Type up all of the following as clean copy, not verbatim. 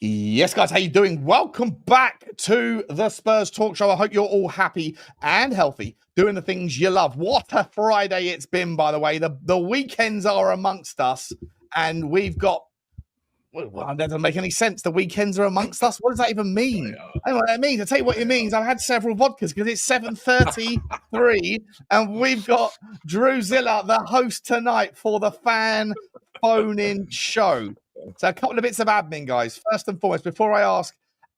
Yes, guys, how you doing? Welcome back to the Spurs Talk Show. I hope you're all happy and healthy, doing the things you love. What a Friday it's been, by the way. The weekends are amongst us, and we've got... Well, that doesn't make any sense. The weekends are amongst us. What does that even mean? I don't know what that means. I'll tell you what it means. I've had several vodkas because it's 7:33, and we've got Drew Zilla, the host tonight for the fan phone-in show. So a couple of bits of admin, guys. First and foremost, before I ask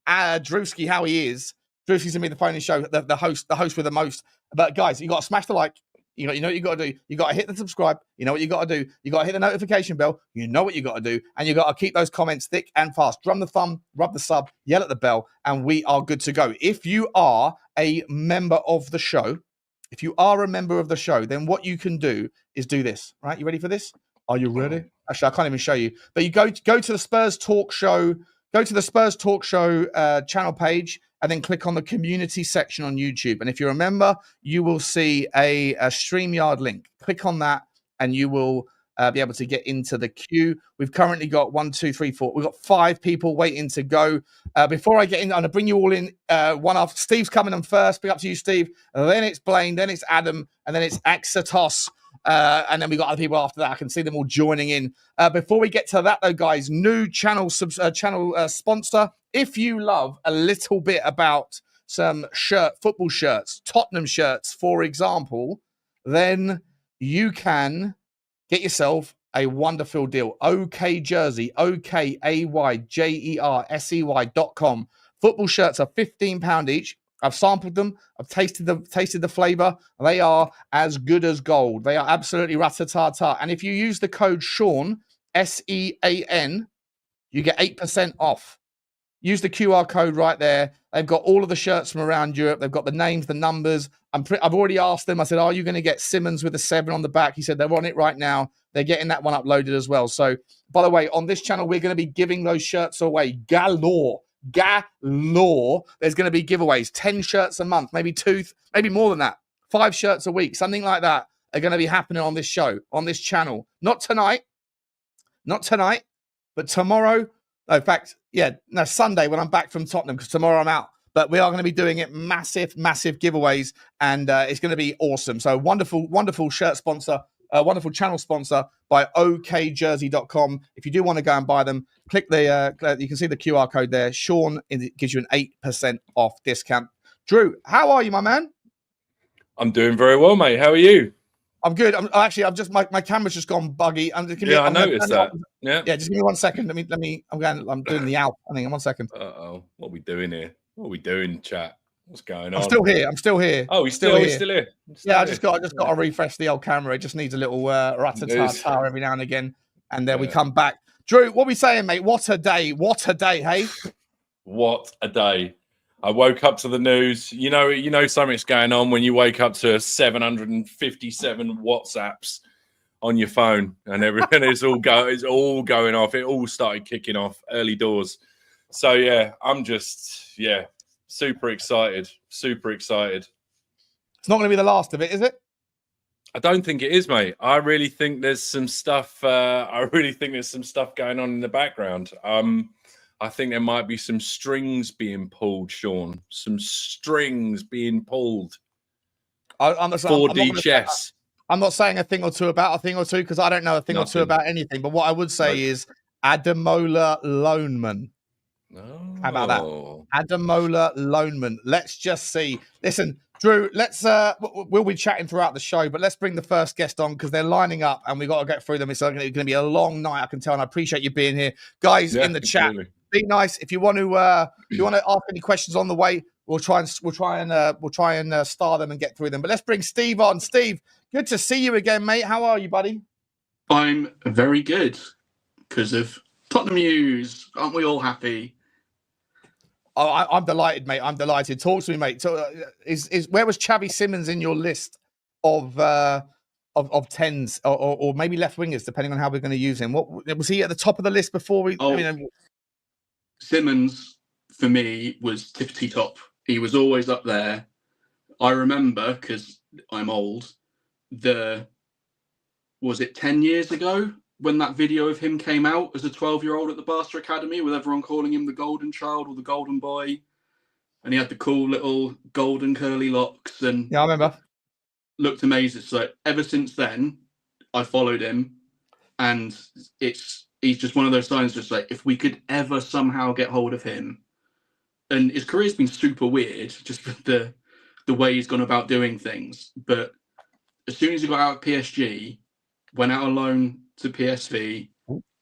Drewski how he is, Drewski's gonna be the phone-in show, the host with the most. But guys, you got to smash the like. You know what you got to do. You got to hit the subscribe. You know what you got to do. You got to hit the notification bell. You know what you got to do. And you got to keep those comments thick and fast. Drum the thumb, rub the sub, yell at the bell, and we are good to go. If you are a member of the show, then what you can do is do this. Right? You ready for this? Are you ready? Actually, I can't even show you. But you go to the Spurs Talk Show. Go to the Spurs Talk Show channel page, and then click on the community section on YouTube. And if you remember, you will see a StreamYard link. Click on that, and you will be able to get into the queue. We've currently got 1, 2, 3, 4. We've got 5 people waiting to go. Before I get in, I'm going to bring you all in one after. Steve's coming in first. Big up to you, Steve. And then it's Blaine. Then it's Adam. And then it's Axitos. And then we got other people after that. I can see them all joining in. Before we get to that, though, guys, new channel sponsor. If you love a little bit about some football shirts, Tottenham shirts, for example, then you can get yourself a wonderful deal. OK Jersey, OKAYJERSEY.com. Football shirts are £15 each. I've sampled them. I've tasted the flavor. They are as good as gold. They are absolutely rat-a-tat-tat. And if you use the code Sean, SEAN, you get 8% off. Use the QR code right there. They've got all of the shirts from around Europe. They've got the names, the numbers. I've already asked them. I said, are you going to get Simmons with a 7 on the back? He said, they're on it right now. They're getting that one uploaded as well. So, by the way, on this channel, we're going to be giving those shirts away galore. There's going to be giveaways. 10 shirts a month, maybe 2, maybe more than that. 5 shirts a week, something like that are going to be happening on this show, on this channel. Not tonight, but tomorrow. No, in fact, Sunday when I'm back from Tottenham, because tomorrow I'm out. But we are going to be doing it massive giveaways, and it's going to be awesome. So wonderful shirt sponsor, wonderful channel sponsor by okjersey.com. If you do want to go and buy them, click the, you can see the QR code there. Sean, it gives you an 8% off discount. Drew, how are you, my man? I'm doing very well, mate. How are you? I'm good. I've just my camera's just gone buggy. I noticed that. Yeah, just give me 1 second. Let me. I'm doing the out. I think 1 second. Uh-oh. What are we doing here? What are we doing, chat? What's going on? I'm still here. Oh, he's still here. I just got to refresh the old camera. It just needs a little rat-a-tat every now and again, and then we come back. Drew, what are we saying, mate? What a day! What a day! Hey, what a day! I woke up to the news. You know something's going on when you wake up to 757 WhatsApps on your phone, and everything is all going off. It all started kicking off early doors. So yeah, I'm just super excited. Super excited. It's not going to be the last of it, is it? I don't think it is, mate. I really think there's some stuff. Going on in the background. I think there might be some strings being pulled, Sean. Some strings being pulled. 4D chess. I'm not saying a thing or two about a thing or two because I don't know a thing or two about anything. But what I would say is Ademola Loanman. Oh. How about that? Ademola Loanman. Let's just see. Listen, Drew, we'll be chatting throughout the show, but let's bring the first guest on because they're lining up and we've got to get through them. It's going to be a long night, I can tell, and I appreciate you being here. Guys, in the chat, be nice. If you want to ask any questions on the way, we'll try and star them and get through them. But let's bring Steve on. Steve, good to see you again, mate. How are you, buddy? I'm very good because of Tottenham news. Aren't we all happy? Oh, I'm delighted, mate. I'm delighted. Talk to me, mate. So, where was Xavi Simmons in your list of tens or maybe left wingers, depending on how we're going to use him? What was he at the top of the list before we? Simmons for me was tippity top. He was always up there. I remember because I'm old. Was it 10 years ago when that video of him came out as a 12-year-old at the Barca Academy, with everyone calling him the golden child or the golden boy, and he had the cool little golden curly locks, and Yeah, I remember. looked amazing. So ever since then, I followed him, and he's just one of those signs. Just like, if we could ever somehow get hold of him, and his career's been super weird, just with the way he's gone about doing things. But as soon as he got out of PSG, went out on loan to PSV,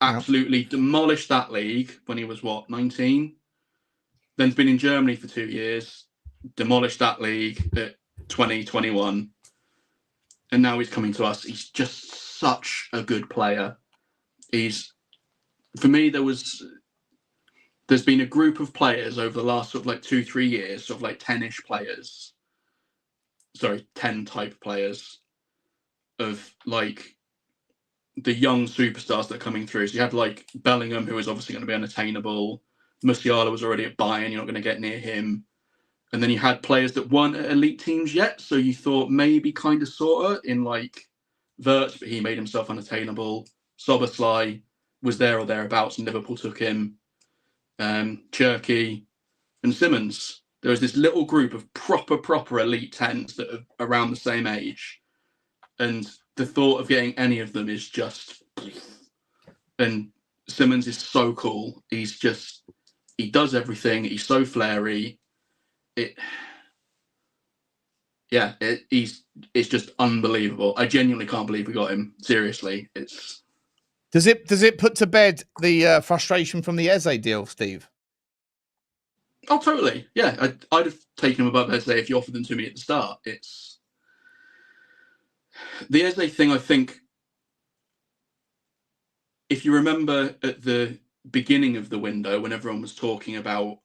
absolutely demolished that league when he was 19. Then's been in Germany for 2 years, demolished that league at 2021. And now he's coming to us. He's just such a good player. For me, there's been a group of players over the last sort of like 2-3 years, sort of like 10-ish players. Sorry, 10 type players of like the young superstars that are coming through. So you had like Bellingham, who was obviously going to be unattainable. Musiala was already at Bayern. You're not going to get near him. And then you had players that weren't at elite teams yet. So you thought maybe kind of sort of in like Wirtz, but he made himself unattainable. Szoboszlai was there or thereabouts, and Liverpool took him. Cherky and Simmons. There was this little group of proper elite 10s that are around the same age. And the thought of getting any of them is just... And Simmons is so cool. He does everything. He's so flary. It's just unbelievable. I genuinely can't believe we got him. Seriously, Does it put to bed the frustration from the Eze deal, Steve? Oh, totally. Yeah, I'd have taken him above Eze if you offered them to me at the start. It's the Eze thing. I think if you remember at the beginning of the window, when everyone was talking about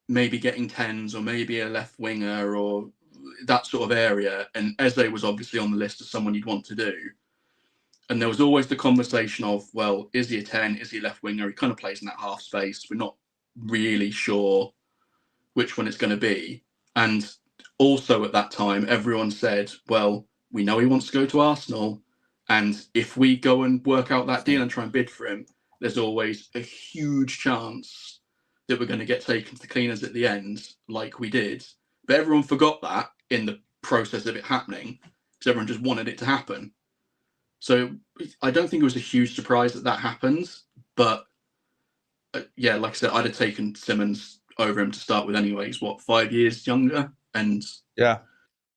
maybe getting 10s or maybe a left winger or that sort of area, and Eze was obviously on the list as someone you'd want to do. And there was always the conversation of, well, is he a 10? Is he a left winger? He kind of plays in that half space. We're not really sure which one it's going to be. And also at that time, everyone said, well, we know he wants to go to Arsenal. And if we go and work out that deal and try and bid for him, there's always a huge chance that we're going to get taken to the cleaners at the end, like we did. But everyone forgot that in the process of it happening, because everyone just wanted it to happen. So I don't think it was a huge surprise that happened. But yeah, like I said, I'd have taken Simmons over him to start with anyway. He's 5 years younger? And yeah,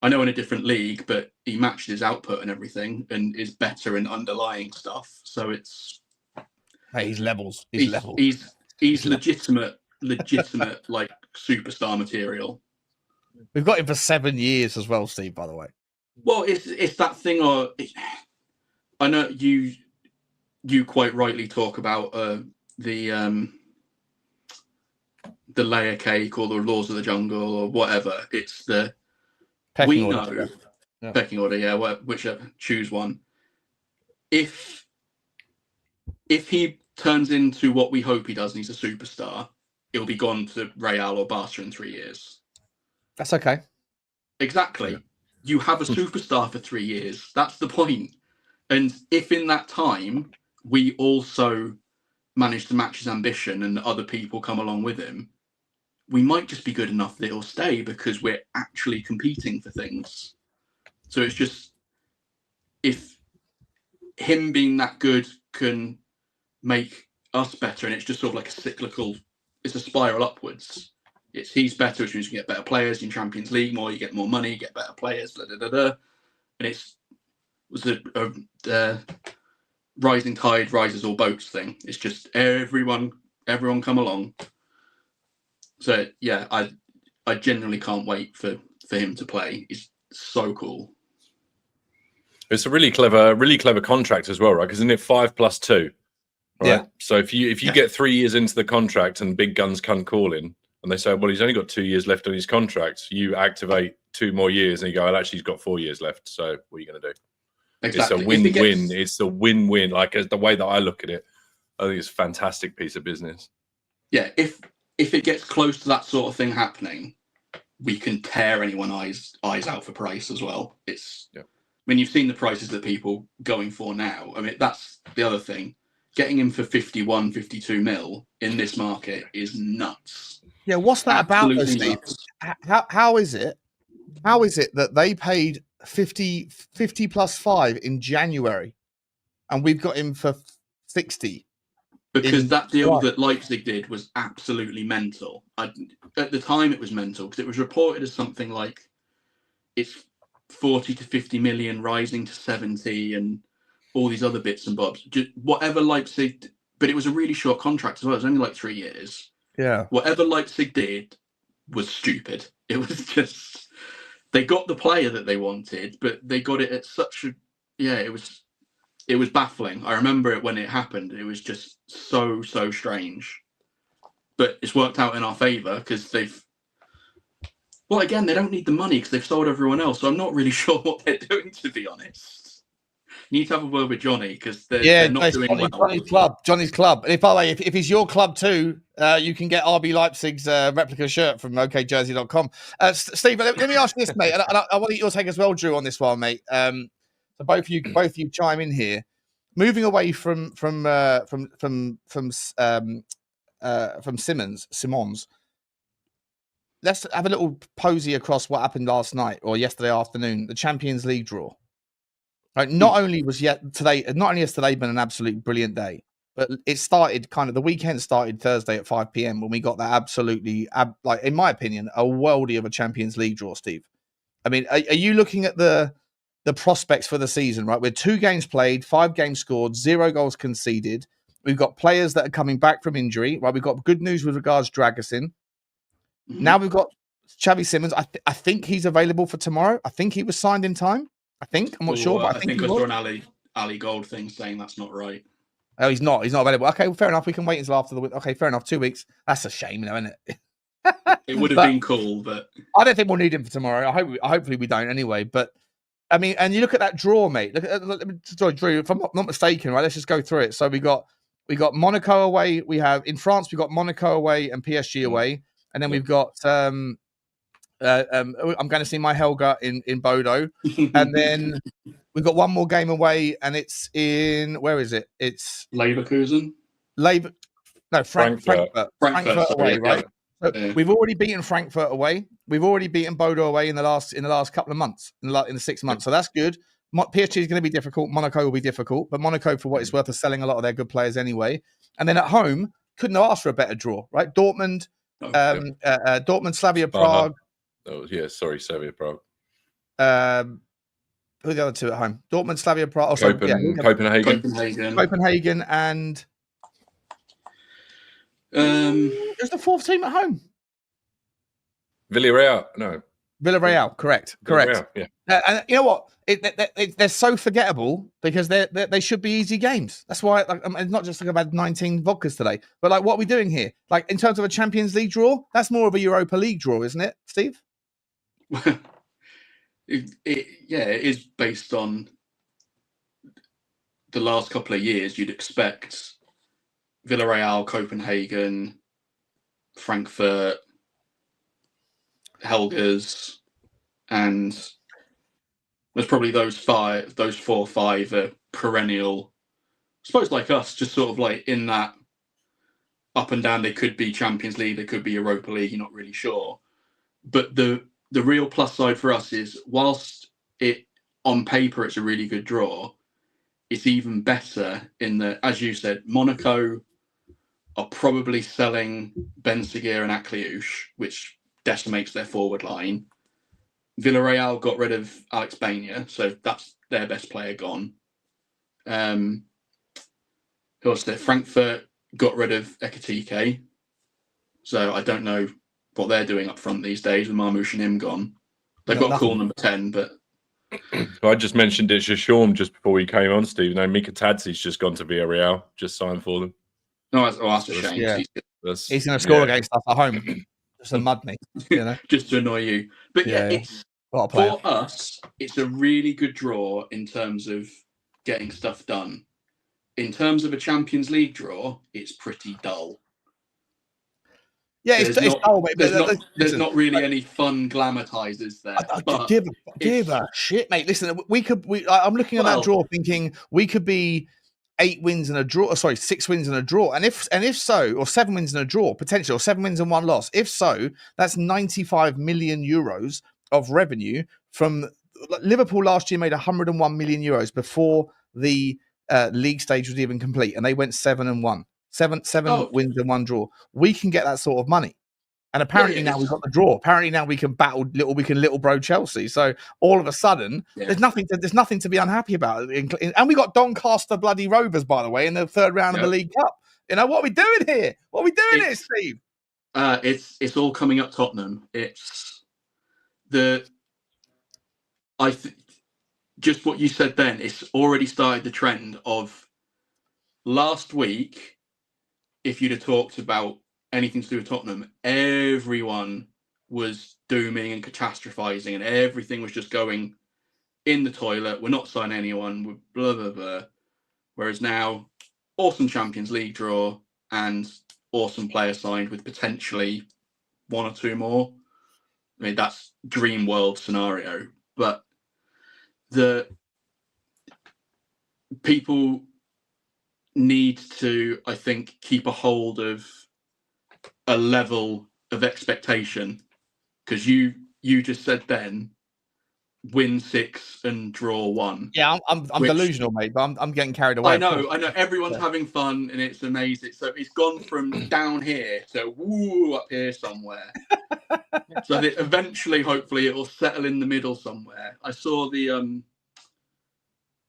I know in a different league, but he matched his output and everything and is better in underlying stuff. So it's... Hey, he's levels. He's legitimate like superstar material. We've got him for 7 years as well, Steve, by the way. Well, it's that thing, I know you quite rightly talk about the layer cake or the laws of the jungle or whatever. It's the Pecking order. Pecking order, yeah, whichever, choose one. If he turns into what we hope he does and he's a superstar, he'll be gone to Real or Barca in 3 years. That's okay. Exactly. Yeah. You have a superstar for 3 years. That's the point. And if in that time we also manage to match his ambition and other people come along with him, we might just be good enough that he'll stay because we're actually competing for things. So it's just, if him being that good can make us better, and it's just sort of like a cyclical, it's a spiral upwards. He's better, which means you can get better players in Champions League more, you get more money, you get better players, and it was a rising tide rises all boats thing. It's just everyone come along. So yeah, I genuinely can't wait for him to play. He's so cool. It's a really clever contract as well, right? Because isn't it 5+2? Right? Yeah. So if you get 3 years into the contract and big guns come calling, and they say, well, he's only got 2 years left on his contract, you activate 2 more years, and you go, well, actually, he's got 4 years left. So what are you going to do? Exactly. It's a win-win. It's a win-win. Like, as the way that I look at it, I think it's a fantastic piece of business. Yeah, if it gets close to that sort of thing happening, we can tear anyone's eyes out for price as well. when you've seen the prices that people going for now, I mean, that's the other thing. Getting him for 51, 52 mil in this market is nuts. Yeah, what's that about, though, Absolutely Steve? nuts. How is it? How is it that they paid 50 plus 5 in January, and we've got him for 60? Because that deal July? that Leipzig did was absolutely mental. At the time, it was mental because it was reported as something like it's 40 to 50 million rising to 70 and all these other bits and bobs. Just whatever Leipzig, but it was a really short contract as well. It was only like 3 years. Yeah. Whatever Leipzig did was stupid. It was just, they got the player that they wanted, but they got it at such a, it was baffling. I remember it when it happened. It was just so strange. But it's worked out in our favour because well, again, they don't need the money because they've sold everyone else. So I'm not really sure what they're doing, to be honest. You need to have a word with Johnny because they're not doing well. Johnny's club. And if, by the way, if he's your club too, you can get RB Leipzig's replica shirt from okjersey.com. Steve, let me ask you this, mate, and I want your take as well, Drew, on this one, mate. So both of you chime in here. Moving away from Simons. Let's have a little posy across what happened last night or yesterday afternoon, the Champions League draw. Right, not only has today been an absolute brilliant day, but it started the weekend started Thursday at 5 p.m. when we got that absolutely, like in my opinion, a worldie of a Champions League draw, Steve. I mean, are you looking at the prospects for the season, right? With 2 games played, 5 games scored, 0 goals conceded. We've got players that are coming back from injury, right? We've got good news with regards to Dragusin. Mm-hmm. Now we've got Xavi Simons. I think he's available for tomorrow. I think he was signed in time. I'm not sure, but I think I saw an Ali Gold thing saying that's not right. Oh, he's not available. Okay, well, fair enough. We can wait until after the week. Okay, fair enough. 2 weeks. That's a shame, though, isn't it? It would have been cool, but I don't think we'll need him for tomorrow. Hopefully we don't anyway. But I mean, and you look at that draw, mate. Sorry, Drew, if I'm not mistaken, right? Let's just go through it. So we got Monaco away. We have in France, we got Monaco away and PSG away, and then we've got I'm going to see my Helga in Bodo, and then we've got one more game away, and it's in, where is it? It's Leverkusen. Frankfurt away, right? So yeah. We've already beaten Frankfurt away. We've already beaten Bodo away in the last couple of months, in the 6 months. So that's good. PSG is going to be difficult. Monaco will be difficult, but Monaco, for what it's worth, are selling a lot of their good players anyway. And then at home, couldn't have asked for a better draw, right? Dortmund, Slavia Prague. Oh yeah, sorry, Slavia Prague. Who are the other two at home? Dortmund, Slavia Prague. Copenhagen, and who's the 4th team at home? Villarreal. No, Villarreal. Correct. Villarreal, yeah. And you know what? They're so forgettable because they should be easy games. That's why it's not just like I've had 19 vodkas today, but like, what are we doing here? Like, in terms of a Champions League draw, that's more of a Europa League draw, isn't it, Steve? It is based on the last couple of years. You'd expect Villarreal, Copenhagen, Frankfurt, Helgas, and there's probably those 4 or 5 are perennial. I suppose like us, just sort of like in that up and down. They could be Champions League, they could be Europa League. You're not really sure, but the real plus side for us is, whilst it on paper it's a really good draw, it's even better in that, as you said, Monaco are probably selling Ben-Seguir and Akliouche, which decimates their forward line. Villarreal got rid of Alex Baina, so that's their best player gone. Who else there? Frankfurt got rid of Ekitike, so I don't know what they're doing up front these days with Marmoush and him gone. They've got a cool number 10, but I just mentioned it to Sean just before we came on, Steve. No, Mika Tadzi's just gone to Villarreal, just signed for them. No, that's a shame. Yeah. He's going to score against us at home. Just to mud me, you know, just to annoy you. But it's for us, it's a really good draw in terms of getting stuff done. In terms of a Champions League draw, it's pretty dull. Yeah, it's dull, mate. There's not really any fun glamorizers there. Give a shit, mate. Listen, I'm looking at that draw thinking we could be 8 wins and a draw. Sorry, 6 wins and a draw. And if so, or 7 wins and a draw, potentially, or 7 wins and 1 loss. If so, that's 95 million euros of revenue from Liverpool last year made 101 million euros before the league stage was even complete, and they went 7-1. Seven wins and 1 draw. We can get that sort of money. And apparently now we've got the draw. Apparently now we can battle little bro Chelsea. So all of a sudden, there's nothing to be unhappy about. And we got Doncaster bloody Rovers, by the way, in the 3rd round of the League Cup. You know what are we doing here? What are we doing here, Steve? It's all coming up Tottenham. It's just what you said then. It's already started the trend of last week. If you'd have talked about anything to do with Tottenham, everyone was dooming and catastrophizing, and everything was just going in the toilet. We're not signing anyone. We're blah, blah, blah. Whereas now, awesome Champions League draw and awesome player signed with potentially 1 or 2 more. I mean, that's dream world scenario. But the people need to, I think, keep a hold of a level of expectation, because you just said then win 6 and draw 1. Yeah, I'm delusional, mate, but I'm getting carried away. I know. Everyone's having fun and it's amazing. So it's gone from down here to woo up here somewhere. So that eventually, hopefully, it will settle in the middle somewhere. I saw the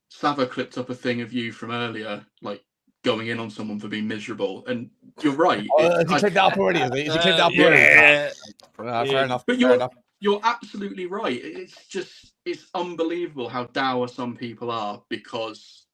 Sava clipped up a thing of you from earlier, like going in on someone for being miserable, and you're right. Has he clipped that up already? Is he clipped that up already? Fair enough. But you're absolutely right. It's unbelievable how dour some people are because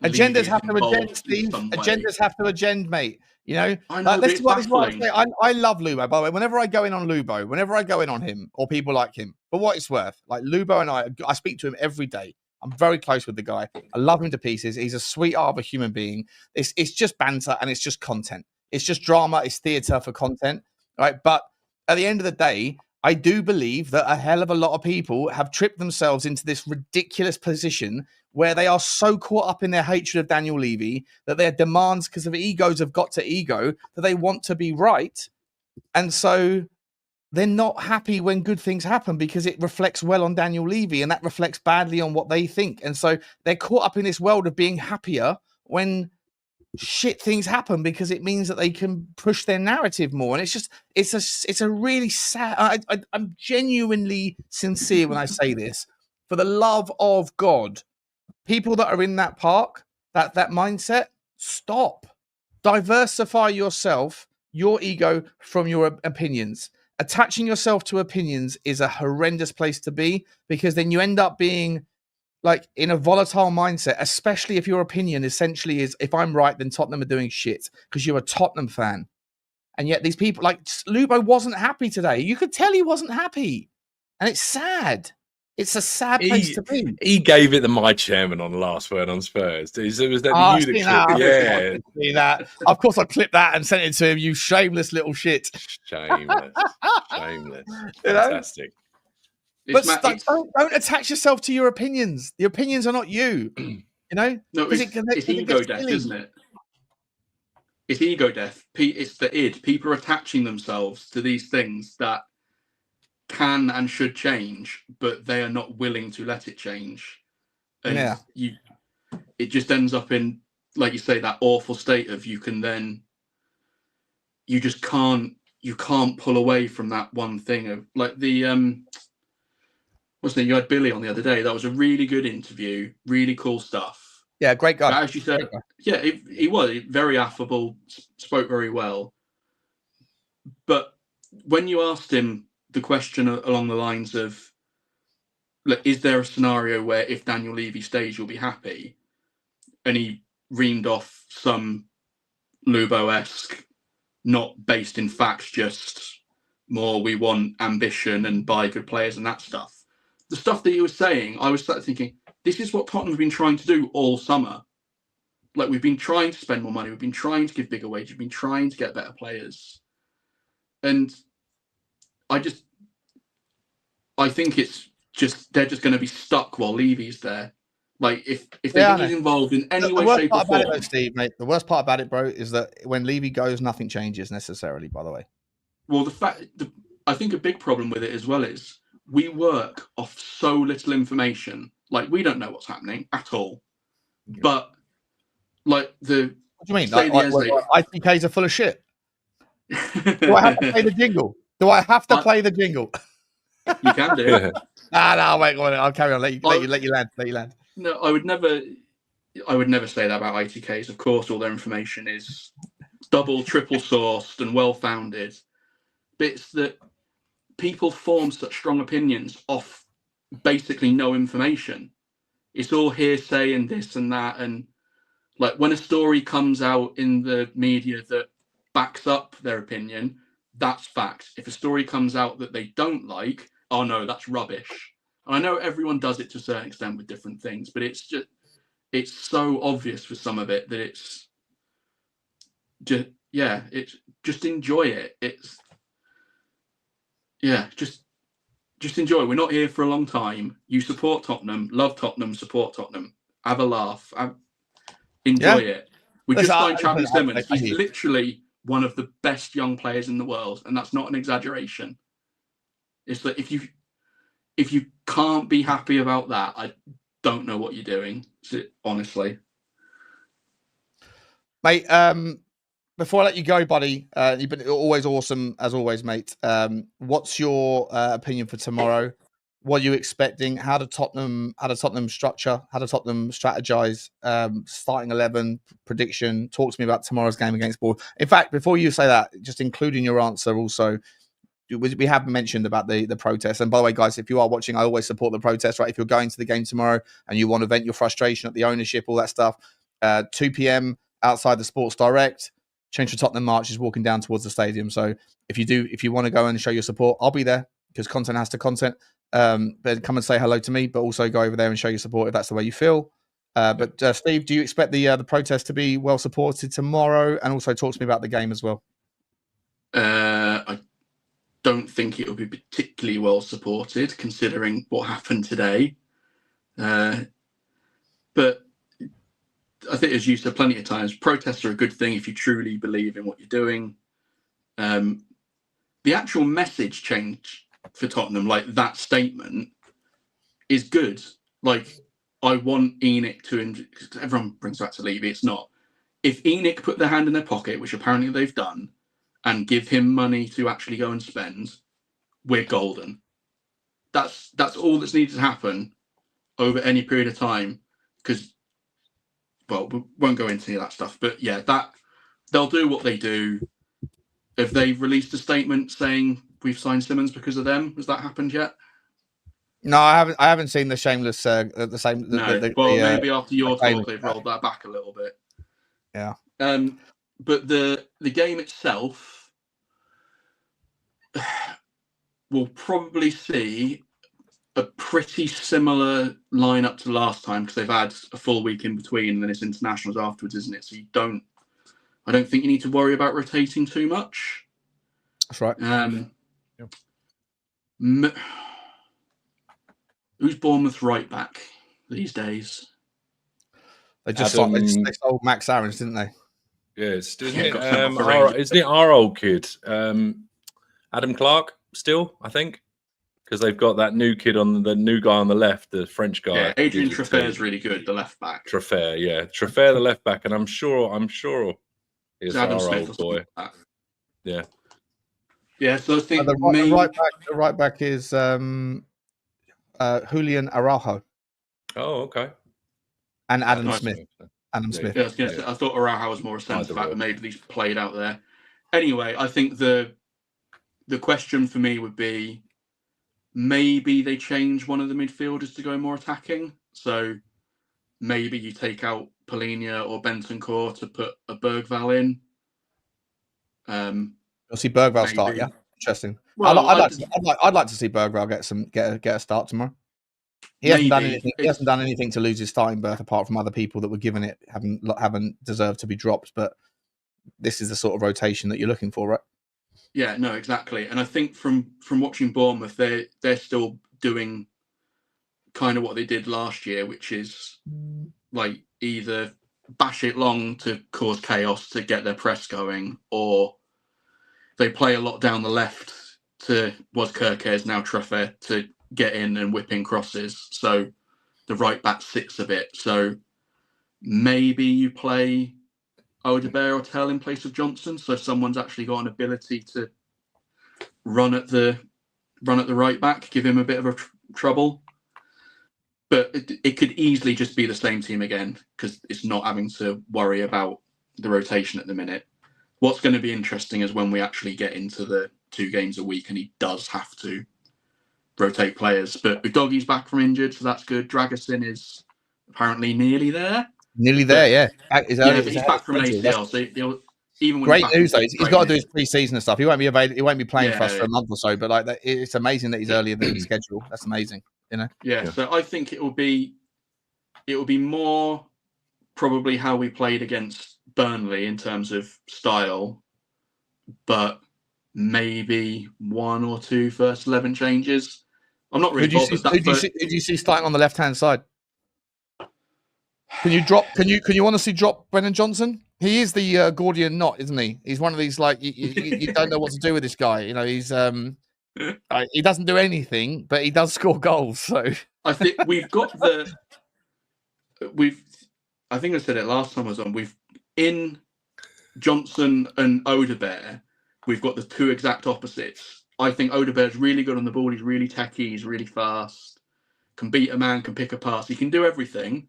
agendas have to agenda, Steve. Agendas have to agenda, mate. You know, this is what I say. I love Lubo. By the way, whenever I go in on Lubo, whenever I go in on him or people like him, for what it's worth, like Lubo and I speak to him every day. I'm very close with the guy. I love him to pieces. He's a sweetheart of a human being. It's just banter and it's just content. It's just drama. It's theatre for content, right? But at the end of the day, I do believe that a hell of a lot of people have tripped themselves into this ridiculous position where they are so caught up in their hatred of Daniel Levy that their demands, because of egos, have got to ego, that they want to be right. And so they're not happy when good things happen because it reflects well on Daniel Levy and that reflects badly on what they think. And so they're caught up in this world of being happier when shit things happen because it means that they can push their narrative more. And it's a really sad, I'm genuinely sincere when I say this. For the love of God, people that are in that park, that mindset, stop. Diversify yourself, your ego from your opinions. Attaching yourself to opinions is a horrendous place to be because then you end up being like in a volatile mindset, especially if your opinion essentially is, if I'm right, then Tottenham are doing shit because you're a Tottenham fan. And yet these people, like Lubo wasn't happy today. You could tell he wasn't happy. And it's sad. It's a sad place to be. He gave it the My Chairman on Last Word on Spurs. Was that the clip? Yeah. That. Of course, I clipped that and sent it to him. You shameless little shit. Shameless. Fantastic. But don't attach yourself to your opinions. The opinions are not you. You know? No, it's ego death, isn't it? It's ego death. It's the id. People are attaching themselves to these things that can and should change, but they are not willing to let it change. And it just ends up in, like you say, that awful state of you can't pull away from that one thing of like the you had Billy on the other day. That was a really good interview, really cool stuff. Yeah, great guy. But as you said, he was very affable, spoke very well. But when you asked him the question along the lines of, look, is there a scenario where if Daniel Levy stays, you'll be happy? And he reamed off some Lubo-esque, not based in facts, just more we want ambition and buy good players and that stuff. The stuff that he was saying, I was thinking, this is what Tottenham have been trying to do all summer. Like, we've been trying to spend more money. We've been trying to give bigger wages. We've been trying to get better players. And I think they're just going to be stuck while Levy's there. Like if they think he's involved in any way, shape, or form. Steve, mate, the worst part about it, bro, is that when Levy goes, nothing changes necessarily. By the way, well, I think a big problem with it as well is we work off so little information. Like we don't know what's happening at all. Yeah. But like what do you mean? ITKs are full of shit. Do I have to play the jingle? Play the jingle? You can do. No, wait, go on. I'll carry on. Let you land. No, I would never say that about ITKs. Of course, all their information is double, triple sourced and well founded. But it's that people form such strong opinions off basically no information. It's all hearsay and this and that. And like when a story comes out in the media that backs up their opinion, that's fact. If a story comes out that they don't like, oh no, that's rubbish. And I know everyone does it to a certain extent with different things, but it's so obvious for some of it that it's just enjoy it. Just enjoy. We're not here for a long time. You support Tottenham, love Tottenham, support Tottenham. Have a laugh. Enjoy it. We just signed Xavi Simons. He's literally one of the best young players in the world, and that's not an exaggeration. It's that if you can't be happy about that, I don't know what you're doing. Honestly, mate. Before I let you go, buddy, you've been always awesome as always, mate. What's your opinion for tomorrow? What are you expecting? How do Tottenham structure? How do Tottenham strategize? Starting 11 prediction. Talk to me about tomorrow's game against Bournemouth. In fact, before you say that, just including your answer also, we have mentioned about the protest. And by the way, guys, if you are watching, I always support the protest, right? If you're going to the game tomorrow and you want to vent your frustration at the ownership, all that stuff, 2 p.m. outside the Sports Direct, Change for Tottenham March is walking down towards the stadium. So if you want to go and show your support, I'll be there because content has to content. But come and say hello to me, but also go over there and show your support if that's the way you feel. But Steve, do you expect the protest to be well supported tomorrow? And also talk to me about the game as well. I don't think it will be particularly well supported considering what happened today. But I think, as you said plenty of times, protests are a good thing if you truly believe in what you're doing. The actual message change for Tottenham, like that statement, is good. Like, I want ENIC to... Everyone brings back to Levy. It's not. If ENIC put their hand in their pocket, which apparently they've done, and give him money to actually go and spend, we're golden. That's all that's needed to happen over any period of time. Because, well, we won't go into any of that stuff. But yeah, that they'll do what they do. Have they released a statement saying we've signed Simons because of them? Has that happened yet? No, I haven't seen the shameless the same. Maybe after your talk, they've rolled that back a little bit. Yeah. But the game itself, we'll probably see a pretty similar lineup to last time because they've had a full week in between and then it's internationals afterwards, isn't it? So I don't think you need to worry about rotating too much. That's right. Who's Bournemouth right back these days? They sold Max Aarons, didn't they? Yes, isn't it our old kid, Adam Clark? Still, I think, because they've got that new kid the new guy on the left, the French guy. Yeah, Adrien Traffert is really good, the left back. Traffert, the left back, and I'm sure is our old boy. Like yeah. Yeah, so I think the right back is Julian Araujo. Oh, okay. And Adam Smith. Smith. Yeah, I thought Araujo was more a centre back, but maybe he's played out there. Anyway, I think the question for me would be maybe they change one of the midfielders to go more attacking. So maybe you take out Polinia or Bentancur to put a Berghvall in. You'll see Berghvall start, yeah. Interesting. Well, I'd like to see Berghvall get a start tomorrow. He hasn't done anything to lose his starting berth apart from other people that were given it haven't deserved to be dropped. But this is the sort of rotation that you're looking for, right? Yeah, no, exactly. And I think from watching Bournemouth, they're still doing kind of what they did last year, which is like either bash it long to cause chaos to get their press going, or they play a lot down the left to was Kirkes, now Truffet, to get in and whip in crosses. So the right back sits a bit. So maybe you play Odebear or Tel in place of Johnson, so someone's actually got an ability to run at the right back, give him a bit of a trouble. But it could easily just be the same team again, because it's not having to worry about the rotation at the minute. What's going to be interesting is when we actually get into the 2 games a week and he does have to rotate players. But Udogie's back from injured, so that's good. Dragusin is apparently nearly there. Nearly there, yeah. He's back from an ACL, so even when great news though. He's got to do his pre-season and stuff. He won't be available. He won't be playing for us for a month or so. But like, it's amazing that he's earlier than schedule. That's amazing. You know. Yeah. So I think it will be more probably how we played against Burnley in terms of style, but maybe 1 or 2 first 11 changes. I'm not really bothered. Who do you see starting on the left-hand side? Can you honestly drop Brennan Johnson? He is the Gordian knot, isn't he? He's one of these, like, you don't know what to do with this guy. You know, he's he doesn't do anything, but he does score goals. So I think I think I said it last time I was on. We've in Johnson and Odebear, we've got the 2 exact opposites. I think Odebear's really good on the ball. He's really techy. He's really fast. Can beat a man. Can pick a pass. He can do everything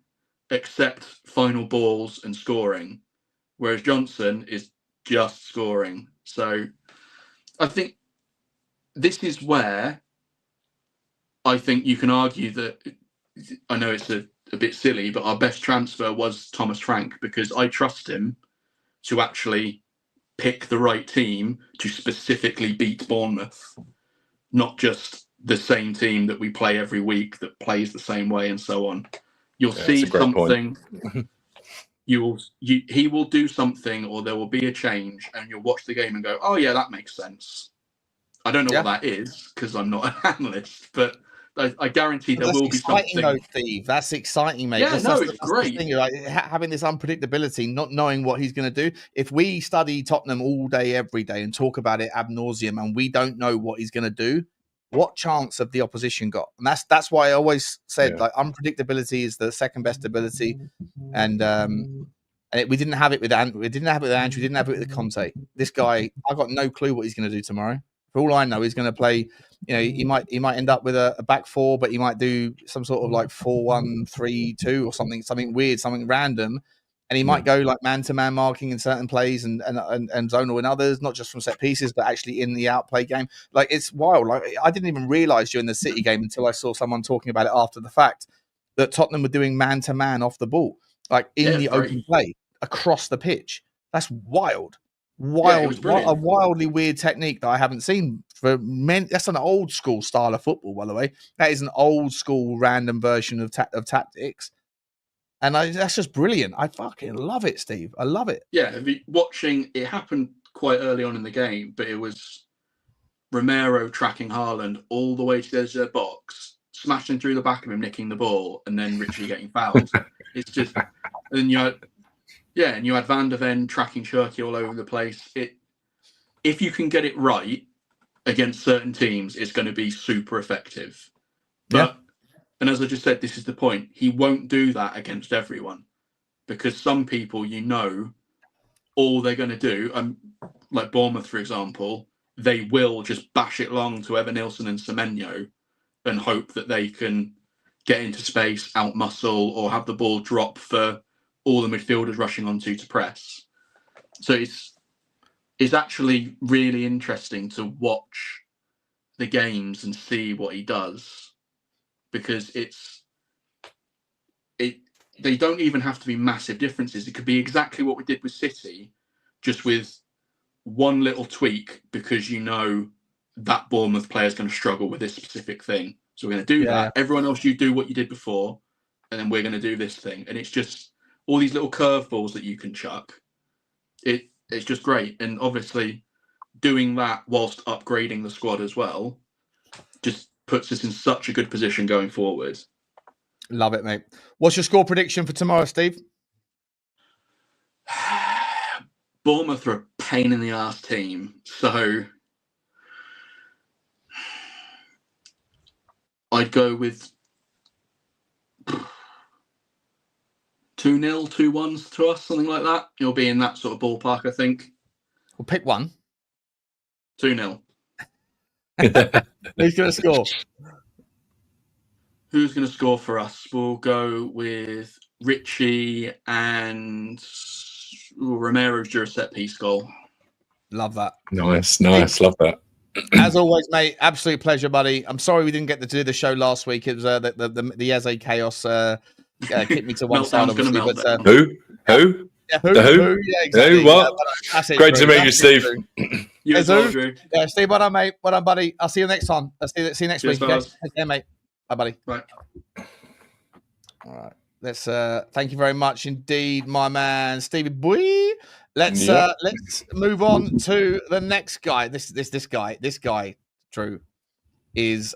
except final balls and scoring, whereas Johnson is just scoring. So I think this is where I think you can argue that, I know it's a bit silly, but our best transfer was Thomas Frank, because I trust him to actually pick the right team to specifically beat Bournemouth, not just the same team that we play every week that plays the same way and so on. You'll see something. He will do something, or there will be a change, and you'll watch the game and go, "Oh yeah, that makes sense." I don't know what that is because I'm not an analyst, but I guarantee there will be something. Though, Steve. That's exciting, mate. Yeah, it's great. Thing, like, having this unpredictability, not knowing what he's going to do. If we study Tottenham all day, every day, and talk about it ad nauseum, and we don't know what he's going to do, what chance have the opposition got? And that's why I always said like unpredictability is the second best ability, and we didn't have it with Andrew. We didn't have it with Andrew. We didn't have it with Conte. This guy, I got no clue what he's going to do tomorrow. For all I know, he's going to play. You know, he might end up with a back 4, but he might do some sort of like 4-1-3-2 or something weird, something random, and he might go like man-to-man marking in certain plays and zonal in others, not just from set pieces, but actually in the outplay game. Like, it's wild. Like, I didn't even realize during the City game until I saw someone talking about it after the fact that Tottenham were doing man-to-man off the ball, like in the open play across the pitch. That's wild. A wildly weird technique that I haven't seen for many. That's an old school style of football, by the way. That is an old school random version of tactics. And that's just brilliant. I fucking love it, Steve. I love it. Yeah, watching it happened quite early on in the game, but it was Romero tracking Haaland all the way to the edge of the box, smashing through the back of him, nicking the ball, and then Richie getting fouled. It's just, and you had Van der Ven tracking Shirky all over the place. If you can get it right against certain teams, it's going to be super effective. But and as I just said, this is the point. He won't do that against everyone, because some people, all they're going to do, like Bournemouth, for example, they will just bash it long to Evanilson and Semenyo and hope that they can get into space, outmuscle, or have the ball drop for all the midfielders rushing onto to press. So it's actually really interesting to watch the games and see what he does, because they don't even have to be massive differences. It could be exactly what we did with City, just with one little tweak, because that Bournemouth player is going to struggle with this specific thing. So we're going to do that. Everyone else, you do what you did before, and then we're going to do this thing. And it's just all these little curveballs that you can chuck. It's just great. And obviously, doing that whilst upgrading the squad as well just puts us in such a good position going forward. Love it, mate. What's your score prediction for tomorrow, Steve? Bournemouth are a pain in the ass team, so I'd go with 2-0, 2-1 to us, something like that. It'll be in that sort of ballpark, I think. We'll pick one. 2-0. Who's going to score? Who's going to score for us? We'll go with Richie and Romero's due a set piece goal. Love that. Nice. Love that. As always, mate, absolute pleasure, buddy. I'm sorry we didn't get to do the show last week. It was the Eze chaos kicked me to one side, obviously. But, Who? Yeah, who? Yeah, exactly. Who? What? Great to meet you, Steve. You as well, Drew. Yeah, Steve, well done, mate. Well done, buddy. I'll see you next time. I'll see you next week. Okay? Take care, mate. Bye, buddy. Bye. All right. Let's thank you very much indeed, my man, Stevie Boy. Let's move on to the next guy. This guy, Drew, is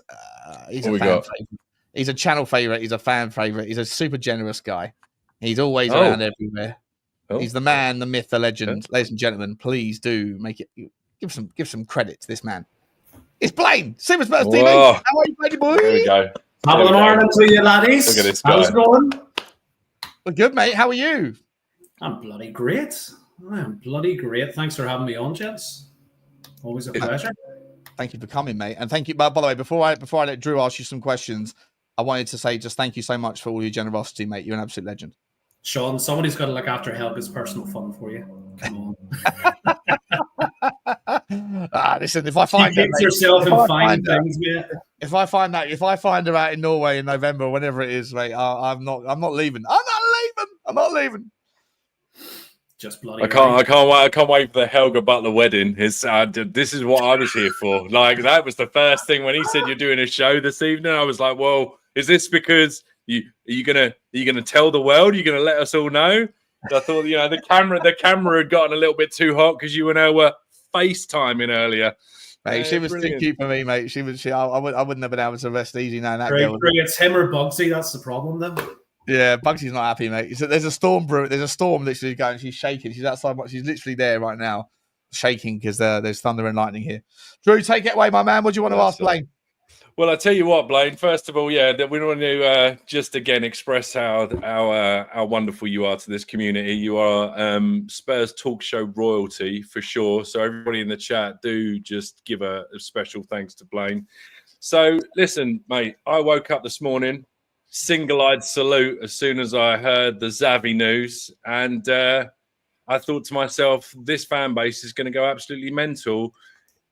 he's a fan favorite. He's a channel favorite. He's a fan favorite. He's a super generous guy. He's always around everywhere. Oh. He's the man, the myth, the legend. Ladies and gentlemen, please do make it. Give some credit to this man. It's Blaine, Super Spurs TV. How are you, buddy boy? There we go. Top of the morning to you, laddies. Look at this guy. How's it going? We're good, mate. How are you? I'm bloody great. Thanks for having me on, gents. Always a pleasure. Thank you for coming, mate. And thank you. By the way, before I let Drew ask you some questions, I wanted to say just thank you so much for all your generosity, mate. You're an absolute legend. Sean, somebody's got to look after Helga's personal fun for you. Come on. Listen, if I find if I find her out in Norway in November, whenever it is, mate, I'm not leaving. I'm not leaving. Just bloody. I can't wait for the Helga Butler wedding. This is what I was here for. Like, that was the first thing when he said you're doing a show this evening. I was like, well, is this because are you gonna tell the world? Are you gonna let us all know? I thought, the camera had gotten a little bit too hot because you and her were FaceTiming earlier. Mate, she was too cute for me, mate. I wouldn't have been able to rest easy now. That girl. It's him or Bugsy. That's the problem, then. Yeah, Bugsy's not happy, mate. There's a storm brewing. There's a storm literally going. She's shaking. She's outside. She's literally there right now, shaking because there's thunder and lightning here. Drew, take it away, my man. What do you want to ask Blaine? Well, I tell you what, Blaine. First of all, we want to just again express how wonderful you are to this community. You are Spurs Talk Show royalty for sure. So everybody in the chat, do just give a special thanks to Blaine. So listen, mate, I woke up this morning, single-eyed salute as soon as I heard the Xavi news, and I thought to myself, this fan base is going to go absolutely mental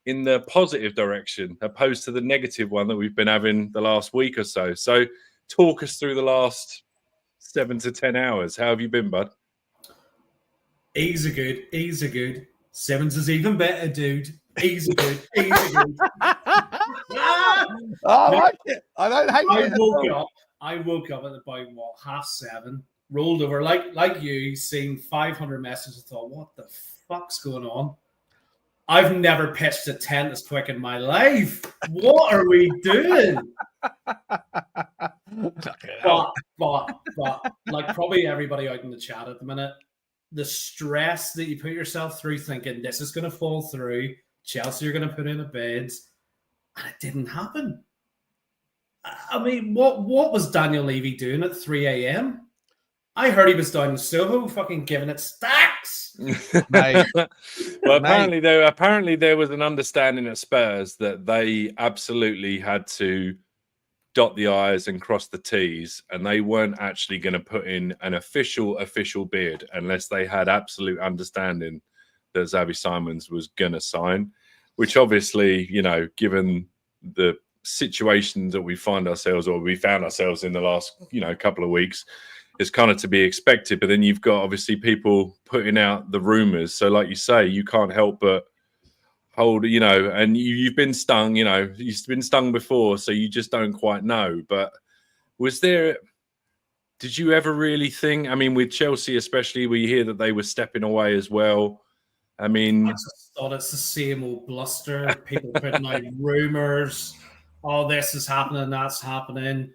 in the positive direction, opposed to the negative one that we've been having the last week or so. So talk us through the last 7 to 10 hours. How have you been, bud? Easy good. Sevens is even better, dude. Easy good. I like it. I don't hate it. I woke up at about 7:30, rolled over like you, seeing 500 messages, and thought, what the fuck's going on? I've never pitched a tent as quick in my life. What are we doing? but like probably everybody out in the chat at the minute, the stress that you put yourself through thinking this is going to fall through, Chelsea are going to put in a bid, and it didn't happen. I mean, what was Daniel Levy doing at 3 a.m.? I heard he was down in Soho fucking giving it stacks. Mate. Well, apparently there was an understanding at Spurs that they absolutely had to dot the I's and cross the T's, and they weren't actually going to put in an official bid unless they had absolute understanding that Xavi Simons was going to sign, which obviously, given the situation that we found ourselves in the last, couple of weeks, is kind of to be expected. But then you've got obviously people putting out the rumors. So like you say, you can't help but hold, and you've been stung, you've been stung before, so you just don't quite know. But did you ever really think, I mean, with Chelsea especially, we hear that they were stepping away as well. I mean, I just thought it's the same old bluster. People putting out rumors. Oh, this is happening, that's happening.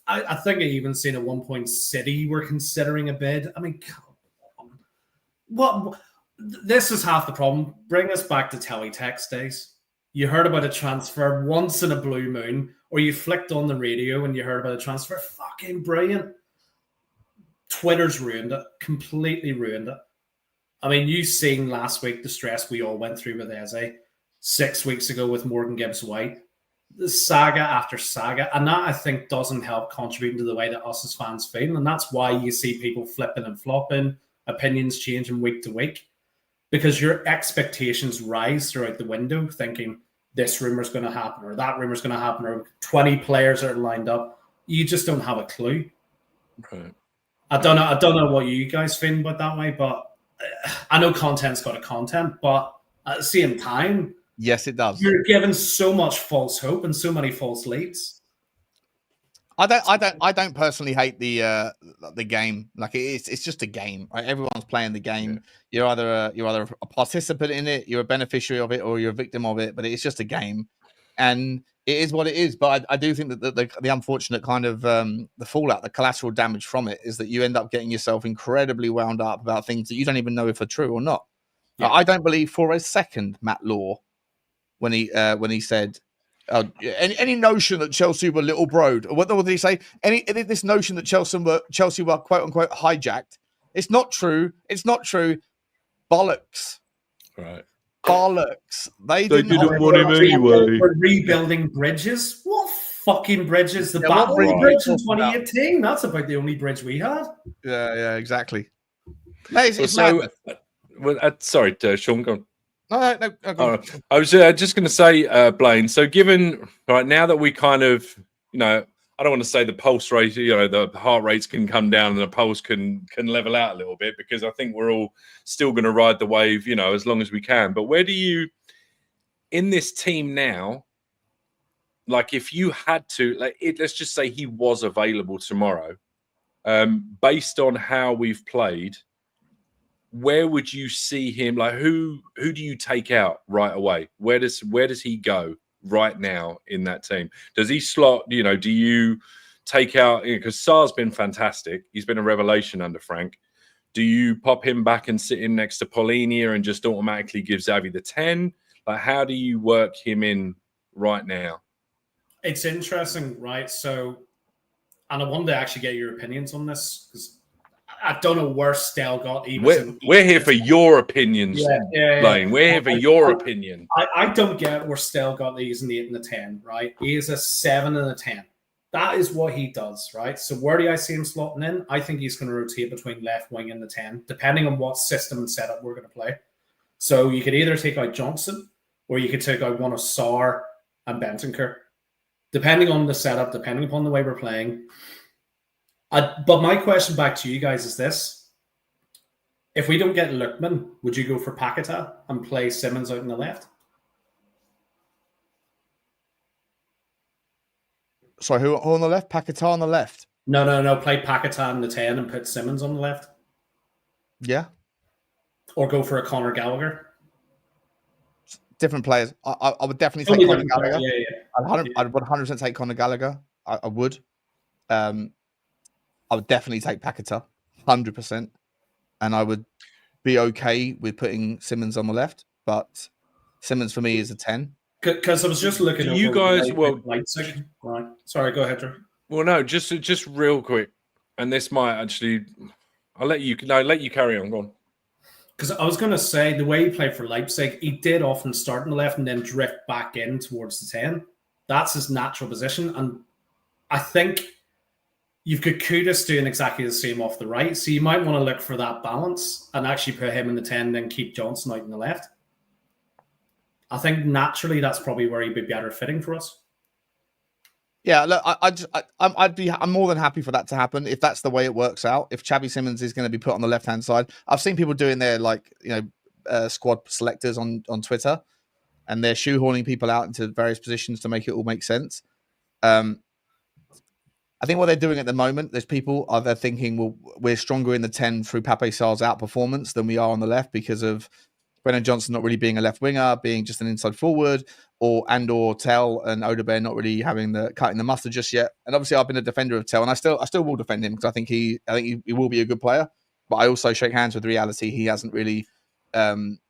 I think I even seen at one point City were considering a bid. I mean, come on. What? This is half the problem. Bring us back to teletext days. You heard about a transfer once in a blue moon, or you flicked on the radio and you heard about a transfer. Fucking brilliant. Twitter's ruined it. Completely ruined it. I mean, you've seen last week the stress we all went through with Eze, 6 weeks ago with Morgan Gibbs-White, the saga after saga, and that I think doesn't help contributing to the way that us as fans feel, and that's why you see people flipping and flopping, opinions changing week to week, because your expectations rise throughout the window, thinking this rumor's going to happen or that rumor's going to happen or 20 players are lined up. You just don't have a clue. Right. I don't know what you guys feel about that way, but I know content's got a content, but at the same time, yes, it does. You're given so much false hope and so many false leads. I don't personally hate the game. Like it's just a game, right? Everyone's playing the game. Yeah. You're either a participant in it, you're a beneficiary of it, or you're a victim of it. But it's just a game, and it is what it is. But I do think that the unfortunate kind of the fallout, the collateral damage from it, is that you end up getting yourself incredibly wound up about things that you don't even know if are true or not. Yeah. I don't believe for a second Matt Law when he said. Any notion that Chelsea were little broed, or what did he say? This notion that Chelsea were quote unquote hijacked. It's not true. It's not true. Bollocks. Right. Bollocks. They didn't want him anyway. We're rebuilding bridges. What fucking bridges? The Battle Bridge in 2018. That's about the only bridge we had. Yeah, exactly. No, it's sorry, Sean, go on. No. I was just going to say, Blaine. So, given right now that we kind of, I don't want to say the pulse rate, the heart rates can come down and the pulse can level out a little bit, because I think we're all still going to ride the wave, as long as we can. But where do you, in this team now, like if you had to, let's just say he was available tomorrow, based on how we've played. Where would you see him? Like, who do you take out right away? Where does he go right now in that team? Does he slot? Do you take out? Because Sarr's been fantastic. He's been a revelation under Frank. Do you pop him back and sit him next to Paulinia and just automatically give Xavi the 10? Like, how do you work him in right now? It's interesting, right? So, and I wanted to actually get your opinions on this, because I don't know where Tel got. We're here for your opinions, Blaine. We're here for your opinion. I don't get where Tel got these in the 8 and the 10, right? He is a 7 and a 10. That is what he does, right? So where do I see him slotting in? I think he's going to rotate between left wing and the 10, depending on what system and setup we're going to play. So you could either take out Johnson, or you could take out one of Sarr and Bentancur, depending on the setup, depending upon the way we're playing. But my question back to you guys is this. If we don't get Lookman, would you go for Paquetá and play Simmons out on the left? Sorry, who on the left? Paquetá on the left? No. Play Paquetá on the 10 and put Simmons on the left. Yeah. Or go for a Conor Gallagher. Different players. I would definitely take Conor Gallagher. Yeah. I would 100% take Conor Gallagher. I would. I would definitely take Paquetá, 100%. And I would be okay with putting Simmons on the left. But Simmons for me is a 10. Because I was just looking at you guys. Leipzig. Right. Sorry, go ahead, Drew. Well, no, just real quick. And this might actually. I'll let you carry on. Go on. Because I was going to say, the way he played for Leipzig, he did often start on the left and then drift back in towards the 10. That's his natural position. And I think you've got Kudus doing exactly the same off the right. So you might want to look for that balance and actually put him in the 10 and then keep Johnson out in the left. I think naturally that's probably where he'd be better fitting for us. Yeah, look, I'm more than happy for that to happen if that's the way it works out. If Xavi Simmons is going to be put on the left hand side, I've seen people doing their squad selectors on Twitter, and they're shoehorning people out into various positions to make it all make sense. I think what they're doing at the moment, there's people they're thinking, well, we're stronger in the 10 through Pape Sarr's outperformance than we are on the left because of Brennan Johnson not really being a left winger, being just an inside forward, or Tel and Udogie not really having the cutting the mustard just yet. And obviously, I've been a defender of Tel, and I still will defend him because I think he will be a good player. But I also shake hands with the reality he hasn't really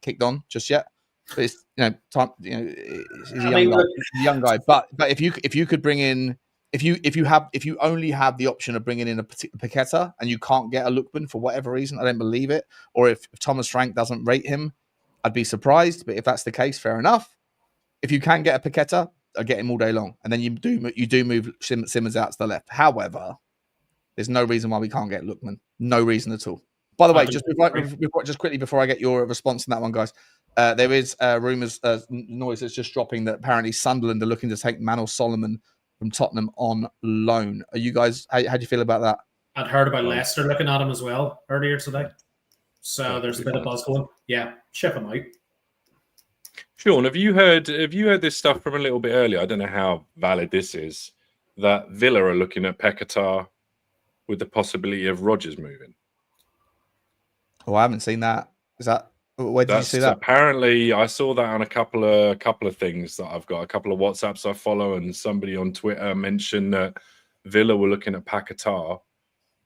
kicked on just yet. But it's time. He's a young guy. But if you could bring in. If you only have the option of bringing in a Paqueta and you can't get a Lookman for whatever reason, I don't believe it. Or if Thomas Frank doesn't rate him, I'd be surprised. But if that's the case, fair enough. If you can get a Paqueta, I get him all day long. And then you do move Simmons out to the left. However, there's no reason why we can't get Lookman. No reason at all. By the way, just quickly before I get your response on that one, guys, there is rumours, noise that's just dropping that apparently Sunderland are looking to take Manor Solomon from Tottenham on loan. Are you guys? How do you feel about that? I'd heard about Leicester looking at him as well earlier today. So there's a bit of buzz going. Yeah, ship him out. Sean, have you heard this stuff from a little bit earlier? I don't know how valid this is. That Villa are looking at Paqueta with the possibility of Rodgers moving. Oh, I haven't seen that. Is that? Where did you see that? Apparently, I saw that on a couple of things that I've got, a couple of WhatsApps I follow, and somebody on Twitter mentioned that Villa were looking at Paqueta.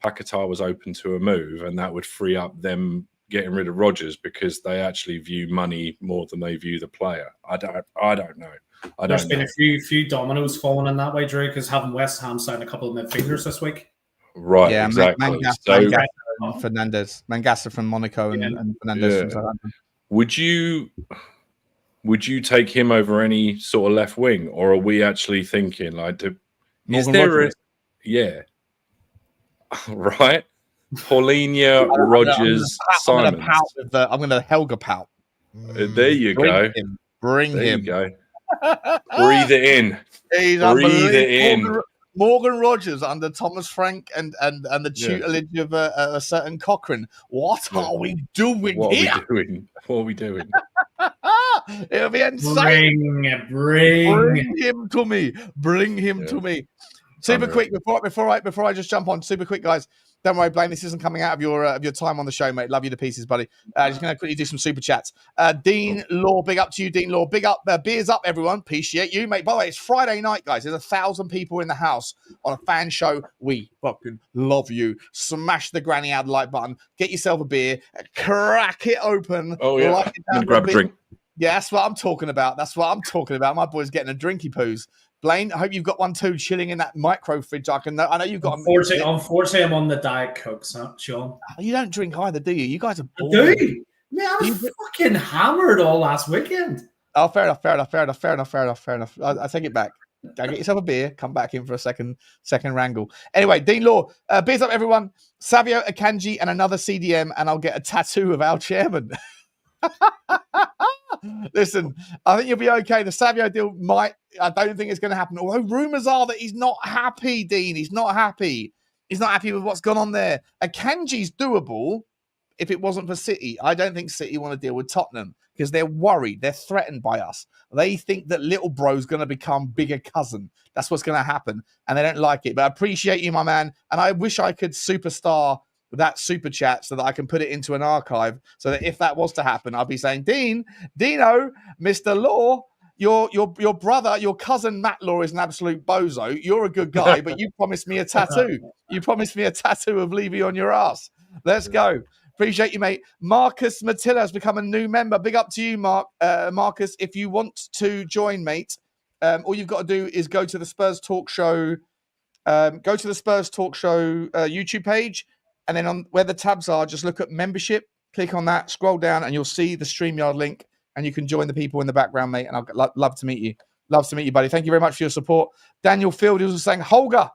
Paqueta was open to a move, and that would free up them getting rid of Rodgers because they actually view money more than they view the player. I don't know. There's been a few dominoes falling in that way, Drew, because having West Ham signed a couple of midfielders this week. Right, yeah, exactly. Mangasa from Monaco and Fernandez from Southampton. Would you take him over any sort of left wing, or are we actually thinking like, is there right? Paulinho, Rodgers, Simons. I'm going to Helga pout. There you go. Bring him. You go. Breathe it in. Breathe it in. Morgan Rodgers under Thomas Frank and the tutelage of a certain Cochrane. What are we doing here? What are we doing? It'll be insane. Bring him to me. Bring him to me. Super quick before I just jump on. Super quick, guys. Don't worry, Blaine. This isn't coming out of your time on the show, mate. Love you to pieces, buddy. Just going to quickly do some super chats. Dean Law, big up to you, Dean Law. Big up, beers up, everyone. Appreciate you, mate. By the way, it's Friday night, guys. There's 1,000 people in the house on a fan show. We fucking love you. Smash the granny out of the like button. Get yourself a beer. Crack it open. Oh yeah. Like I'm gonna grab a drink. Yeah, that's what I'm talking about. My boy's getting a drinky poos. Blaine, I hope you've got one too, chilling in that micro fridge. I know you've got. Unfortunately, I'm on the Diet Coke, Sean. You don't drink either, do you? You guys are boring. I do. Yeah, I was fucking hammered all last weekend. Oh, fair enough. I take it back. Go get yourself a beer. Come back in for a second wrangle. Anyway, Dean Law, beers up, everyone. Savio, Akanji, and another CDM, and I'll get a tattoo of our chairman. Listen, I think you'll be okay. The Savio deal I don't think it's going to happen. Although rumours are that he's not happy, Dean. He's not happy. He's not happy with what's gone on there. Akanji's doable if it wasn't for City. I don't think City want to deal with Tottenham because they're worried. They're threatened by us. They think that little bro's going to become bigger cousin. That's what's going to happen. And they don't like it. But I appreciate you, my man. And I wish I could superstar that super chat so that I can put it into an archive so that if that was to happen, I'll be saying, Dino, Mr. Law, your brother, your cousin Matt Law is an absolute bozo. You're a good guy, but you promised me a tattoo. You promised me a tattoo of Levy on your ass. Let's go. Appreciate you, mate. Marcus Matilla has become a new member. Big up to you, Marcus. If you want to join, mate, all you've got to do is go to the Spurs Talk Show. Go to the Spurs Talk Show YouTube page. And then on where the tabs are, just look at membership, click on that, scroll down, and you'll see the StreamYard link, and you can join the people in the background, mate. And I'd love to meet you. Love to meet you, buddy. Thank you very much for your support. Daniel Field is saying, Holga.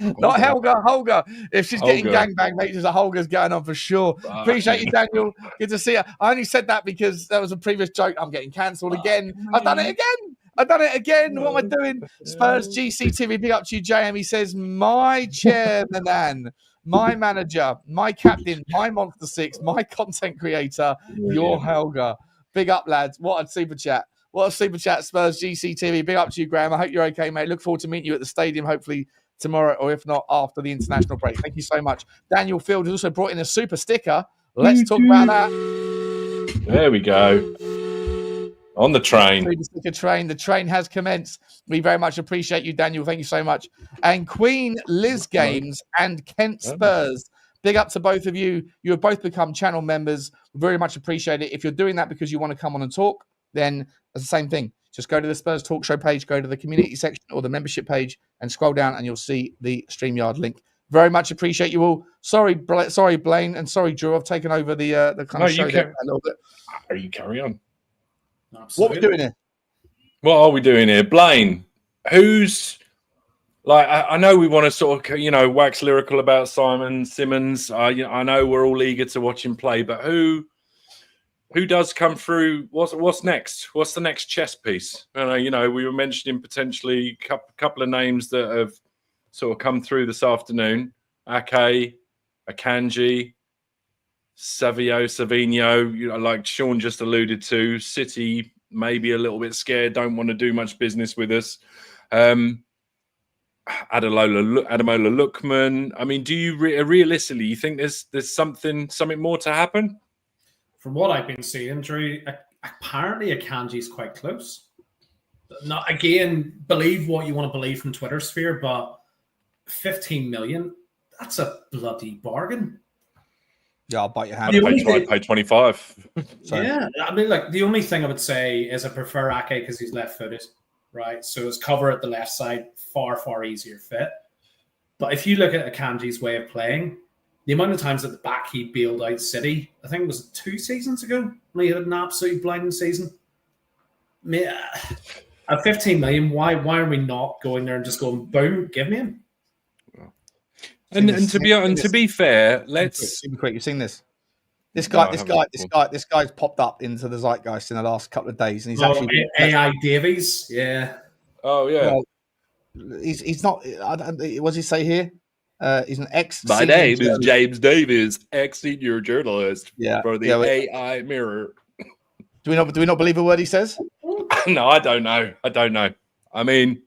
Not Helga, Holga. If she's getting gangbanged, mate, there's a Holga's going on for sure. Appreciate you, Daniel. Good to see you. I only said that because that was a previous joke. I'm getting cancelled again. I've done it again. What am I doing? Spurs GCTV, big up to you, JM. He says, my chairman, my manager, my captain, my Monster Six, my content creator, your Helga. Big up, lads. What a super chat. Spurs GCTV. Big up to you, Graham. I hope you're okay, mate. Look forward to meeting you at the stadium, hopefully tomorrow, or if not, after the international break. Thank you so much. Daniel Field has also brought in a super sticker. Let's talk about that. There we go. On the train. The train has commenced. We very much appreciate you, Daniel. Thank you so much. And Queen Liz Games and Kent Spurs. Big up to both of you. You have both become channel members. Very much appreciate it. If you're doing that because you want to come on and talk, then it's the same thing. Just go to the Spurs Talk Show page, go to the community section or the membership page and scroll down and you'll see the StreamYard link. Very much appreciate you all. Sorry, Blaine, and sorry, Drew. I've taken over the kind of show there a little bit. You carry on. Absolutely. What are we doing here? What are we doing here? Blaine, who's... Like, I know we want to sort of, wax lyrical about Simon Simmons. I know we're all eager to watch him play, but who does come through? What's next? What's the next chess piece? We were mentioning potentially a couple of names that have sort of come through this afternoon. Ake, Akanji, Savinho, like Sean just alluded to. City maybe a little bit scared, don't want to do much business with us. Ademola Lookman. I mean, do you realistically you think there's something more to happen? From what I've been seeing, Drew, apparently Akanji's quite close. Not again, believe what you want to believe from Twitter sphere, but 15 million, that's a bloody bargain. Yeah, I'll bite your hand. I pay 25. Yeah, I mean, like the only thing I would say is I prefer Ake because he's left-footed. Right, so his cover at the left side, far easier fit. But if you look at Akanji's way of playing, the amount of times at the back he bailed out City, I think it was 2 seasons ago when he had an absolute blinding season. I mean, at 15 million, why are we not going there and just going, boom, give me him? And to be fair, let's super quick. You've seen this. This guy's popped up into the zeitgeist in the last couple of days, and he's actually AI Davies. Yeah. Oh yeah. Well, he's not. What does he say here? He's an ex. My name is James Davies, ex-senior journalist for the AI Mirror. Do we not believe a word he says? No, I don't know. I mean,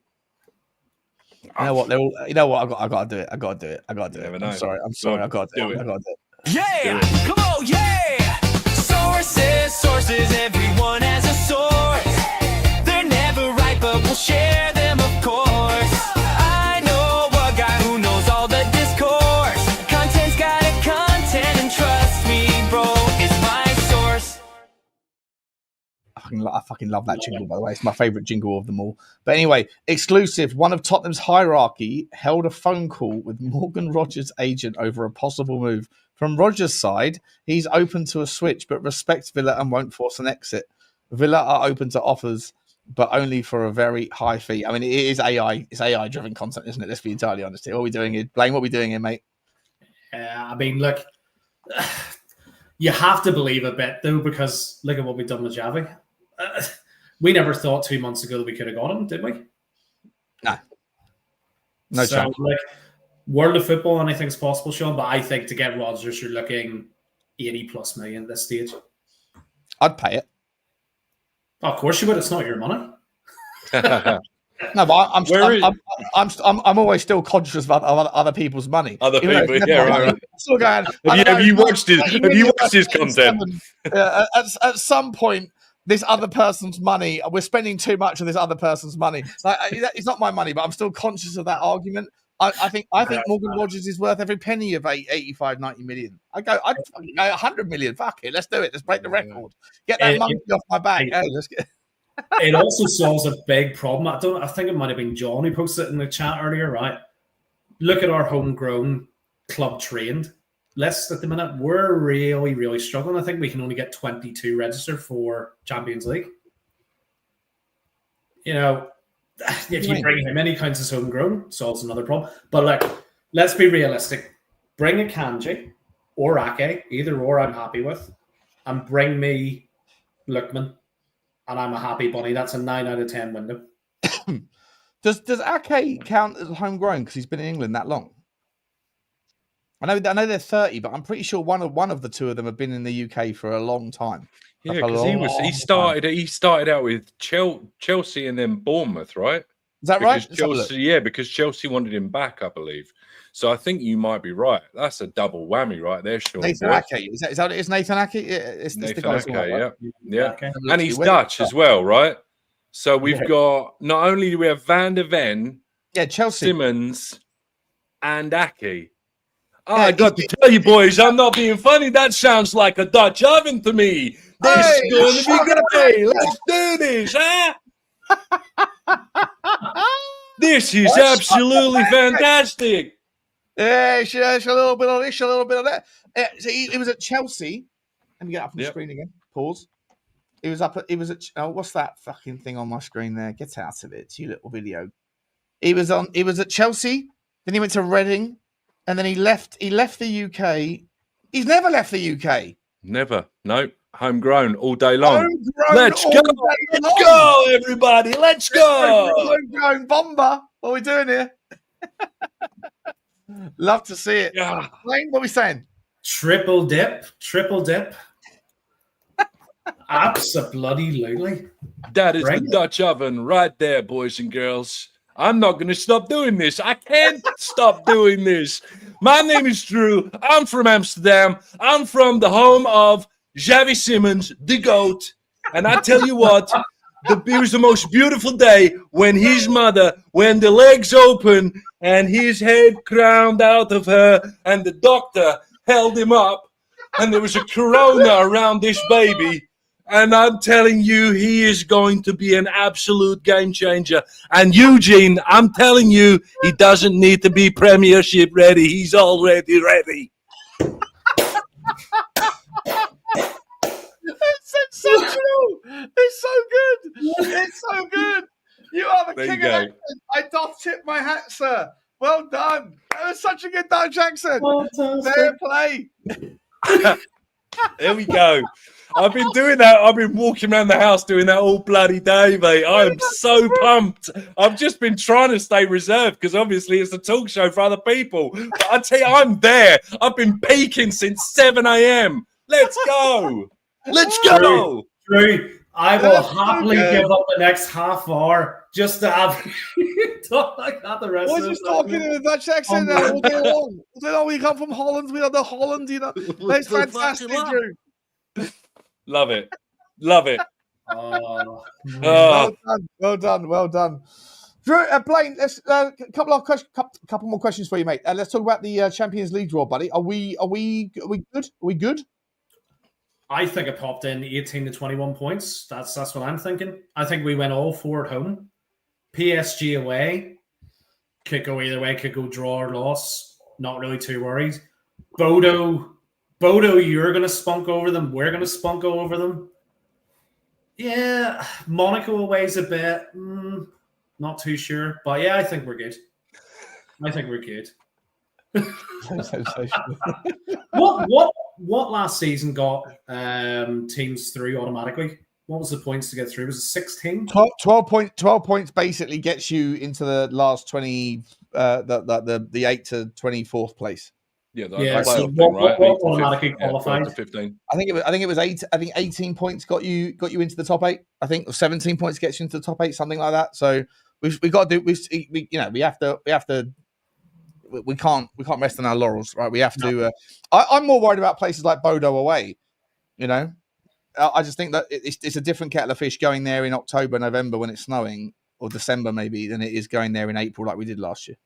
you know what? I got to do it. I got to do it. I'm sorry. I got to do it. Yeah, come on, yeah. Sources, everyone has a source. They're never right, but we'll share them, of course. I know a guy who knows all the discourse. Content's got a content, and trust me, bro, it's my source. I fucking love that jingle, by the way. It's my favourite jingle of them all. But anyway, exclusive. One of Tottenham's hierarchy held a phone call with Morgan Rogers' agent over a possible move. From Rogers' side, he's open to a switch, but respects Villa and won't force an exit. Villa are open to offers, but only for a very high fee. I mean, it is AI. It's AI-driven content, isn't it? Let's be entirely honest here. What are we doing here? Blaine, what are we doing here, mate? I mean, look, you have to believe a bit, though, because look at what we've done with Xavi. We never thought 2 months ago that we could have got him, did we? No chance. Like, world of football, anything's possible, Sean, but I think to get Rodgers, you're looking 80+ million at this stage. I'd pay it. Oh, of course you would. It's not your money. No, but I'm always still conscious about other people's money. Other people, yeah, right. Still going, have you watched his content? At some point, this other person's money, we're spending too much of this other person's money. Like, it's not my money, but I'm still conscious of that argument. I think Morgan Rogers is worth every penny of 85, 90 million. I'd go 100 million. Fuck it. Let's do it. Let's break the record. Get that monkey off my back. Let's get... It also solves a big problem. I think it might have been John who posted it in the chat earlier, right? Look at our homegrown club trained list at the minute. We're really, really struggling. I think we can only get 22 registered for Champions League. If you bring him in, he counts as homegrown, solves another problem. But look, let's be realistic. Bring a Kanji or Ake, either or I'm happy with, and bring me Lookman, and I'm a happy bunny. That's a 9 out of 10 window. Does Ake count as homegrown because he's been in England that long? I know they're 30, but I'm pretty sure one of the two of them have been in the UK for a long time. Yeah, because he started out with Chelsea and then Bournemouth, right? Is that right? Because Chelsea wanted him back, I believe. So I think you might be right. That's a double whammy right there, Sean. Nathan Ake. Is that what it is? Nathan Ake? It's the Nathan guy. Ake, yeah. Okay. And he's Dutch as well, right? So we've got, not only do we have Van der Ven, Chelsea. Simmons, and Ake. I got to tell you, boys, I'm not being funny. That sounds like a Dutch oven to me. This is going to be great. Let's do this, huh? This is absolutely fantastic. Yeah, it's a little bit of this, a little bit of that. So it was at Chelsea. Let me get up on the screen again. Pause. It was up. It was at. Oh, what's that fucking thing on my screen there? Get out of it. It's your little video. He was at Chelsea. Then he went to Reading, and then he left the UK. He's never left the UK. Never. No. Homegrown all day long. Let's go, everybody. Let's go. Homegrown bomber. What are we doing here? Love to see it. Yeah. Wayne, what are we saying? Triple dip. Absolutely. That is the Dutch oven right there, boys and girls. I'm not going to stop doing this. I can't stop doing this. My name is Drew. I'm from Amsterdam. I'm from the home of Xavi Simmons, the GOAT. And I tell you what, it was the most beautiful day when his mother, when the legs open and his head crowned out of her and the doctor held him up and there was a corona around this baby. And I'm telling you, he is going to be an absolute game changer. And Eugene, I'm telling you, he doesn't need to be Premiership ready. He's already ready. It's sensational. It's so good. It's so good. You are the There king you of go. accent. I doth tip my hat, sir. Well done. That was such a good Dutch accent. Fair play. There we go. I've been doing that. I've been walking around the house doing that all bloody day, mate. I am so pumped. I've just been trying to stay reserved because obviously it's a talk show for other people. But I tell you, I'm there. I've been peaking since 7 a.m. Let's go. Let's go. Drew, I will happily give up the next half hour just to have you talk like that the rest We're of the just time. talking in a Dutch accent now all day long. We come from Holland. We are the Holland, you know. That's fantastic, Drew. Love it. Love it. Oh. Well done. Drew, Blaine, let's couple more questions for you, mate. Let's talk about the Champions League draw, buddy. Are we good? Are we good? I think it popped in 18 to 21 points. That's what I'm thinking. I think we went all four at home. PSG away. Could go either way. Could go draw or loss. Not really too worried. Bodo, you're going to spunk over them. We're going to spunk over them. Yeah, Monaco away is a bit. Not too sure. But yeah, I think we're good. What last season got teams through automatically? What was the points to get through? Was it 16? 12 points basically gets you into the last 20, the 8 to 24th place. Yeah, So thing, what right? automatically qualified? To 15. I think it was 8. I think 18 points got you into the top 8. I think 17 points gets you into the top 8, something like that. So we got to do. We have to. We can't rest on our laurels, right? We have to. I'm more worried about places like Bodo away. You know, I just think that it's a different kettle of fish going there in October, November when it's snowing, or December maybe, than it is going there in April like we did last year.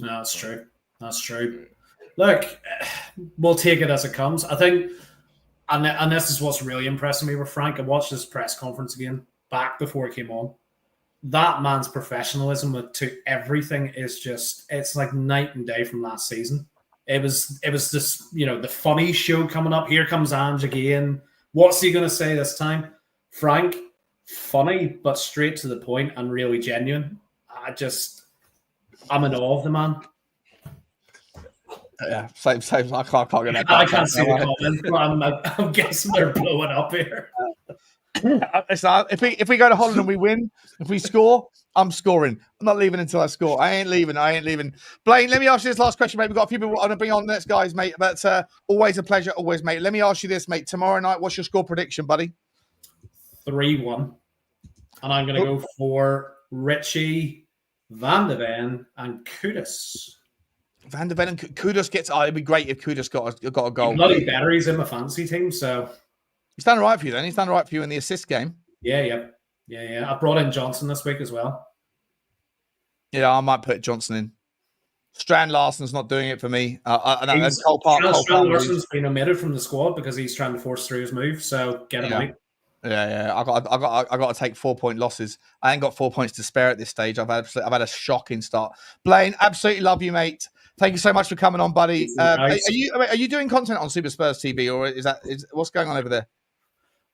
No, that's true. Look, we'll take it as it comes. I think, and this is what's really impressing me with Frank. I watched his press conference again back before it came on. That man's professionalism to everything is it's like night and day from last season. It was this, the funny show coming up. Here comes Ange again. What's he going to say this time? Frank, funny, but straight to the point and really genuine. I'm in awe of the man. Yeah, same. I can't get that. I can't see the comments, but I'm guessing they're blowing up here. If we go to Holland and we win, if we score, I'm scoring. I'm not leaving until I score. I ain't leaving. Blaine, let me ask you this last question, mate. We've got a few people I want to bring on next, guys, mate. But always a pleasure, always, mate. Let me ask you this, mate. Tomorrow night, what's your score prediction, buddy? 3-1. And I'm going to go for Richie, Van de Ven, and Kudus. Van der Ven and Kudus gets. Oh, it'd be great if Kudus got a goal. Bloody better. He's in my fantasy team, so He's done all right for you then. He's done all right for you in the assist game. Yeah. I brought in Johnson this week as well. Yeah, I might put Johnson in. Strand Larsen's not doing it for me. Strand Larsen's been omitted from the squad because he's trying to force through his move. So get him out. Yeah. I got to take 4-point losses. I ain't got 4 points to spare at this stage. I've had a shocking start. Blaine, absolutely love you, mate. Thank you so much for coming on, buddy. Nice. Are you doing content on Super Spurs TV, or is what's going on over there?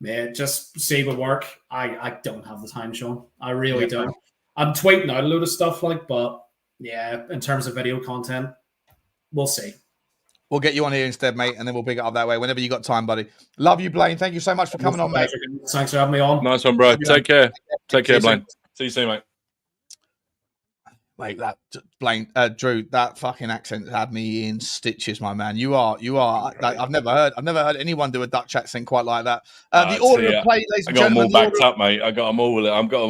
Yeah, just see the work. I don't have the time, Sean. I really don't. I'm tweeting out a load of stuff but yeah, in terms of video content, we'll see. We'll get you on here instead, mate, and then we'll pick it up that way whenever you got time, buddy. Love you, Blaine. Thank you so much for coming on, mate. Thanks for having me on. Nice one, bro. Take care. Take care, Blaine. See you soon, mate. Mate, Blaine, Drew, that fucking accent had me in stitches, my man. You are. I've never heard anyone do a Dutch accent quite like that. The order of play, ladies and gentlemen. I got them all backed up, mate. I've got them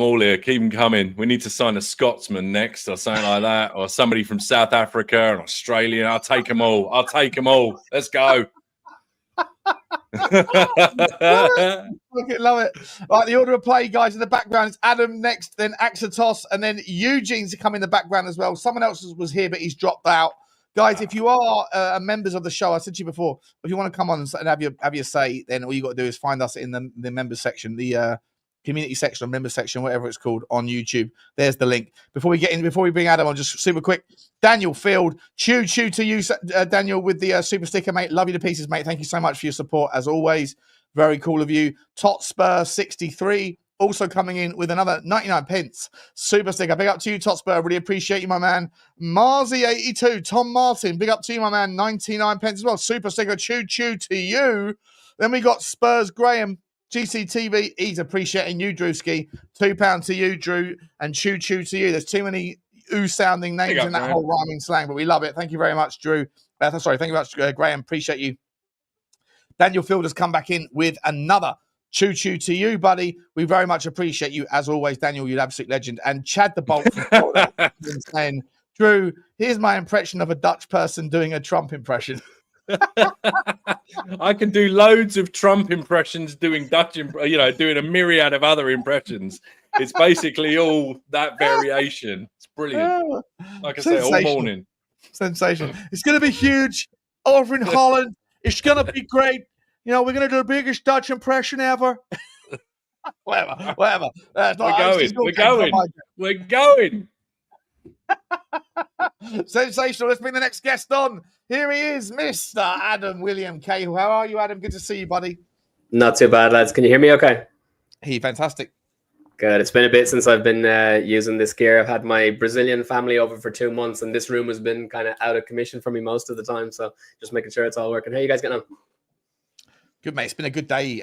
all here. Keep them coming. We need to sign a Scotsman next, or something like that, or somebody from South Africa and Australia. I'll take them all. Let's go. Fucking love it. Right, the order of play, guys, in the background is Adam next, then Axitos, and then Eugene's to come in the background as well. Someone else was here, but he's dropped out. Guys, if you are members of the show, I said to you before, if you want to come on and have your say, then all you got to do is find us in the members section, the community section or member section, whatever it's called, on YouTube. There's the link. Before we bring Adam on, just super quick, Daniel Field, chew to you, Daniel, with the super sticker, mate. Love you to pieces, mate. Thank you so much for your support, as always. Very cool of you. Totspur 63, also coming in with another 99 pence super sticker. Big up to you, Totspur. Really appreciate you, my man. Marzi 82, Tom Martin. Big up to you, my man. 99 pence as well. Super sticker. Chew to you. Then we got Spurs Graham. GCTV, he's appreciating you, Drewski. £2 to you, Drew, and chew to you. There's too many sounding names in that whole rhyming slang, but we love it. Thank you very much, Drew. Thank you very much, Graham. Appreciate you. Daniel Field has come back in with another chew to you, buddy. We very much appreciate you, as always, Daniel. You're an absolute legend. And Chad the Bolt from Florida saying, Drew, here's my impression of a Dutch person doing a Trump impression. I can do loads of Trump impressions, doing doing a myriad of other impressions. It's basically all that variation. It's brilliant. Like I say, all morning. Sensation. It's going to be huge over in Holland. It's going to be great. We're going to do the biggest Dutch impression ever. whatever. We're going. Sensational. Let's bring the next guest on. Here he is, Mr. Adam William Cahill. How are you, Adam? Good to see you, buddy. Not too bad, lads. Can you hear me okay? Fantastic. Good. It's been a bit since I've been using this gear. I've had my Brazilian family over for 2 months, and this room has been kind of out of commission for me most of the time. So just making sure it's all working. How are you guys getting on? Good, mate. It's been a good day,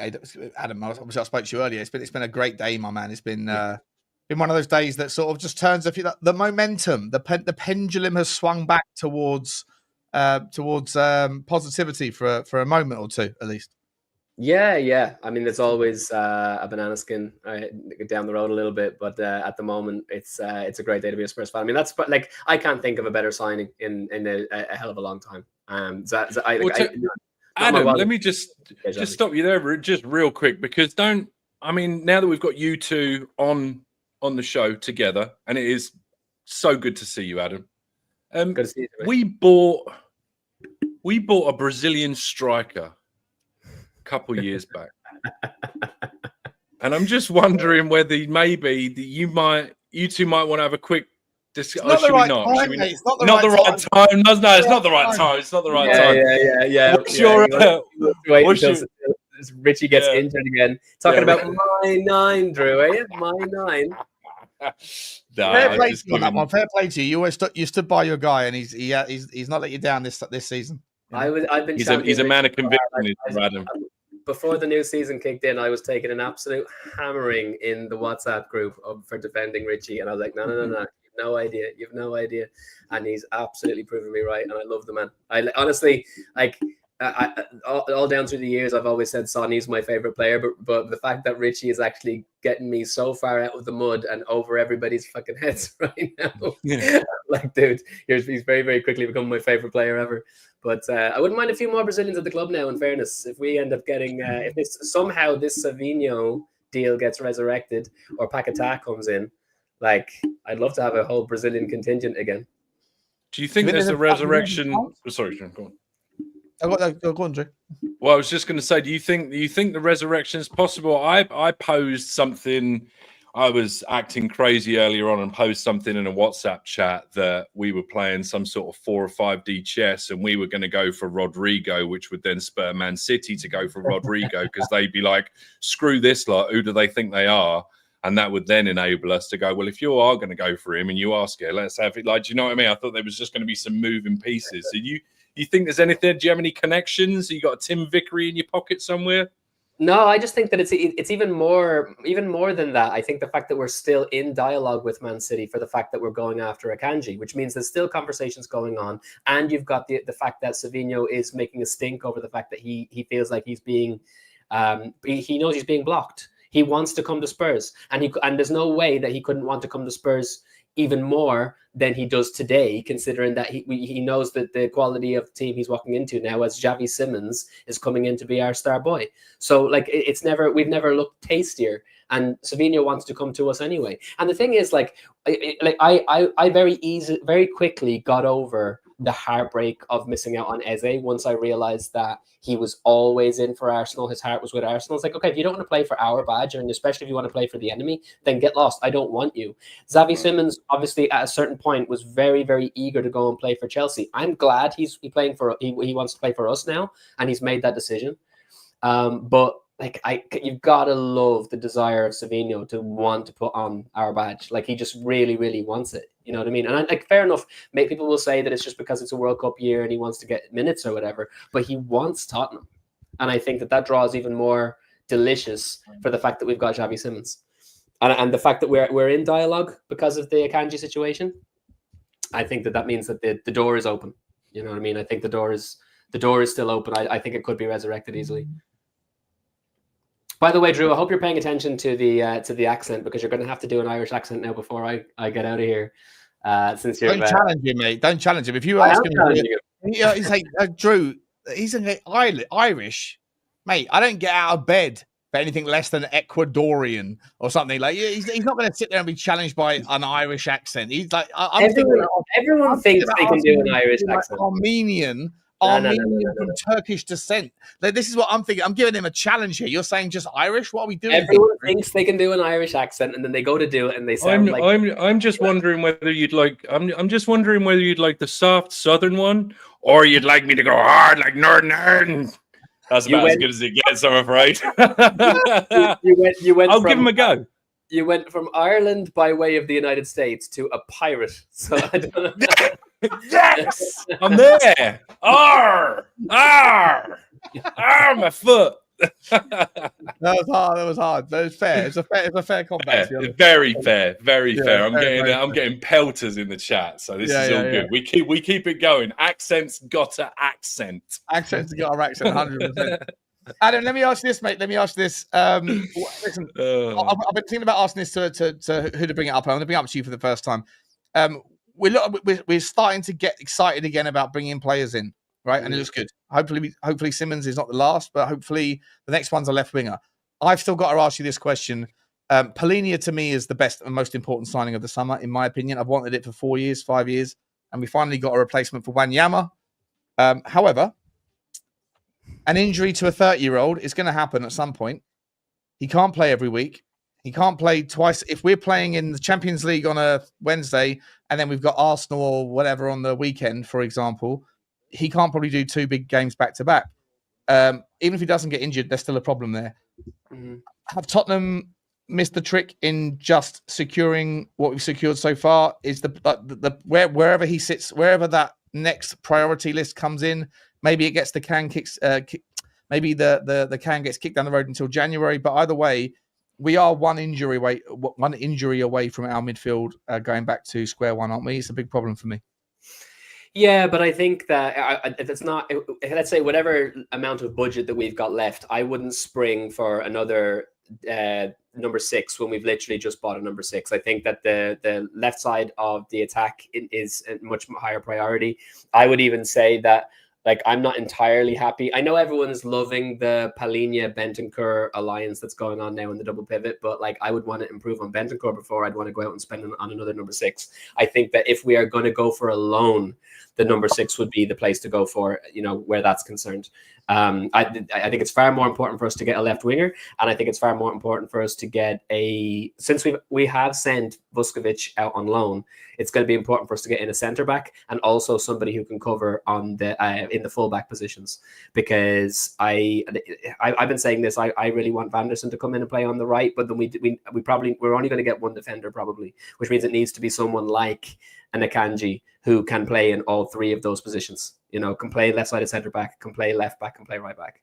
Adam. Obviously, I spoke to you earlier. It's been a great day, my man. It's been one of those days that sort of just turns the momentum, the pendulum has swung back towards positivity for a moment or two, at least. Yeah. I mean, there's always a banana skin down the road a little bit, but at the moment, it's a great day to be a Spurs fan. I mean, I can't think of a better signing in a hell of a long time. Adam, let me just stop you there, just real quick, because now that we've got you two on the show together, and it is so good to see you, Adam. Good to see you, we bought a Brazilian striker a couple years back, and I'm just wondering whether maybe you two might want to have a quick discussion. It's not the right time. No, it's not the right time. It's not the right time. Yeah. What's your Richie gets injured again. Talking about my 9, Drew, are you? My 9. Fair play to you on that one. Fair play to you. You always stood by your guy, and he's not let you down this season. He's a man of conviction, Adam. Before the new season kicked in, I was taking an absolute hammering in the WhatsApp group for defending Richie, and I was like, no. You've no idea. And he's absolutely proven me right, and I love the man. I honestly, all down through the years, I've always said Sonny's my favorite player, but the fact that Richie is actually getting me so far out of the mud and over everybody's fucking heads right now, like, dude, he's very, very quickly become my favorite player ever. But I wouldn't mind a few more Brazilians at the club now. In fairness, if we end up getting, if somehow this Savinho deal gets resurrected or Paquetá comes in, like, I'd love to have a whole Brazilian contingent again. Do you think there's a resurrection? Sorry, John, go on. Go on, Drew. Well, I was just going to say, do you think the resurrection is possible? I posed something. I was acting crazy earlier on and posed something in a WhatsApp chat that we were playing some sort of 4 or 5D chess and we were going to go for Rodrigo, which would then spur Man City to go for Rodrigo because they'd be like, screw this lot, who do they think they are? And that would then enable us to go, well, if you are going to go for him and you are scared, let's have it. Like, do you know what I mean? I thought there was just going to be some moving pieces. So you think there's anything? Do you have any connections? You got a Tim Vickery in your pocket somewhere? No, I just think that it's even more than that. I think the fact that we're still in dialogue with Man City for the fact that we're going after Akanji, which means there's still conversations going on, and you've got the fact that Savinho is making a stink over the fact that he feels like he's being he knows he's being blocked. He wants to come to Spurs, and there's no way that he couldn't want to come to Spurs even more than he does today, considering that he knows that the quality of the team he's walking into now, as Xavi Simons is coming in to be our star boy. So, like, we've never looked tastier, and Savinho wants to come to us anyway. And the thing is, like, I very quickly got over the heartbreak of missing out on Eze once I realized that he was always in for Arsenal. His heart was with Arsenal. It's like, okay, if you don't want to play for our badge, and especially if you want to play for the enemy, then get lost. I don't want you. Xavi Simons, obviously, at a certain point, was very, very eager to go and play for Chelsea. I'm glad he wants to play for us now, and he's made that decision. But you've got to love the desire of Savinho to want to put on our badge. Like, he just really, really wants it. You know what I mean? And fair enough. People will say that it's just because it's a World Cup year and he wants to get minutes or whatever, but he wants Tottenham. And I think that draws even more delicious for the fact that we've got Xavi Simons. And the fact that we're in dialogue because of the Akanji situation, I think that means that the door is open. You know what I mean? I think the door is still open. I think it could be resurrected easily. By the way, Drew, I hope you're paying attention to the accent, because you're going to have to do an Irish accent now before I get out of here. Since you're don't challenge him, mate. Don't challenge him. If you ask him, he's like, Drew, he's Irish, mate. I don't get out of bed for anything less than Ecuadorian or something. Like, he's not going to sit there and be challenged by an Irish accent. He's like, everyone thinks they can do an Irish accent. Armenian from Turkish descent. Like, this is what I'm thinking. I'm giving him a challenge here. You're saying just Irish? What are we doing? Everyone thinks they can do an Irish accent, and then they go to do it, and they sound I'm just wondering whether you'd like. I'm just wondering whether you'd like the soft Southern one, or you'd like me to go hard like Northern Ireland. That's about as good as it gets, I'm afraid. you went. I'll give him a go. You went from Ireland by way of the United States to a pirate. So I don't know. Yes, I'm there. Arr, my foot. That was hard. That was fair. It's a fair combat. Very fair. I'm getting pelters in the chat, so this is all good. We keep it going. Accents got to accent. Accents got our accent. 100%. Adam, let me ask you this, mate. Listen, I've been thinking about asking this to who to bring it up. I'm going to bring it up to you for the first time. We're starting to get excited again about bringing players in, right? And it looks good. Hopefully Simons is not the last, but hopefully the next one's a left winger. I've still got to ask you this question. Polinia to me is the best and most important signing of the summer, in my opinion. I've wanted it for 4 years, 5 years, and we finally got a replacement for Wanyama. However, an injury to a 30-year-old is going to happen at some point. He can't play every week. He can't play twice. If we're playing in the Champions League on a Wednesday and then we've got Arsenal or whatever on the weekend, for example, he can't probably do 2 big games back to back. Even if he doesn't get injured, there's still a problem there. Mm-hmm. Have Tottenham missed the trick in just securing what we've secured so far? Is wherever he sits, wherever that next priority list comes in, maybe it gets the can kicks. Maybe the can gets kicked down the road until January. But either way, we are one injury away from our midfield going back to square one, aren't we? It's a big problem for me. Yeah, but I think that if it's not, let's say whatever amount of budget that we've got left, I wouldn't spring for another number 6 when we've literally just bought a number 6. I think that the left side of the attack is a much higher priority. I would even say that, like, I'm not entirely happy. I know everyone's loving the Palhinha-Bentancur alliance that's going on now in the double pivot, but like, I would want to improve on Bentancur before I'd want to go out and spend on another number 6. I think that if we are going to go for a loan, the number 6 would be the place to go for, where that's concerned. I think it's far more important for us to get a left winger, and I think it's far more important for us to get since we have sent Vuskovic out on loan, it's going to be important for us to get in a centre back and also somebody who can cover on the in the full back positions, because I've been saying this. I really want Vanderson to come in and play on the right, but then we're only going to get one defender probably, which means it needs to be someone like an Akanji who can play in all 3 of those positions. Can play left sided centre back, can play left back, can play right back.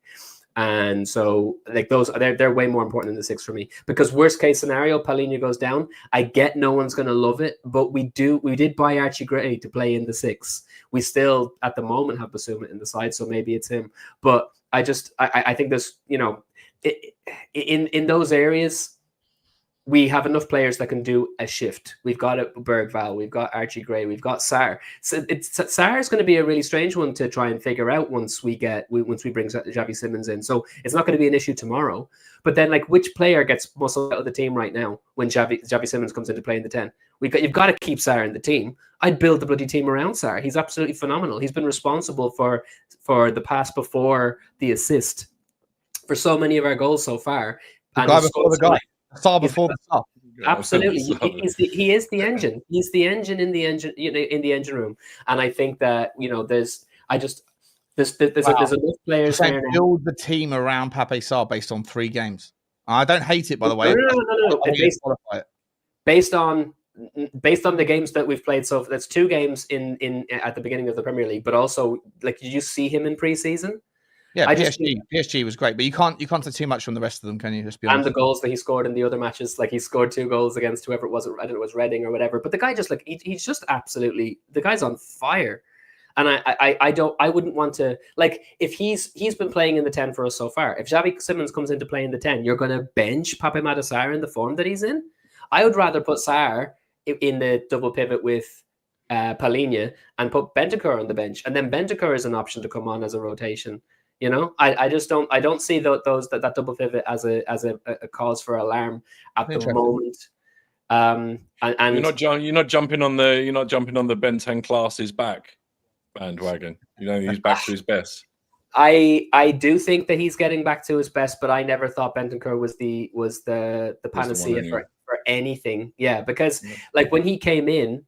And so, like, those they're way more important than the 6 for me, because worst case scenario, Palhinha goes down. I get no one's going to love it, but we did buy Archie Gray to play in the 6. We still at the moment have Bissouma in the side, so maybe it's him. But I think there's in those areas, we have enough players that can do a shift. We've got Berghvall, we've got Archie Gray, we've got Sarr. So Sarr is going to be a really strange one to try and figure out once we bring Xavi Simons in. So it's not going to be an issue tomorrow. But then, like, which player gets muscle out of the team right now when Xavi Simons comes into play in the 10? You've got to keep Sarr in the team. I'd build the bloody team around Sarr. He's absolutely phenomenal. He's been responsible for the pass before the assist for so many of our goals so far. The guy before the guy. Saw before the Saw. Absolutely, he is the engine. He's the engine in the engine room, and I think that there's enough players there now. Build the team around Pape Sarr based on 3 games. I don't hate it, by the way. No. Based on the games that we've played, so that's 2 games in at the beginning of the Premier League, but also, like, did you see him in pre-season? Yeah, PSG was great, but you can't say too much from the rest of them, can you? Just be honest. And the goals that he scored in the other matches, like, he scored 2 goals against whoever it was. I don't know, it was Reading or whatever. But the guy just, like, he's just absolutely, the guy's on fire. And I wouldn't want to, like, if he's been playing in the 10 for us so far. If Xavi Simons comes into play in the 10, you're going to bench Pape Matar Sarr in the form that he's in. I would rather put Sarr in the double pivot with Palhinha and put Bentancur on the bench, and then Bentancur is an option to come on as a rotation. I just don't see that double pivot as a cause for alarm at the moment. And you're not jumping on the Ben 10 classes back bandwagon. He's back to his best. I do think that he's getting back to his best, but I never thought Bentancur was the panacea for anything. Yeah, because like when he came in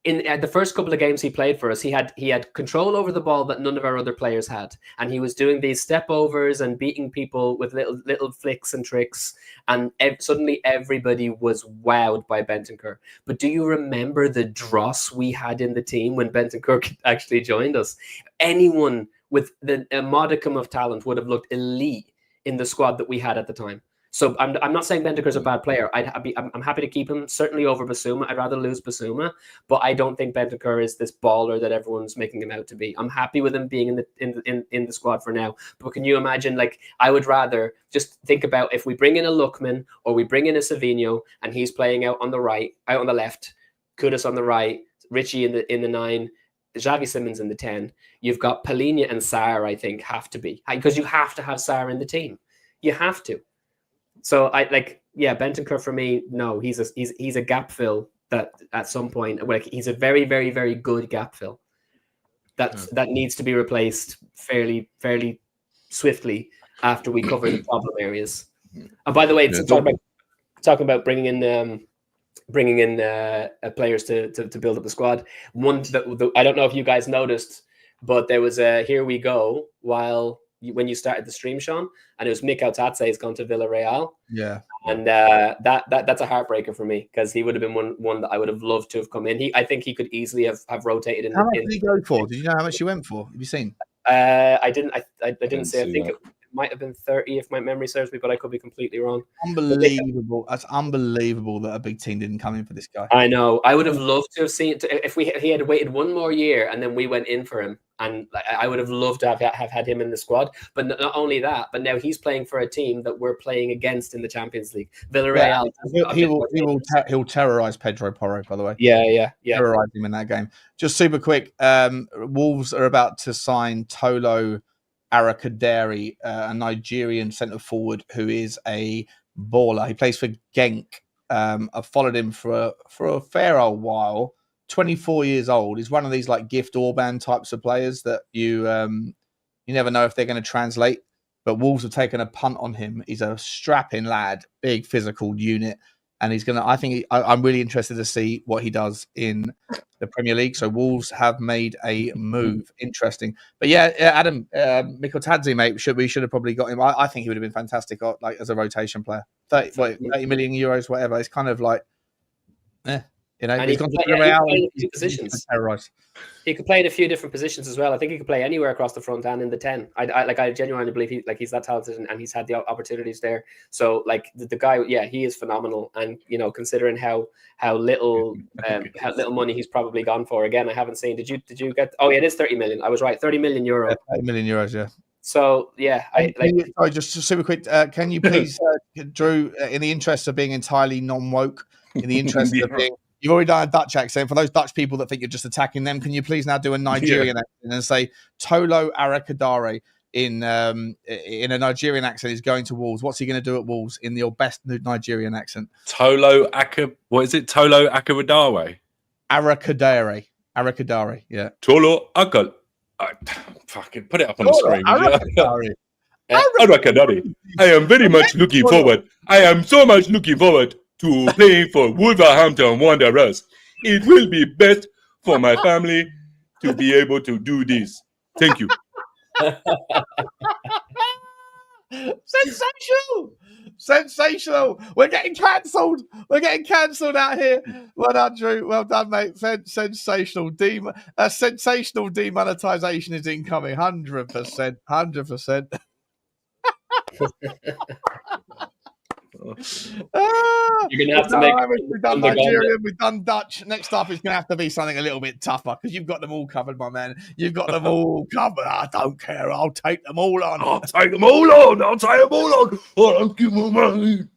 the first couple of games he played for us, he had control over the ball that none of our other players had, and he was doing these step overs and beating people with little flicks and tricks, and suddenly everybody was wowed by Bentancur. But do you remember the dross we had in the team when Bentancur actually joined us? Anyone with a modicum of talent would have looked elite in the squad that we had at the time. So I'm not saying Bentancur's a bad player. I'm happy to keep him, certainly over Bissouma. I'd rather lose Bissouma, but I don't think Bentancur is this baller that everyone's making him out to be. I'm happy with him being in the squad for now. But can you imagine? Like, I would rather just think about if we bring in a Lookman or we bring in a Savinho and he's playing out on the left, Kudus on the right, Richie in the 9. Xavi Simons in the 10. You've got Palhinha and Sarr, I think, have to be, because you have to have Sarr in the team. You have to. So Bentancur for me, no, he's a gap fill that at some point, like, he's a very, very, very good gap fill that needs to be replaced fairly swiftly after we cover the problem areas. And by the way, talking about bringing in players to build up the squad. One that I don't know if you guys noticed, but there was a here we go when you started the stream, Sean, and it was Micky Tatse's gone to Villarreal. Yeah, and that's a heartbreaker for me, because he would have been one that I would have loved to have come in. I think he could easily have rotated in. How much did he go for? Did you know how much he went for? Have you seen? I didn't see. I think might have been 30 if my memory serves me, but I could be completely wrong. Unbelievable. That's unbelievable that a big team didn't come in for this guy. I know. I would have loved to have seen if he had waited one more year and then we went in for him, and I would have loved to have had him in the squad. But not only that, but now he's playing for a team that we're playing against in the Champions League. Villarreal. Yeah, he'll terrorize Pedro Porro, by the way. Yeah. Terrorize him in that game. Just super quick. Wolves are about to sign Tolo Arakaderi, a Nigerian centre forward who is a baller. He plays for Genk. I've followed him for a fair old while. 24 years old. He's one of these like Gift Orban types of players that you never know if they're going to translate. But Wolves have taken a punt on him. He's a strapping lad, big physical unit, and he's going to. I'm really interested to see what he does in the Premier League. So Wolves have made a move. Interesting. But yeah, Adam, Mikotadze, mate, we should have probably got him. I think he would have been fantastic, like as a rotation player. 30 million euros, whatever. It's kind of like, and he's gone to Real in a few positions. He could play in a few different positions as well. I think he could play anywhere across the front and in the 10. I genuinely believe he's that talented and he's had the opportunities there. So like the guy, he is phenomenal. And considering how little money he's probably gone for. Again, I haven't seen. Did you get? Oh, yeah, it is 30 million. I was right, 30 million euro. Yeah, 30 million euros. Yeah. So yeah, sorry, just super quick. Can you please, Drew, in the interest of being entirely non-woke, in the interest of being. You've already done a Dutch accent. For those Dutch people that think you're just attacking them, can you please now do a Nigerian accent and say Tolo Arakadare in a Nigerian accent is going to Wolves? What's he going to do at Wolves in your best Nigerian accent? Tolo Arakadare? Arakadare, yeah. Tolo Akal. Fucking put it up on the screen. Arakadare. I am very much looking forward. I am so much looking forward to playing for Wolverhampton Wanderers. It will be best for my family to be able to do this. Thank you. Sensational. We're getting cancelled out here. Well done, Drew. Well done, mate. Sensational. Sensational demonetization is incoming. 100%. You're gonna have to make. We've done Nigerian, we've done Dutch. Next up is gonna have to be something a little bit tougher because you've got them all covered, my man. You've got them all covered. I don't care. I'll take them all on. Oh, thank you, man.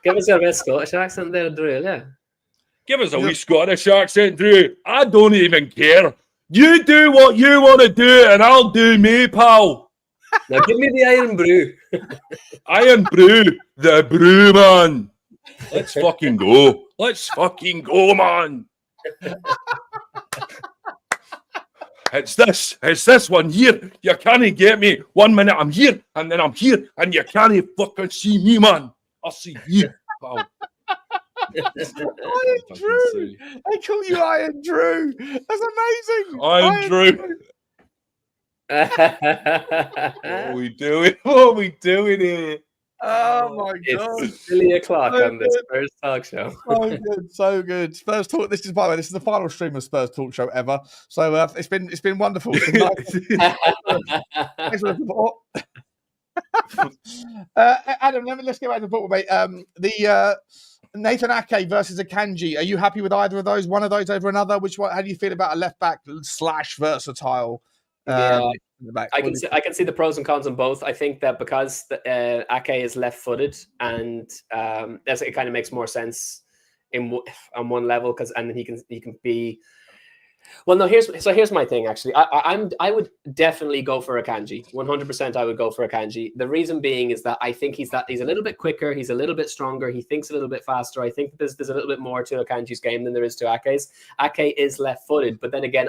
Give us a bit Scottish accent there, Drew. Yeah. Give us a wee Scottish accent, Drew. I don't even care. You do what you want to do, and I'll do me, pal. Now give me the Iron Brew. Iron Brew, the brew, man. Let's fucking go. Man. It's this one here. You can't get me. 1 minute I'm here, and then I'm here, and you can't fucking see me, man. I'll see you, pal. Iron Drew. They call you Iron Drew. That's amazing. Iron Drew. What are we doing here? Oh my god! It's 3:00 on the Spurs Talk Show. So good. Spurs Talk. This is, by the way, the final stream of Spurs Talk Show ever. So it's been wonderful. It's been nice. Thanks for the support. Adam, let's get back to the football, mate. The Nathan Ake versus Akanji. Are you happy with either of those? One of those over another? Which one? How do you feel about a left back / versatile? I can see the pros and cons on both. I think that because Ake is left-footed, and it kind of makes more sense on one level because he can be. Well, no. Here's my thing. Actually, I would definitely go for Akanji. 100%, I would go for Akanji. The reason being is that I think he's a little bit quicker. He's a little bit stronger. He thinks a little bit faster. I think there's a little bit more to Akanji's game than there is to Ake's. Ake is left-footed, but then again,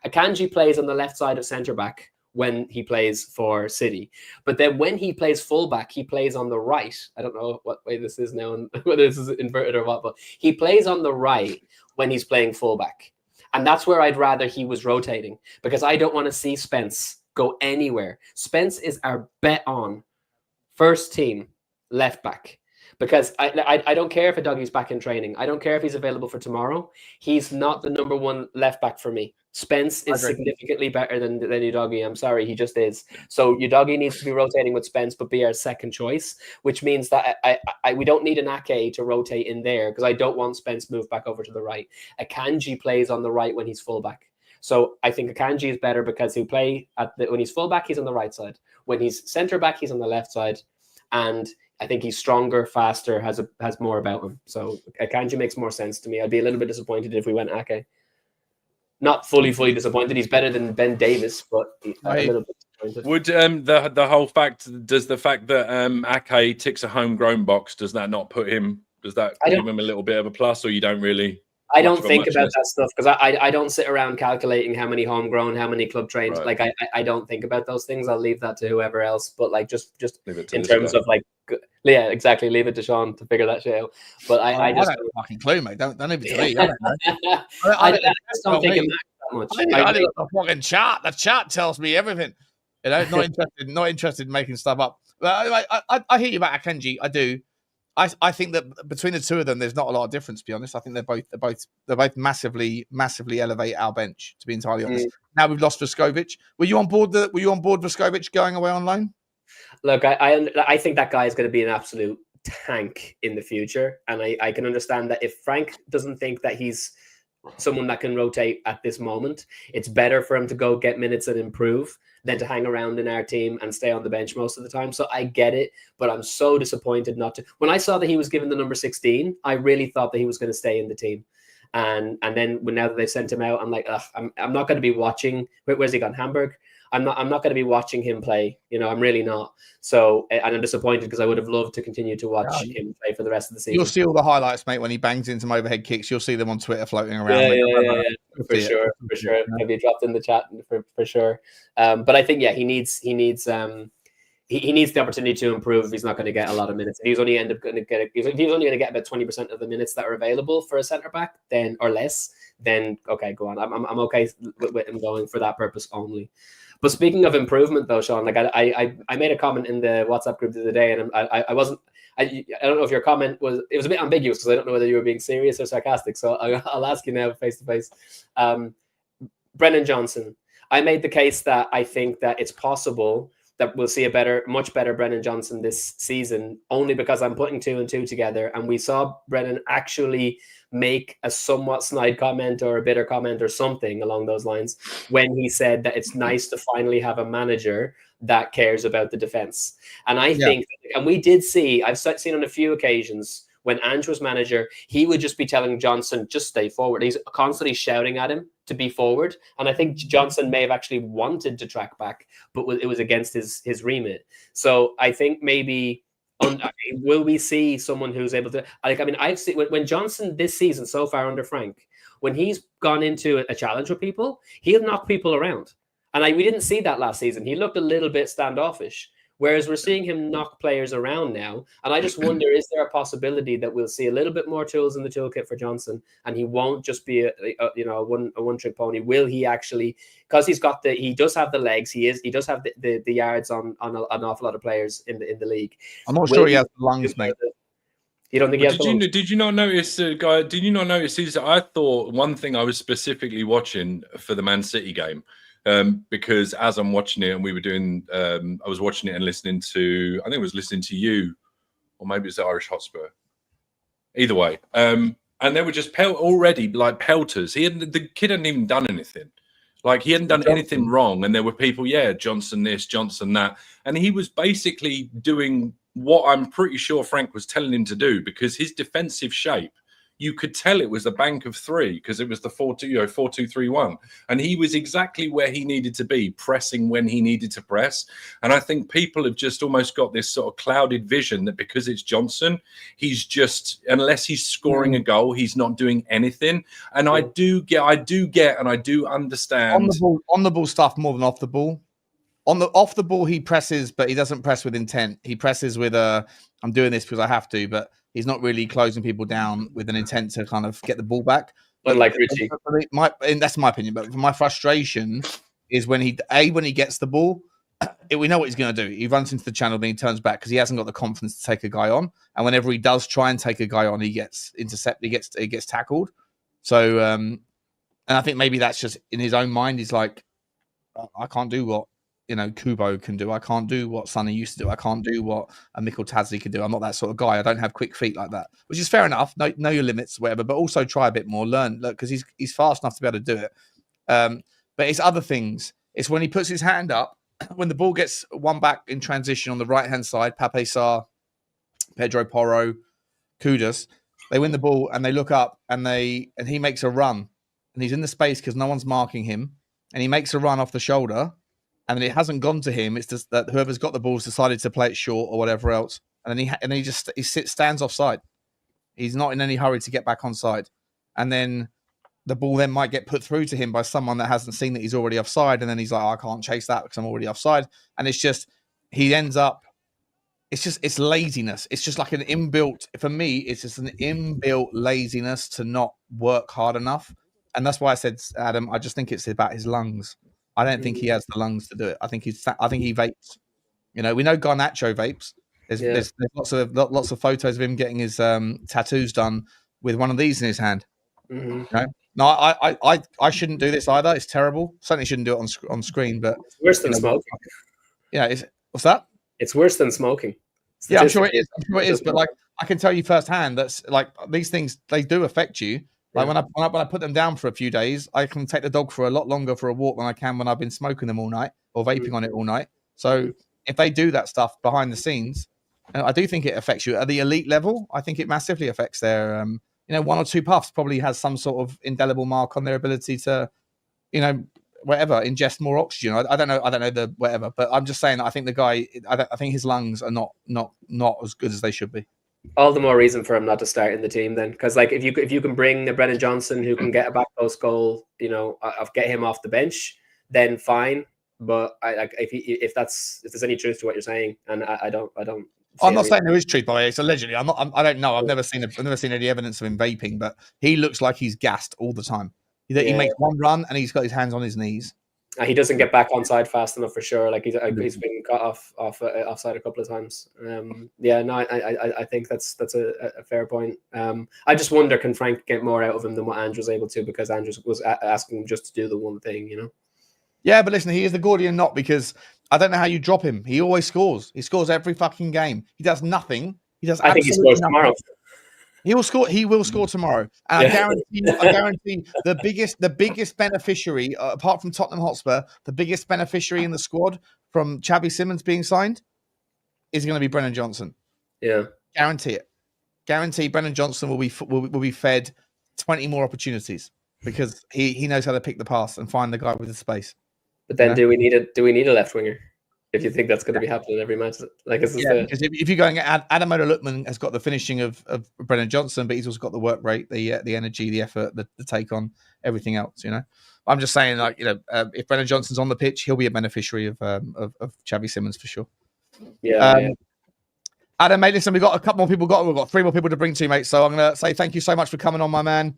Akanji plays on the left side of centre back when he plays for City, but then when he plays fullback, he plays on the right. I don't know what way this is now, and whether this is inverted or what, but he plays on the right when he's playing fullback, and that's where I'd rather he was rotating because I don't want to see Spence go anywhere. Spence is our bet on first team left back. because I don't care if Udogie's back in training. I don't care if he's available for tomorrow. He's not the number one left back for me. Spence is significantly better than Udogie. I'm sorry, he just is. So Udogie needs to be rotating with Spence, but be our second choice, which means that we don't need an Ake to rotate in there, because I don't want Spence moved back over to the right. Akanji plays on the right when he's fullback. So I think Akanji is better because he'll play when he's fullback, he's on the right side. When he's centre back, he's on the left side. And I think he's stronger, faster, has more about him. So Akanji makes more sense to me. I'd be a little bit disappointed if we went Ake. Not fully disappointed. He's better than Ben Davis, but a little bit disappointed. Would the whole fact, does the fact that Ake ticks a homegrown box, does that not put him? Does that give him a little bit of a plus, or you don't really? I don't think about that stuff, because I don't sit around calculating how many homegrown, how many club trained. Right. Like I don't think about those things. I'll leave that to whoever else. But like just in terms guy. of like, yeah, exactly. Leave it to Sean to figure that shit out. But I just don't fucking clue, mate. Don't leave it to me. I don't know. I just don't think it matters that much. I think the fucking chart. The chart tells me everything. You know, not interested in making stuff up. But I hear you about Akanji. I do. I think that between the two of them, there's not a lot of difference. To be honest, I think they're both massively elevate our bench. To be entirely honest, now we've lost Vuskovic. Were you on board Vuskovic going away on loan? Look, I think that guy is going to be an absolute tank in the future, and I can understand that if Frank doesn't think that he's someone that can rotate at this moment, it's better for him to go get minutes and improve than to hang around in our team and stay on the bench most of the time. So I get it, but I'm so disappointed not to. When I saw that he was given the number 16, I really thought that he was going to stay in the team. And then now that they've sent him out, I'm like, I'm not going to be watching. Where's he gone? Hamburg? I'm not going to be watching him play. You know, I'm really not. So, and I'm disappointed because I would have loved to continue to watch him play for the rest of the season. You'll see all the highlights, mate, when he bangs in some overhead kicks. You'll see them on Twitter floating around. Yeah. For sure. Maybe dropped in the chat for sure. But I think, he needs the opportunity to improve if he's not going to get a lot of minutes. If he's only if he's only going to get about 20% of the minutes that are available for a centre back, then or less, then okay, go on. I'm okay with him going for that purpose only. But speaking of improvement, though, Sean, like I made a comment in the WhatsApp group the other day, and I wasn't. I don't know if your comment was a bit ambiguous, because I don't know whether you were being serious or sarcastic. So I'll ask you now face to face. Brennan Johnson. I made the case that I think that it's possible that we'll see a much better Brennan Johnson this season, only because I'm putting 2 and 2 together. And we saw Brennan actually make a somewhat snide comment or a bitter comment or something along those lines when he said that it's nice to finally have a manager that cares about the defense. And I think, and we did see, I've seen on a few occasions when Ange was manager, he would just be telling Johnson, just stay forward. He's constantly shouting at him to be forward. And I think Johnson may have actually wanted to track back, but it was against his remit. So I think maybe, will we see someone who's able to, I've seen when Johnson this season so far under Frank, when he's gone into a challenge with people, he'll knock people around. And we didn't see that last season. He looked a little bit standoffish. Whereas we're seeing him knock players around now. And I just wonder, is there a possibility that we'll see a little bit more tools in the toolkit for Johnson, and he won't just be a one-trick pony? Will he actually, because he does have the legs, he does have the yards on an awful lot of players in the league. I'm not sure he has the lungs, mate. You don't think he has the lungs? Did you not notice, guy? Did you not notice? I thought one thing I was specifically watching for the Man City game. Because as I'm watching it, and we were doing, I was watching it and listening to, I think I was listening to you, or maybe it's the Irish Hotspur. Either way, and they were just already like pelters. The kid hadn't even done anything. Like he hadn't done anything wrong, and there were people, Johnson this, Johnson that, and he was basically doing what I'm pretty sure Frank was telling him to do, because his defensive shape, you could tell it was a bank of 3, because it was the 4-2-3-1. And he was exactly where he needed to be, pressing when he needed to press. And I think people have just almost got this sort of clouded vision that because it's Johnson, he's just, unless he's scoring a goal, he's not doing anything. And I do get, and I do understand. On the ball stuff more than off the ball. Off the ball, he presses, but he doesn't press with intent. He presses with I'm doing this because I have to, but he's not really closing people down with an intent to kind of get the ball back. Unlike Richie. And that's my opinion. But my frustration is when he gets the ball, we know what he's going to do. He runs into the channel, then he turns back because he hasn't got the confidence to take a guy on. And whenever he does try and take a guy on, he gets intercepted, he gets tackled. So, and I think maybe that's just in his own mind. He's like, I can't do what Kubo can do. I can't do what Sonny used to do. I can't do what a Mikkel Tadzi can do. I'm not that sort of guy. I don't have quick feet like that, which is fair enough. Know your limits, whatever. But also try a bit more. Learn, look, because he's fast enough to be able to do it. But it's other things. It's when he puts his hand up, when the ball gets one back in transition on the right-hand side, Pape Sarr, Pedro Porro, Kudus, they win the ball and they look up and he makes a run and he's in the space because no one's marking him and he makes a run off the shoulder and it hasn't gone to him. It's just that whoever's got the ball's decided to play it short or whatever else. And then he stands offside. He's not in any hurry to get back onside. And then the ball then might get put through to him by someone that hasn't seen that he's already offside. And then he's like, I can't chase that because I'm already offside. And it's just, he ends up, it's laziness. It's just like an inbuilt, for me, it's just an inbuilt laziness to not work hard enough. And that's why I said, Adam, I just think it's about his lungs. I don't think he has the lungs to do it. I think he vapes. We know Garnacho vapes. There's lots of photos of him getting his tattoos done with one of these in his hand. Mm-hmm. No, I shouldn't do this either. It's terrible. Certainly shouldn't do it on screen. But it's worse than smoking. Yeah, what's that? It's worse than smoking. Yeah, I'm sure it is. But like, I can tell you firsthand that's like these things, they do affect you. Like when I put them down for a few days, I can take the dog for a lot longer for a walk than I can when I've been smoking them all night or vaping on it all night. So if they do that stuff behind the scenes, I do think it affects you at the elite level. I think it massively affects their, one or two puffs probably has some sort of indelible mark on their ability to, whatever, ingest more oxygen. I don't know the whatever, but I'm just saying that I think the guy, I think his lungs are not as good as they should be. All the more reason for him not to start in the team then, because like if you can bring the Brennan Johnson who can get a back post goal, get him off the bench, then fine. But if there's any truth to what you're saying, and I don't. I'm not saying there is truth, by the way. It's allegedly. I don't know. I've never seen any evidence of him vaping, but he looks like he's gassed all the time. He makes one run and he's got his hands on his knees. He doesn't get back onside fast enough for sure. Like he's been caught offside a couple of times. I think that's a fair point. I just wonder, can Frank get more out of him than what Andrew was able to, because Andrew was asking him just to do the one thing, Yeah, but listen, he is the Gordian knot because I don't know how you drop him. He always scores. He scores every fucking game. He does nothing. I think he scores tomorrow. He will score. He will score tomorrow, and I guarantee the biggest beneficiary, apart from Tottenham Hotspur, the biggest beneficiary in the squad from Xavi Simons being signed is going to be Brennan Johnson. Yeah, guarantee it. Guarantee Brennan Johnson will be fed 20 more opportunities because he knows how to pick the pass and find the guy with the space. But then, do we need a left winger? If you think that's going to be happening every match, because if you're going, Adam Lukman has got the finishing of Brennan Johnson, but he's also got the work rate, the energy, the effort, the take on, everything else. I'm just saying, like, if Brennan Johnson's on the pitch, he'll be a beneficiary of Xavi Simons for sure. Yeah. Adam, mate, listen, we've got a couple more people. We've got 3 more people to bring to, mate. So I'm going to say thank you so much for coming on, my man.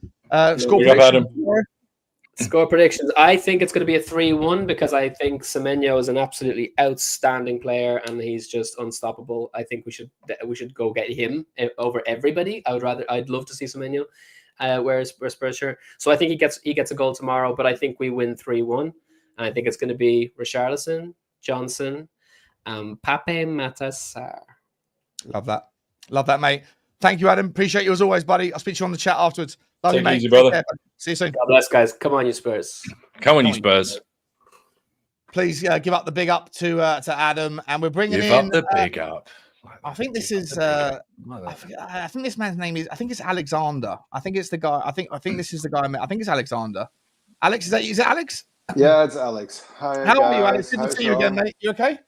Score predictions. I think it's going to be a 3-1 because I think Semenyo is an absolutely outstanding player and he's just unstoppable. I think we should go get him over everybody. I'd love to see Semenyo wear Spurs shirt. So I think he gets a goal tomorrow, but I think we win 3-1. And I think it's going to be Richalison, Johnson, Pape Matar Sarr. Love that, mate. Thank you, Adam. Appreciate you as always, buddy. I'll speak to you on the chat afterwards. Love you, mate. Easy, brother. See you soon. God bless, guys. Come on, you Spurs. Come on, you Spurs. Please give up the big up to Adam, and we're bringing give in up the big up. I think this is. I think this man's name is. I think it's Alexander. I think it's the guy. I think this is the guy. I think it's Alexander. Alex, is it Alex? Yeah, it's Alex. Hi. How are you, Alex? Good to see you again, mate. You okay?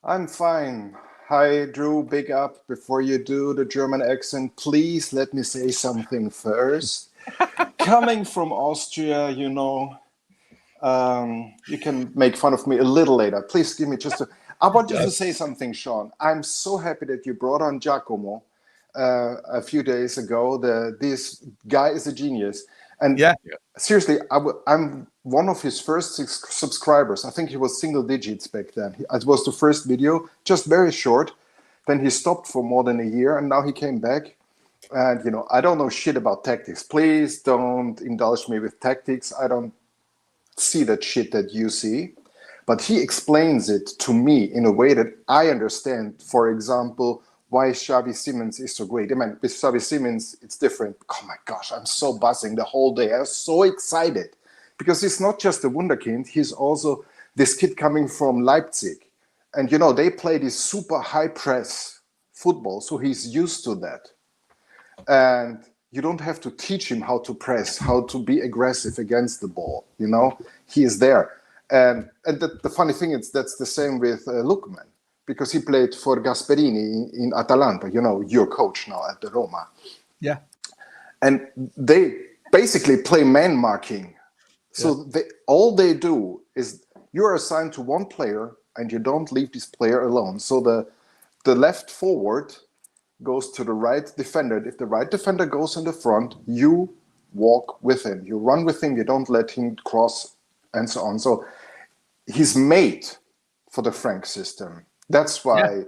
I'm fine. Hi, Drew. Big up. Before you do the German accent, please let me say something first. Coming from Austria, you can make fun of me a little later. Please give me I want you to say something, Sean. I'm so happy that you brought on Giacomo a few days ago. This guy is a genius. And Yeah. seriously, I'm one of his first subscribers. I think he was single digits back then. It was the first video, just very short. Then he stopped for more than a year, and now he came back. And, I don't know shit about tactics. Please don't indulge me with tactics. I don't see that shit that you see. But he explains it to me in a way that I understand. For example, why Xavi Simons is so great. I mean, with Xavi Simons, it's different. Oh my gosh, I'm so buzzing the whole day. I was so excited. Because he's not just a wunderkind. He's also this kid coming from Leipzig. And, they play this super high press football. So he's used to that. And you don't have to teach him how to press, how to be aggressive against the ball. He is there. And the funny thing is that's the same with Lookman, because he played for Gasperini in Atalanta, your coach now at the Roma. Yeah. And they basically play man marking. So all they do is you're assigned to one player and you don't leave this player alone. So the left forward goes to the right defender. If the right defender goes in the front, you walk with him. You run with him. You don't let him cross and so on. So he's made for the Frank system. That's why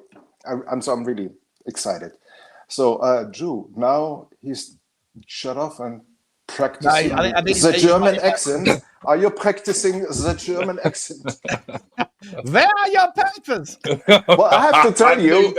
I'm really excited. So Drew, now he's shut off and practicing the German accent. Are you practicing the German accent? Where are your papers? Well, I have to tell you,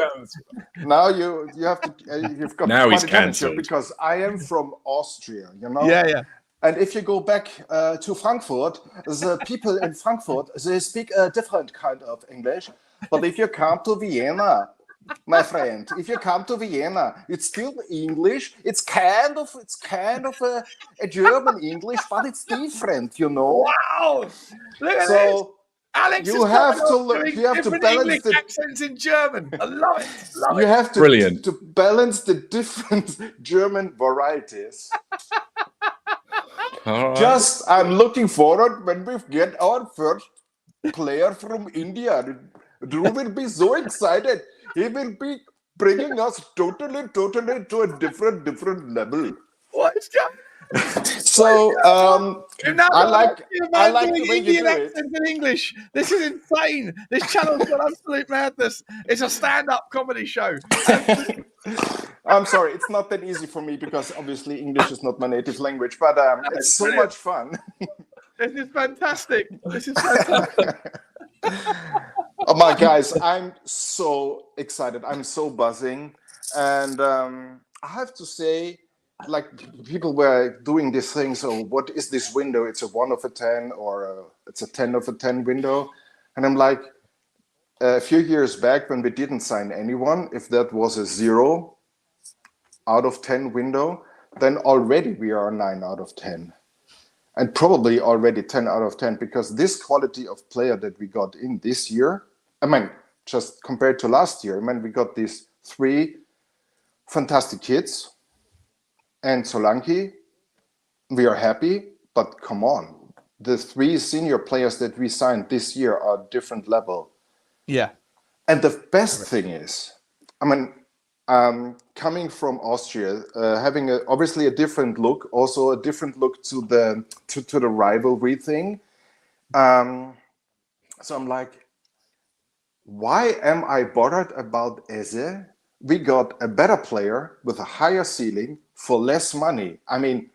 now you have to, you've got now he's quite a challenge here, cancelled. because I am from Austria, Yeah. And if you go back to Frankfurt, the people in Frankfurt, they speak a different kind of English. But if you come to Vienna, my friend, if you come to Vienna, it's still English. It's kind of a German English, but it's different, Wow! Look at this. So Alex you is have coming to on look. doing You have to different balance English the. accents in German. I love it. You have to, Brilliant. to balance the different German varieties. All right. Just, I'm looking forward when we get our first player from India. Drew will be so excited. He will be bringing us totally to a different level. What is going So I like the way you Indian do it. accent in English. This is insane. This channel's got absolute madness. It's a stand-up comedy show. I'm sorry, it's not that easy for me because obviously English is not my native language, but it's so much fun. This is fantastic. This is fantastic. Oh my guys, I'm so excited. I'm so buzzing. And I have to say, like, people were doing this thing. So what is this window? It's a 1 of a 10 or it's a 10 of a 10 window. And I'm like, a few years back when we didn't sign anyone, if that was a 0 out of 10 window, then already we are 9 out of 10. And probably already 10 out of 10, because this quality of player that we got in this year, I mean, just compared to last year, I mean, we got these 3 fantastic kids and Solanke. We are happy, but come on. The 3 senior players that we signed this year are different level. Yeah. And the best thing is, I mean, coming from Austria, having obviously a different look, also a different look to the rivalry thing. So I'm like, why am I bothered about Eze? We got a better player with a higher ceiling for less money. I mean,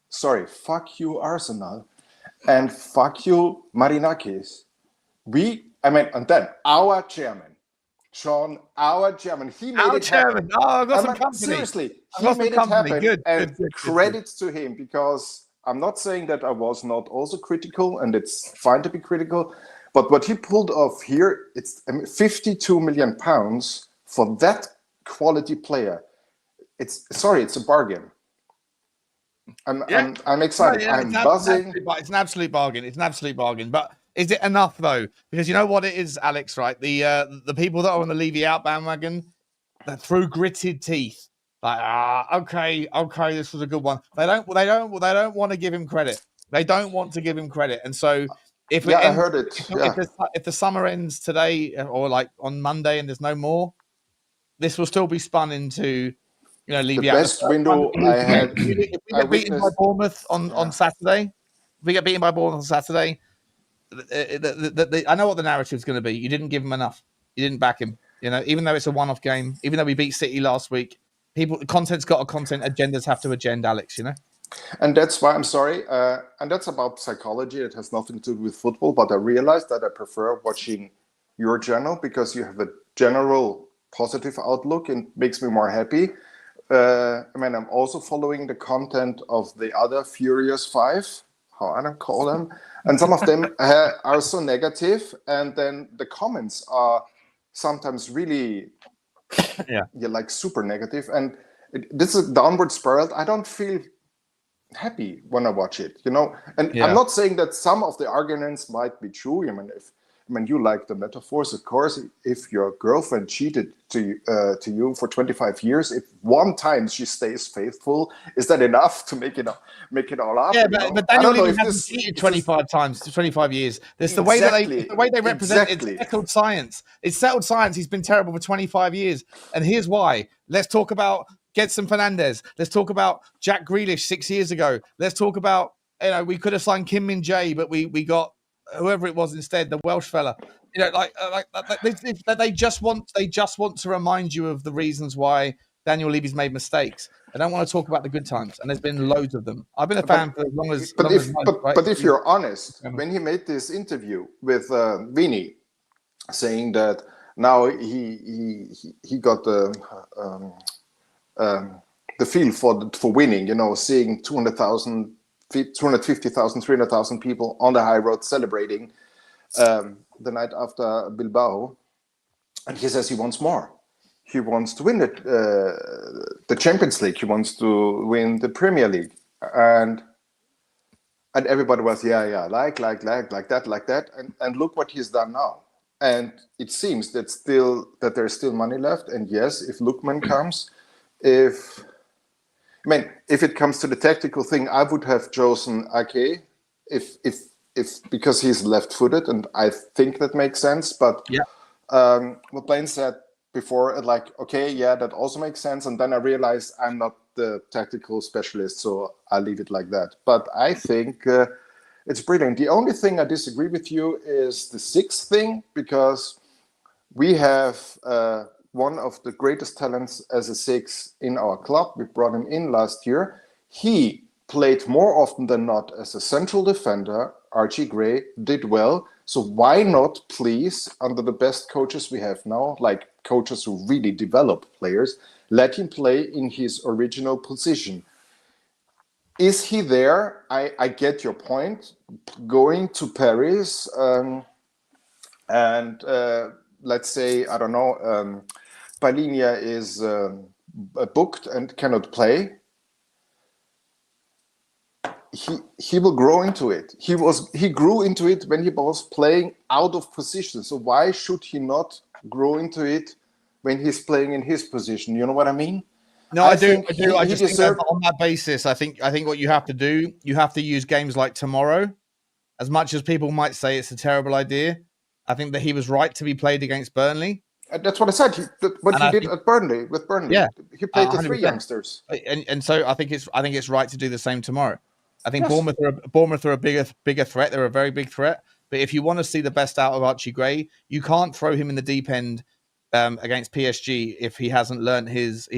sorry, fuck you, Arsenal, and fuck you, Marinakis. And then our chairman, Sean, our chairman, he made it happen. Oh, I've got some company. Seriously, I've he got some made it company. happen. Good, and good. credit to him, because I'm not saying that I was not also critical, and it's fine to be critical, but what he pulled off here, it's 52 million pounds for that quality player. It's a bargain. I'm excited. I'm buzzing. It's an absolute bargain. It's an absolute bargain. But is it enough though? Because you know what it is, Alex, right? The people that are on the Levy out bandwagon, they're through gritted teeth. Like, okay, this was a good one. They don't want to give him credit. They don't want to give him credit. And so I heard it. If the summer ends today or like on Monday and there's no more, this will still be spun into, leave the you out. best window I had. If we I get beaten by witnessed. Bournemouth on Saturday, if we get beaten by Bournemouth on Saturday, I know what the narrative's going to be. You didn't give him enough. You didn't back him. Even though it's a one-off game, even though we beat City last week, content's got a content. Agendas have to agenda, Alex. And that's why I'm sorry. And that's about psychology. It has nothing to do with football. But I realized that I prefer watching your channel because you have a general positive outlook and makes me more happy. I'm also following the content of the other Furious Five, how I don't call them. And some of them are so negative. And then the comments are sometimes really, like super negative. And this is a downward spiral. I don't feel happy when I watch it, And I'm not saying that some of the arguments might be true. You like the metaphors, of course. If your girlfriend cheated to you for 25 years, if one time she stays faithful, is that enough to make it all up? Yeah, but Daniel Levy hasn't cheated 25 times, 25 years. There's the way that they represent it. It's settled science. It's settled science. He's been terrible for 25 years, and here's why. Let's talk about Gedson Fernandez. Let's talk about Jack Grealish 6 years ago. Let's talk about we could have signed Heung Min, but we got whoever it was instead, the Welsh fella. They just want to remind you of the reasons why Daniel Levy's made mistakes. They don't want to talk about the good times, and there's been loads of them. I've been a fan for as long as. But if you're honest, when he made this interview with Vini, saying that now he got the feel for winning, seeing 200,000. 250,000, 300,000 people on the high road celebrating the night after Bilbao, and he says he wants more. He wants to win the Champions League. He wants to win the Premier League, and everybody was like that, and look what he's done now. And it seems that there's still money left. And yes, if Lookman comes, if it comes to the tactical thing, I would have chosen Ake if because he's left-footed, and I think that makes sense. But what Blaine said before, that also makes sense. And then I realized I'm not the tactical specialist, so I'll leave it like that. But I think it's brilliant. The only thing I disagree with you is the sixth thing, because we have one of the greatest talents as a six in our club. We brought him in last year. He played more often than not as a central defender. Archie Gray did well. So why not, please, under the best coaches we have now, like coaches who really develop players, let him play in his original position? Is he there? I get your point. Going to Paris and let's say, I don't know, Palinia is booked and cannot play. He will grow into it. He grew into it when he was playing out of position. So why should he not grow into it when he's playing in his position? You know what I mean? No, I do. I just think that on that basis, I think what you have to do, you have to use games like tomorrow. As much as people might say it's a terrible idea, I think that he was right to be played against Burnley. That's what I said. What he did at Burnley with Burnley. Yeah, he played the 100%. three youngsters, and so I think it's right to do the same tomorrow. I think Bournemouth are a bigger threat. They're a very big threat. But if you want to see the best out of Archie Gray, you can't throw him in the deep end against PSG if he hasn't earned his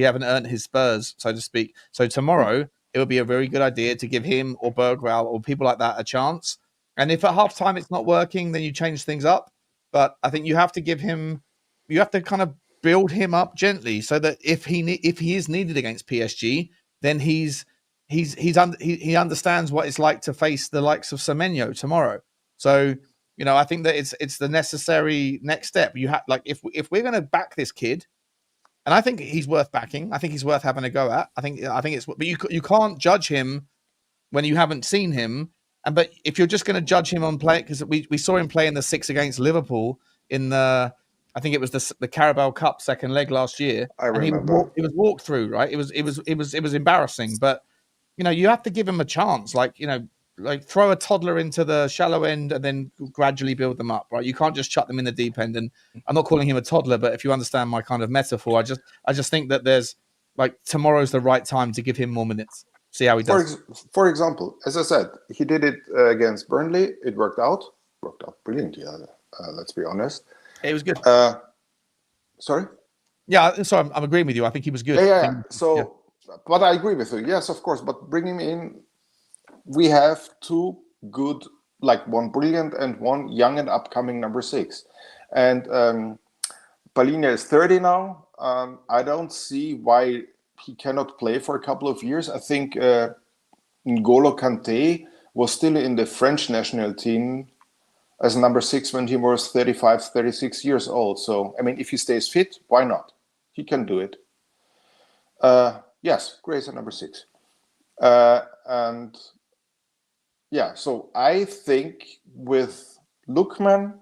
spurs, so to speak. So tomorrow it would be a very good idea to give him or Berghvall or people like that a chance. And if at halftime it's not working, then you change things up. But I think you have to kind of build him up gently so that if he is needed against PSG, then he understands what it's like to face the likes of Semenyo tomorrow. So, I think that it's the necessary next step. You have if we're going to back this kid, and I think he's worth backing. I think he's worth having a go at. I think it's, but you can't judge him when you haven't seen him. But if you're just going to judge him on play, because we saw him play in the 6 against Liverpool in I think it was the Carabao Cup second leg last year. I remember. He was walked through, right? It was embarrassing, but you have to give him a chance. Like throw a toddler into the shallow end and then gradually build them up, right? You can't just chuck them in the deep end. And I'm not calling him a toddler, but if you understand my kind of metaphor, I just think that there's like tomorrow's the right time to give him more minutes. See how he does. For example, as I said, he did it against Burnley. It worked out brilliantly. Let's be honest. It was good. Sorry. Yeah, so I'm agreeing with you. I think he was good. Yeah. So, but I agree with you. Yes, of course. But bring him in. We have two good, like one brilliant and one young and upcoming number 6. And Palhinha is 30 now. I don't see why he cannot play for a couple of years. I think N'Golo Kanté was still in the French national team as number 6 when he was 35, 36 years old. So, I mean, if he stays fit, why not? He can do it. Yes, Gray's at number 6. And yeah, so I think with Lookman,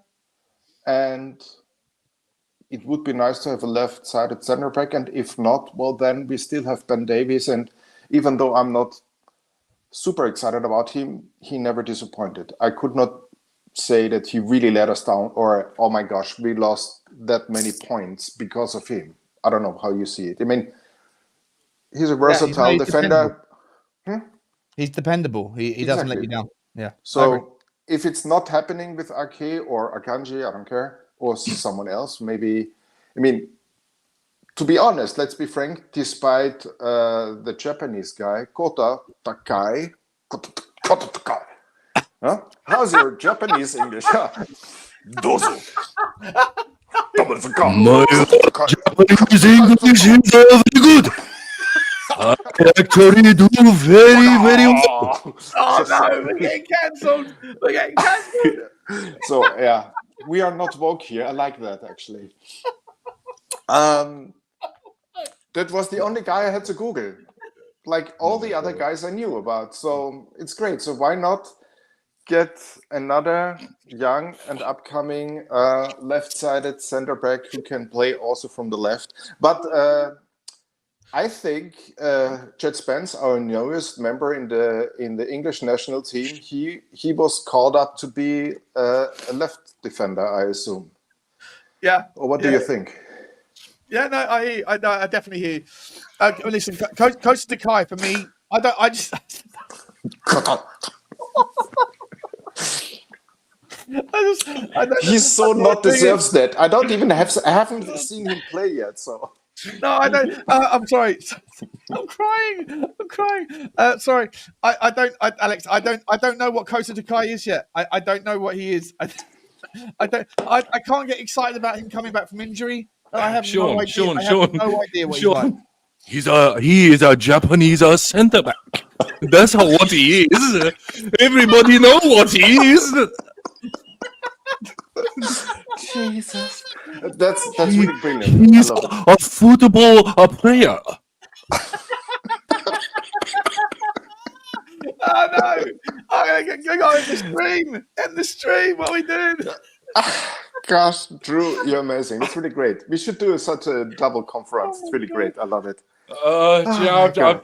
and it would be nice to have a left-sided centre back, and if not, well, then we still have Ben Davies, and even though I'm not super excited about him, he never disappointed. I could not say that he really let us down, or, oh my gosh, we lost that many points because of him. I don't know how you see it. I mean, he's a versatile defender. He's dependable. He doesn't let you down. Yeah. So if it's not happening with Ake or Akanji, I don't care, or someone else, maybe. I mean, to be honest, let's be frank, despite the Japanese guy, Kota Takai. Huh? How's your Japanese English? Dozo. My Japanese English is very good. I actually do very, very well. Oh no, we're getting cancelled. We're getting cancelled. So yeah, we are not woke here. I like that actually. That was the only guy I had to Google. Like all the other guys I knew about. So it's great. So why not get another young and upcoming left-sided center back who can play also from the left? But I think Jet Spence, our newest member in the English national team, he was called up to be a left defender, I assume. Yeah. Or what do you think? Yeah, no, I definitely hear you. Listen, Coach Takai for me, I just He's so not deserves that. I haven't seen him play yet, so. No, I don't. I'm sorry. I'm crying. Sorry. Alex. I don't know what Kota Takai is yet. I don't know what he is. I can't get excited about him coming back from injury. I have no idea. I have no idea what he's like. He is a Japanese centre back. That's what he is. Everybody know what he is. Jesus, that's really brilliant. He's a football player. Oh no! I'm gonna go in the stream. What are we doing? Gosh, Drew, you're amazing. It's really great. We should do such a double conference. It's really great. I love it. I've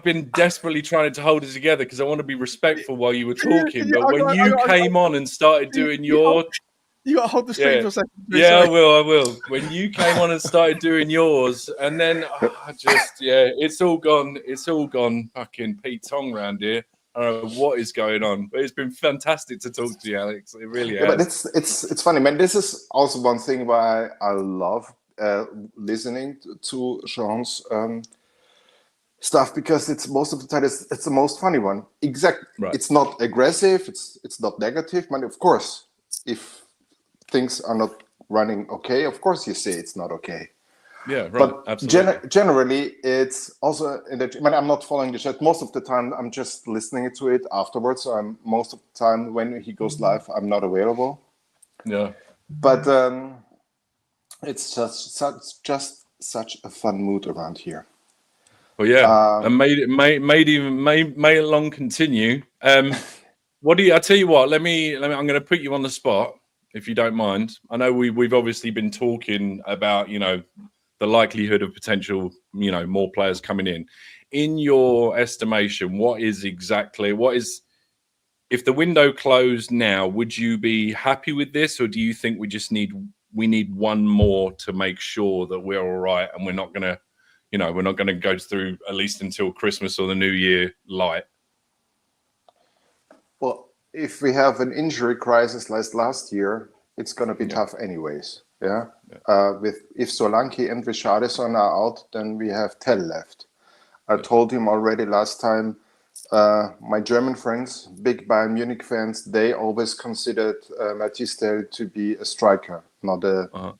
been desperately trying to hold it together because I want to be respectful while you were talking. But when you came on and started doing your, you got to hold the stream for a second. Yeah, I will. When you came on and started doing yours, and then it's all gone. It's all gone. Fucking Pete Tong round here. I don't know what is going on, but it's been fantastic to talk to you, Alex. It really has. But it's funny, man. This is also one thing why I love listening to Jean's stuff, because it's most of the time it's the most funny one. Exactly. Right. It's not aggressive. It's not negative. But of course, if things are not running okay, of course you say it's not okay. Yeah, right. But absolutely. Generally, it's also I'm not following the chat most of the time. I'm just listening to it afterwards. So most of the time when he goes live, I'm not available. Yeah. But it's just such a fun mood around here. Well, yeah, and may it long continue. What do you? I tell you what. Let me. I'm going to put you on the spot, if you don't mind. I know we've obviously been talking about the likelihood of potential more players coming in. In your estimation, what is if the window closed now? Would you be happy with this, or do you think we need one more to make sure that we're all right and we're not going to we're not going to go through at least until Christmas or the New Year light. Well, if we have an injury crisis like last year, it's going to be tough anyways. Yeah. If Solanke and Richalison are out, then we have Tel left. I told him already last time. My German friends, big Bayern Munich fans, they always considered Mathys Tel to be a striker, not a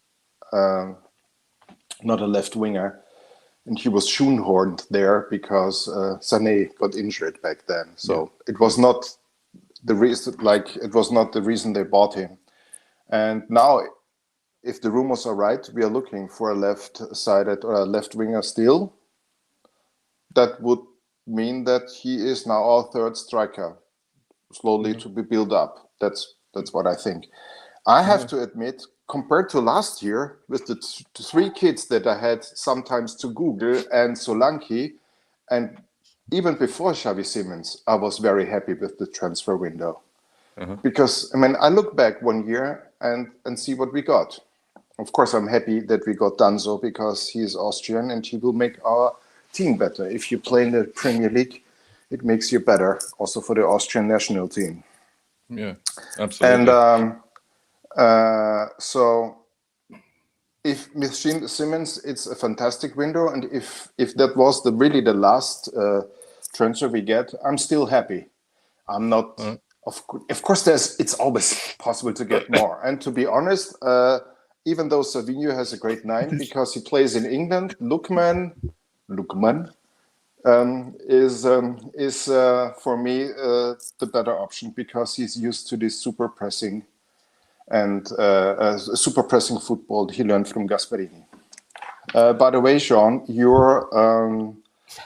left winger. And he was shoehorned there because Sané got injured back then. So it was not the reason. It was not the reason they bought him. And now, if the rumors are right, we are looking for a left-sided or a left winger still. That would mean that he is now our third striker, slowly to be built up. That's what I think. I have to admit, compared to last year, with the three kids that I had sometimes to Google and Solanke, and even before Xavi Simons, I was very happy with the transfer window. Because, I look back 1 year and see what we got. Of course, I'm happy that we got Danzo because he is Austrian and he will make our team better. If you play in the Premier League, it makes you better, also for the Austrian national team. Yeah, absolutely. And so if with Simons, it's a fantastic window. And if that was really the last transfer we get, I'm still happy. I'm not... Of course, it's always possible to get more. And to be honest, even though Savinho has a great name because he plays in England, Lookman is for me the better option because he's used to this super pressing and super pressing football he learned from Gasperini. By the way, Sean, your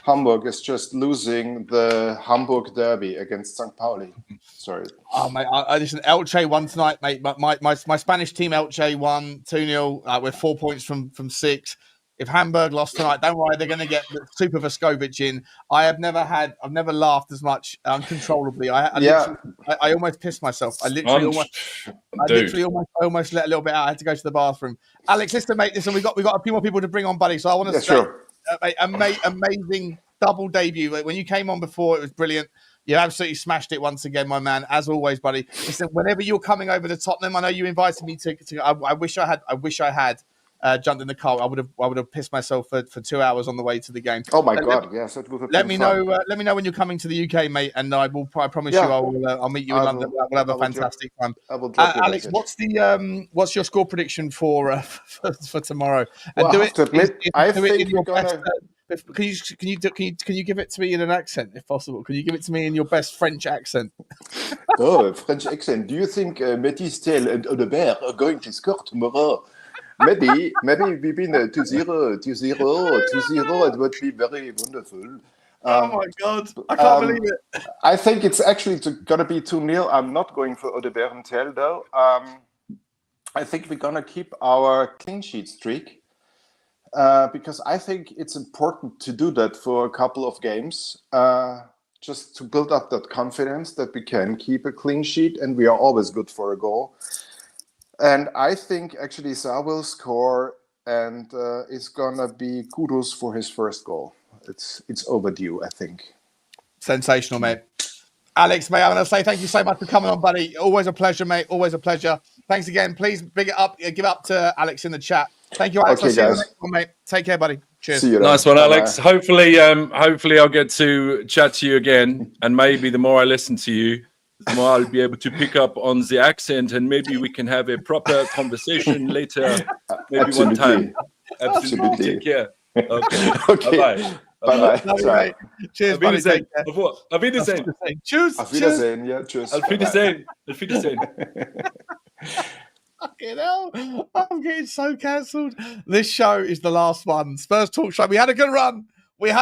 Hamburg is just losing the Hamburg derby against St. Pauli. Sorry. Oh, mate, listen, Elche won tonight, mate. But my Spanish team, Elche, won 2-0 with 4 points from 6. If Hamburg lost tonight, don't worry, they're going to get Super Voskovic in. I've never laughed as much uncontrollably. I almost pissed myself. I almost let a little bit out. I had to go to the bathroom. Alex, listen, mate, listen, we got a few more people to bring on, buddy. So I want to say, amazing double debut. When you came on before, it was brilliant. You absolutely smashed it once again, my man. As always, buddy. Listen, whenever you're coming over to Tottenham, I know you invited me to I wish I had jumped in the car. I would have pissed myself for 2 hours on the way to the game. Oh my God! Yes, it would have let been me fun. know. Let me know when you're coming to the UK, mate, and I promise you, I'll meet you in London. We'll have a fantastic time. I will drop you a Alex, message. what's your score prediction for tomorrow? Well, And do I have to admit, I think we're gonna. Can you give it to me in an accent, if possible? Can you give it to me in your best French accent? Oh, French accent. Do you think Mathys Tel and Odegaard are going to score tomorrow? Maybe we win 2-0, 2-0. It would be very wonderful. Oh my God, I can't believe it. I think it's actually going to be 2-0. I'm not going for Odegaard and Tel, though. I think we're going to keep our clean sheet streak because I think it's important to do that for a couple of games, just to build up that confidence that we can keep a clean sheet and we are always good for a goal. And I think actually Sarr will score and it's going to be kudos for his first goal. It's overdue, I think. Sensational, mate. Alex, mate, I want to say thank you so much for coming on, buddy. Always a pleasure, mate. Always a pleasure. Thanks again. Please big it up. Give up to Alex in the chat. Thank you, Alex. Okay, I'll see you guys. next one, mate. Take care, buddy. Cheers. See you Nice then. one, Bye-bye. Alex. Hopefully I'll get to chat to you again, and maybe the more I listen to you, the more I'll be able to pick up on the accent, and maybe we can have a proper conversation later, maybe one time. Absolutely. Take care. Okay. Okay. Bye-bye. Bye-bye. Ciao. Cheers, Auf buddy. Wiedersehen. Take care. Au revoir. Auf Wiedersehen. Cheers. Auf Wiedersehen. Ja, tschüss. Auf Wiedersehen. Auf Wiedersehen. Fucking hell. I'm getting so cancelled. This show is the last one. Spurs Talk Show. We had a good run. But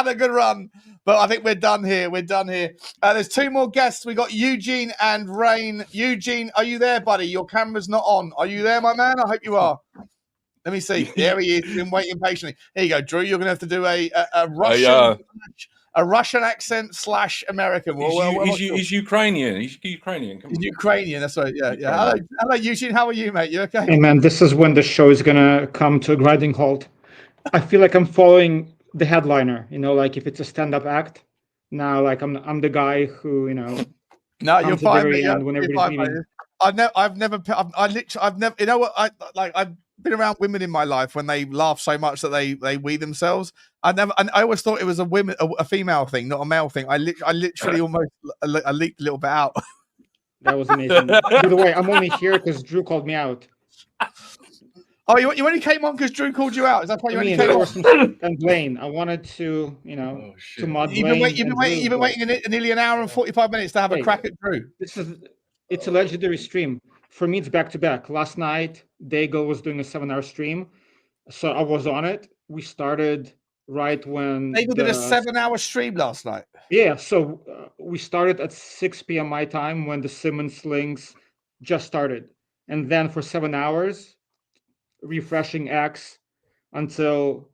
I think we're done here. There's two more guests. We got Eugene and Rain. Eugene, are you there, buddy? Your camera's not on. Are you there, my man? I hope you are. Let me see. There he is. He's been waiting patiently. Here you go, Drew. You're going to have to do a Russian accent / American. He's Ukrainian. He's Ukrainian. Come on. He's Ukrainian. That's right. Yeah. Hello, Eugene. How are you, mate? You okay? Hey, man, this is when the show is going to come to a grinding halt. I feel like I'm following the headliner. Like if it's a stand-up act. Now, like I'm the guy who No, you're comes at the fine. very Mate. end when You're everybody's fine, mate. leaving. I've never. You know what? I've been around women in my life when they laugh so much that they wee themselves. I always thought it was a female thing, not a male thing. I literally almost I leaked a little bit out. That was amazing. By the way, I'm only here because Drew called me out. Oh, you only came on because Drew called you out? Is that why you only came there on? was some and Blaine. I wanted to, to mod You've Blaine. been waiting nearly an hour and 45 minutes to have a crack at Drew. It's a legendary stream. For me, it's back to back. Last night, Daigle was doing a 7-hour stream, so I was on it. We started right when Daigle did a 7-hour stream last night. Yeah, so we started at 6 p.m. my time when the Simmons Slings just started, and then for 7 hours, refreshing X until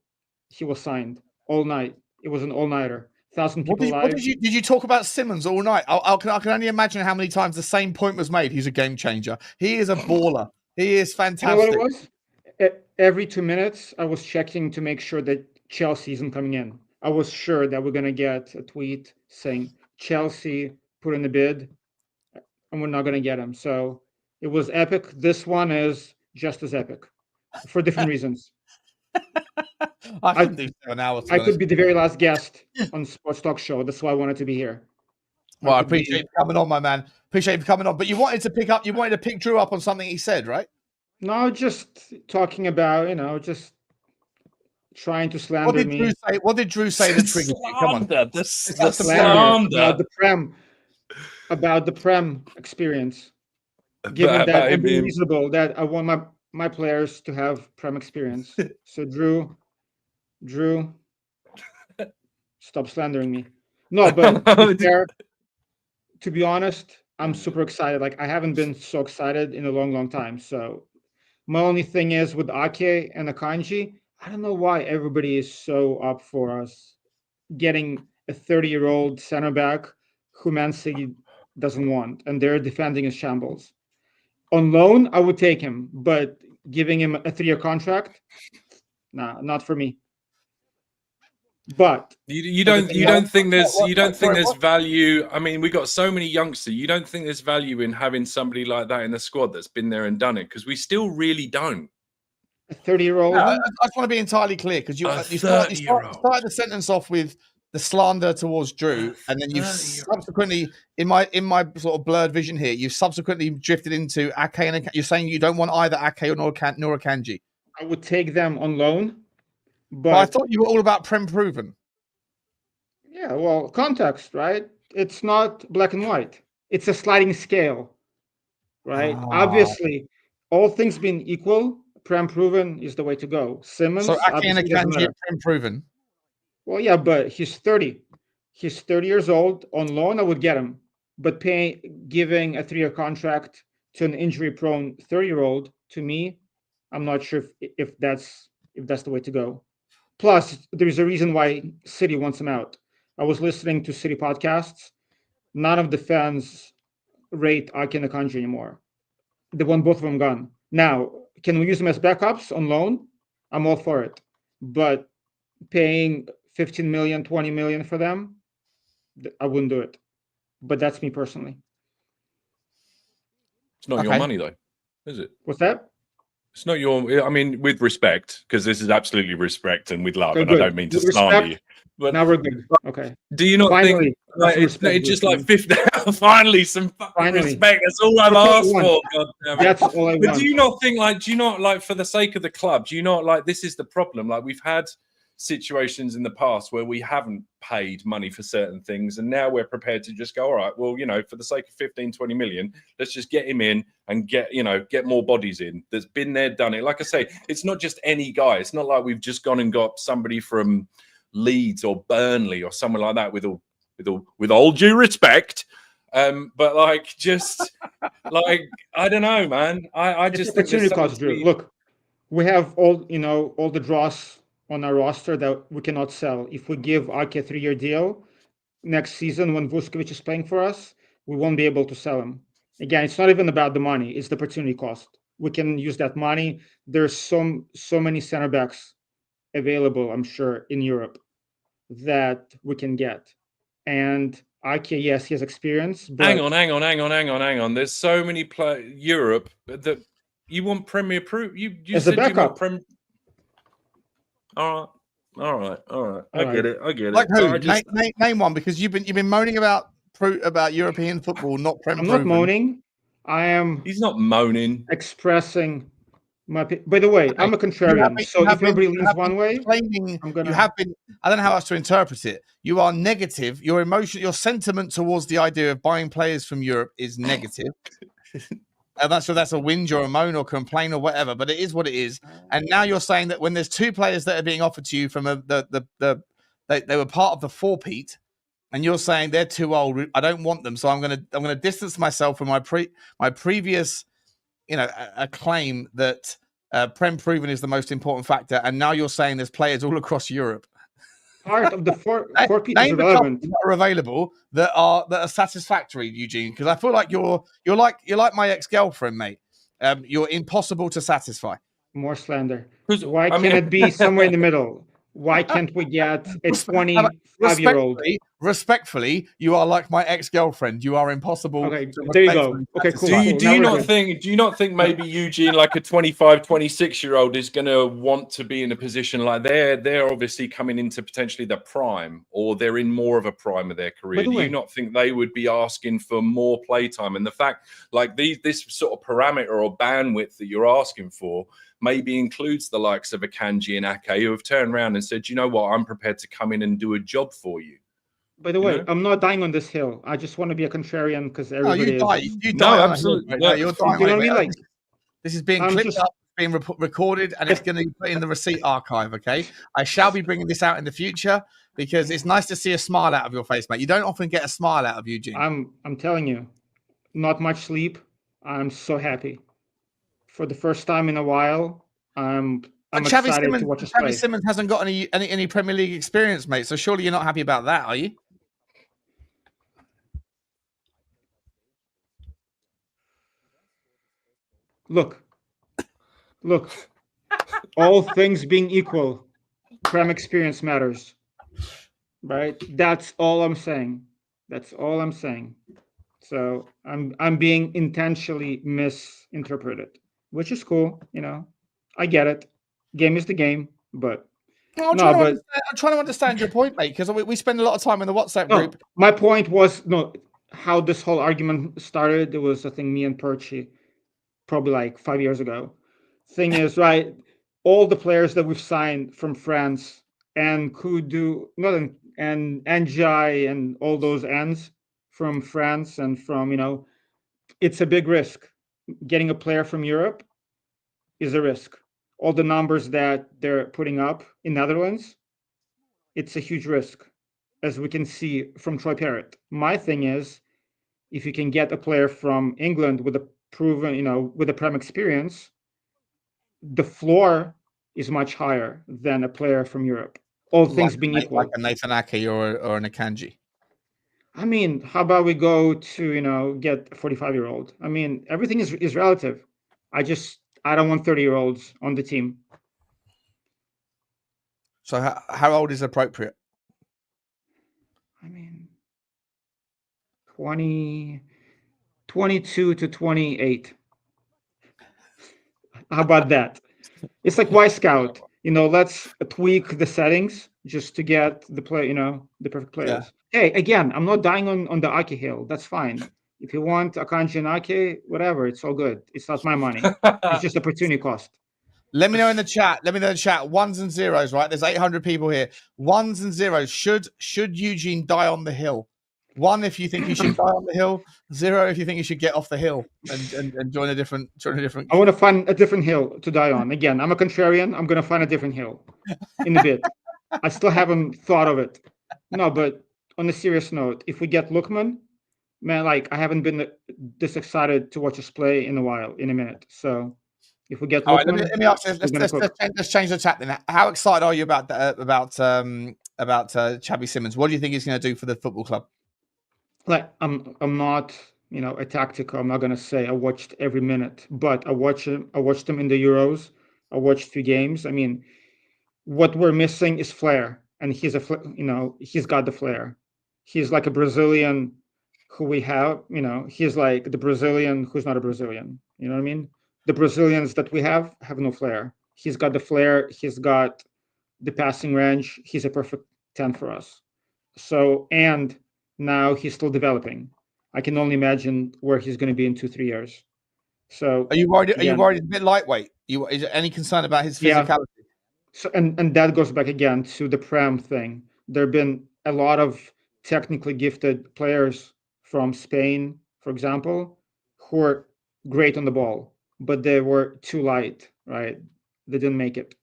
he was signed all night. It was an all-nighter. 1,000 people live. Did you talk about Simmons all night? I can only imagine how many times the same point was made. He's a game changer. He is a baller. He is fantastic. You know what it was? Every 2 minutes, I was checking to make sure that Chelsea isn't coming in. I was sure that we're going to get a tweet saying Chelsea put in the bid and we're not going to get him. So it was epic. This one is just as epic for different reasons. I couldn't do 7 hours. I could be the very last guest on Sports Talk Show. That's why I wanted to be here. Well, I appreciate you coming on, my man. Appreciate you coming on. But you wanted to pick Drew up on something he said, right? No, just talking about, just trying to slander me. What did Drew say that triggered you? Come on. The slander. About the Prem experience. Given that it's reasonable that I want my players to have Prem experience. So Drew, stop slandering me. No, but to be honest, I'm super excited. Like I haven't been so excited in a long, long time. So my only thing is with Ake and Akanji, I don't know why everybody is so up for us getting a 30-year-old center back who Man City doesn't want, and they're defending his shambles. On loan, I would take him, but giving him a 3-year contract, nah, not for me. But you don't think there's value. I mean, we got so many youngsters. You don't think there's value in having somebody like that in the squad that's been there and done it? Because we still really don't. A 30-year-old. I just want to be entirely clear because you started the sentence off with the slander towards Drew, and then you've subsequently, in my sort of blurred vision here, you've subsequently drifted into Ake and you're saying you don't want either Ake nor Akanji. I would take them on loan. But I thought you were all about Prem proven. Yeah, well, context, right? It's not black and white. It's a sliding scale, right? Obviously, all things being equal, Prem proven is the way to go. Simmons. So Ake and Akanji are Prem proven. Well, yeah, but he's 30. He's 30 years old. On loan, I would get him. But giving a 3-year contract to an injury-prone 30-year-old, to me, I'm not sure if that's the way to go. Plus, there's a reason why City wants him out. I was listening to City podcasts. None of the fans rate Ake and Akanji anymore. They want both of them gone. Now, can we use them as backups on loan? I'm all for it. But paying 15 million, 20 million for them, I wouldn't do it. But that's me personally. It's not your money, though, is it? What's that? It's not your. I mean, with respect, because this is absolutely respect and with love, Okay, and good. I don't mean to With slander respect, you. But now we're good. Okay. Do you not Finally, think it's just like 50? Finally, some fucking respect. That's all I've That's asked all I for. want. God damn it. That's all I But want. do you not like for the sake of the club? Do you not like this is the problem? Like we've had situations in the past where we haven't paid money for certain things, and now we're prepared to just go, all right, well, for the sake of 15-20 million, let's just get him in and get more bodies in that's been there, done it. Like I say, it's not just any guy. It's not like we've just gone and got somebody from Leeds or Burnley or someone like that, with all due respect. But like just like I don't know, man. I just think opportunity cost, Drew. Look, we have all the draws on our roster that we cannot sell. If we give Ake a 3-year deal next season when Vuskovic is playing for us, we won't be able to sell him. Again, it's not even about the money, it's the opportunity cost. We can use that money. There's so many center backs available, I'm sure, in Europe. that we can get. And Ake, yes, he has experience. But Hang on. There's so many Europe that you want Premier Proof. You As a said you want backup. All right. I All get it. Like who? I just- Name one, because you've been moaning about European football, not Prem. I'm not moaning. I am He's not moaning. expressing my. By the way, I'm a contrarian. So if everybody leans one way, I'm gonna. You have been. I don't know how else to interpret it. You are negative. Your emotion, your sentiment towards the idea of buying players from Europe is negative. And that's a whinge or a moan or complain or whatever, but it is what it is. And now you're saying that when there's two players that are being offered to you from they were part of the four-peat, and you're saying they're too old. I don't want them, so I'm gonna distance myself from my previous, a claim that Prem proven is the most important factor. And now you're saying there's players all across Europe. Part of the four-peat is Name the relevant. that are available that are satisfactory, Eugene, because I feel like you're like my ex-girlfriend, mate. You're impossible to satisfy. More slander. 'Cause, Why I can't mean- it be somewhere in the middle? Why can't we get a 25-year-old? Respectfully, you are like my ex-girlfriend. You are impossible. Okay, to there you go. respectfully Okay, cool. satisfy. Do Now you we're not good. think? Do you not think maybe Eugene, like a 25, 26-year-old, is going to want to be in a position like they're obviously coming into potentially the prime, or they're in more of a prime of their career? the Do way- you not think they would be asking for more playtime? And the fact, like this sort of parameter or bandwidth that you're asking for, maybe includes the likes of Akanji and Ake, who have turned around and said, you know what, I'm prepared to come in and do a job for you. By the way, know? I'm not dying on this hill. I just want to be a contrarian because No, everybody you die. is. You die. on that absolutely. hill, mate. No, Yeah. you're dying. You know what I mate. mean? Like, This is being I'm clipped just- up, being recorded, and it's going to be put in the receipt archive. Okay, I shall be bringing this out in the future because it's nice to see a smile out of your face, mate. You don't often get a smile out of Eugene. I'm telling you, not much sleep. I'm so happy. For the first time in a while, I'm But Xavi excited to watch us play. Simmons hasn't got any Premier League experience, mate. So surely you're not happy about that, are you? Look, all things being equal, Prem experience matters, right? That's all I'm saying. So I'm being intentionally misinterpreted, which is cool. I get it. Game is the game, but I'm trying to understand your point, mate, because we spend a lot of time in the WhatsApp no, group. my point was how this whole argument started. It was, I think, me and Perchy, probably like 5 years ago. Thing is, right, all the players that we've signed from France and Kudu, and Njai and all those ends from France and from, it's a big risk. Getting a player from Europe is a risk. All the numbers that they're putting up in Netherlands, it's a huge risk, as we can see from Troy Parrott. My thing is, if you can get a player from England with a proven, with a Prem experience, the floor is much higher than a player from Europe. All things being equal. Like a Nathan Ake or an Akanji. I mean, how about we go to, get a 45-year-old? I mean, everything is relative. I don't want 30-year-olds on the team. So how old is appropriate? I mean, 22 to 28. How about that? It's like Y Scout. Let's tweak the settings just to get the the perfect players. Yeah. Hey, again, I'm not dying on the Ake hill. That's fine. If you want Akanji and Ake, whatever, it's all good. It's not my money. It's just opportunity cost. Let me know in the chat. Ones and zeros, right? There's 800 people here. Ones and zeros. Should Eugene die on the hill? 1 if you think he should die on the hill. 0 if you think he should get off the hill and join a different. I want to find a different hill to die on. Again, I'm a contrarian. I'm going to find a different hill in a bit. I still haven't thought of it. No, but on a serious note, if we get Lookman, man, I haven't been this excited to watch us play in a minute. So if we get All right, Lookman, let me ask you. Let's change the chat then. How excited are you about Xavi Simmons? What do you think he's going to do for the football club? I'm not, a tactical. I'm not going to say I watched every minute, but I watched him in the Euros. I watched 2 games. I mean, what we're missing is flair. and he's he's got the flair. He's like a Brazilian who we have, he's like the Brazilian who's not a Brazilian. You know what I mean? The Brazilians that we have no flair. He's got the flair. He's got the passing range. He's a perfect 10 for us. So, and now he's still developing. I can only imagine where he's going to be in 2-3 years. So, are you worried? Are you worried he's a bit lightweight? Is there any concern about his physicality? Yeah. So, and that goes back again to the Prem thing. There have been a lot of technically gifted players from Spain, for example, who are great on the ball, but they were too light, right? They didn't make it.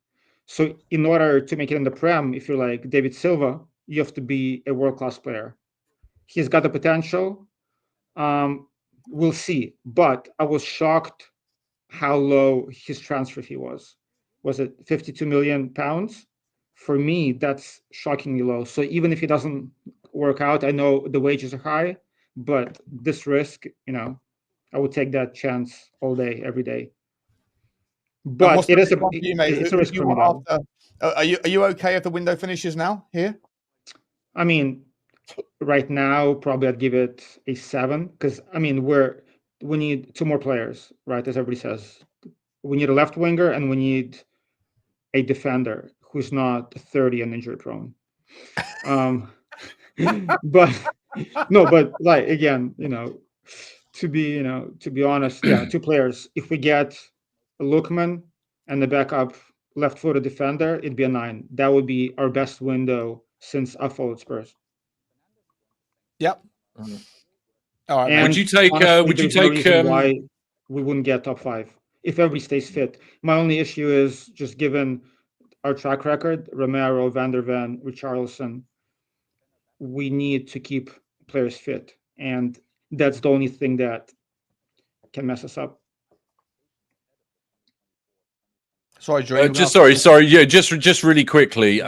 So in order to make it in the Prem, if you're like David Silva, you have to be a world-class player. He's got the potential. We'll see. But I was shocked how low his transfer fee was. Was it 52 million pounds? For me, that's shockingly low. So even if it doesn't work out, I know the wages are high, but this risk, I would take that chance all day, every day. But it is it's a risk for me now. Are you okay if the window finishes now here? I mean, right now, probably I'd give it a 7 because we need 2 more players, right? As everybody says, we need a left winger and we need a defender who's not 30 and injury prone. But like again, to be honest, yeah, 2 players. If we get a Lookman and the backup left-footed defender, it'd be a 9. That would be our best window since I followed Spurs. Yep. All right. And would you take? honestly, Would you there's no take? reason why we wouldn't get top 5 if everybody stays fit? My only issue is just given our track record, Romero, Van der Ven, Richarlison, we need to keep players fit, and that's the only thing that can mess us up. Sorry, Drew. Sorry. Yeah, just really quickly.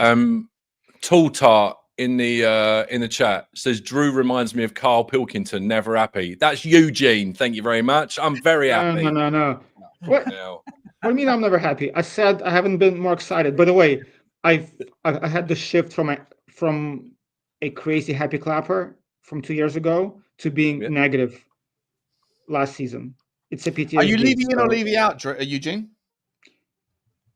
Tall Tart in the chat says Drew reminds me of Carl Pilkington. Never happy. That's Eugene. Thank you very much. I'm very happy. No. What? What do you mean I'm never happy? I said I haven't been more excited. By the way, I had the shift from a crazy happy clapper from 2 years ago to being negative last season. It's a PTSD. Are you leaving in or leaving out, Eugene?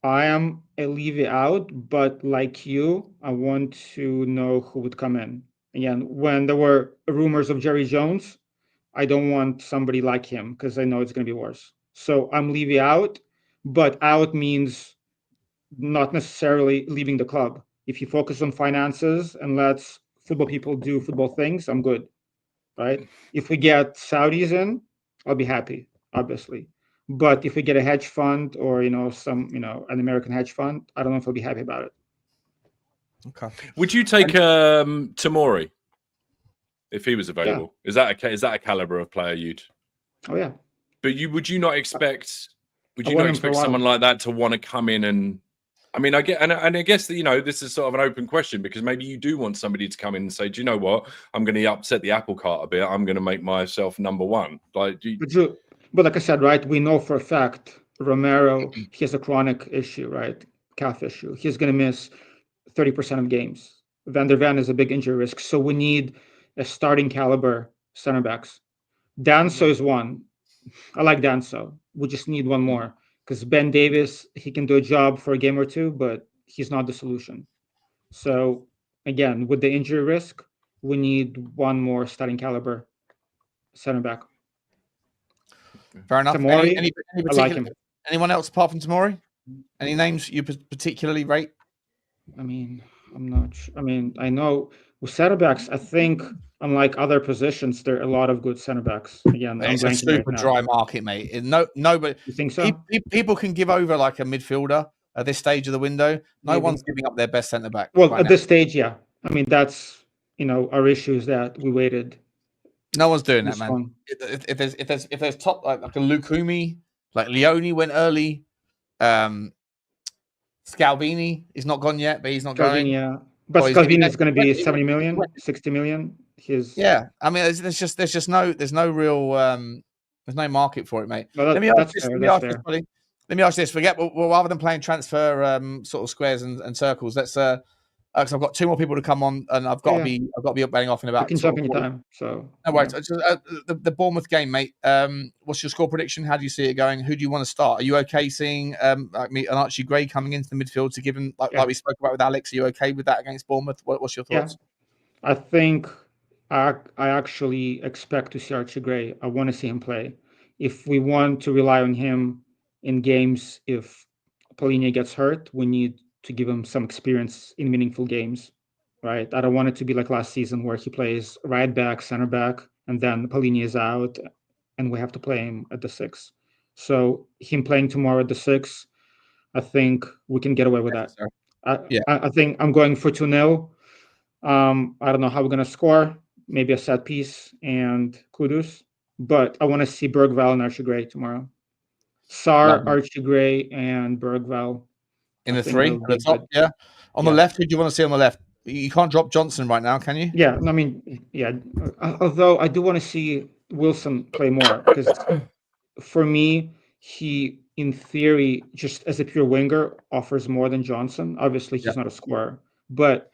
I am a leave it out, but like you, I want to know who would come in. Again, when there were rumors of Jerry Jones, I don't want somebody like him because I know it's going to be worse. So I'm leaving out, but out means not necessarily leaving the club. If you focus on finances and lets football people do football things, I'm good, right? If we get Saudis in, I'll be happy, obviously. But if we get a hedge fund or an American hedge fund, I don't know if I'll be happy about it. Okay. Would you take Tomori if he was available? Yeah. Is that a caliber of player you'd? Oh yeah. But would you not expect someone like that to want to come in and? I mean, I guess that this is sort of an open question because maybe you do want somebody to come in and say, do you know what? I'm going to upset the apple cart a bit. I'm going to make myself number one. But like I said, right, we know for a fact Romero, he has a chronic issue, right? Calf issue. He's going to miss 30% of games. Van der Ven is a big injury risk. So we need a starting caliber center backs. Danso is one. I like Danso. We just need one more because Ben Davis, he can do a job for a game or two, but he's not the solution. So again, with the injury risk, we need one more starting caliber center back. Fair enough. Tomori, I like him. Anyone else apart from Tomori? Any names you particularly rate? I mean, I'm not sure. I mean, I know with center backs, I think unlike other positions, there are a lot of good center backs. Again, it's a super dry market, mate. Nobody. You think so? People can give over like a midfielder at this stage of the window. No one's giving up their best centre back. Well, at this stage, yeah. I mean, that's our issue is that we waited. No one's doing that, man. If there's top like a Lukumi, like Leone went early. Scalvini is not gone yet, but he's not going. Yeah, but Scalvini is going to be 70 million, 60 million. I mean, there's no real there's no market for it, mate. No, let me ask this. Forget. Well, rather than playing transfer sort of squares and circles, let's because I've got 2 more people to come on, and I've got to be updating off in You about. can jump anytime. So No worries. The Bournemouth game, mate. What's your score prediction? How do you see it going? Who do you want to start? Are you okay seeing like me and Archie Gray coming into the midfield to give him like we spoke about with Alex? Are you okay with that against Bournemouth? What's your thoughts? I think I actually expect to see Archie Gray. I want to see him play. If we want to rely on him in games, if Palhinha gets hurt, we need to give him some experience in meaningful games, right? I don't want it to be like last season where he plays right back, center back, and then Palhinha is out, and we have to play him at the 6. So him playing tomorrow at the 6, I think we can get away with that. I think I'm going for 2-0. I don't know how we're going to score. Maybe a set piece and Kudus. But I want to see Berghvall and Archie Gray tomorrow. Sarr, Archie Gray, and Berghvall. In the 3 at the top, yeah. On the left, who do you want to see on the left? You can't drop Johnson right now, can you? Yeah, I mean, yeah. Although I do want to see Wilson play more, because for me, he, in theory, just as a pure winger, offers more than Johnson. Obviously, he's not a scorer, but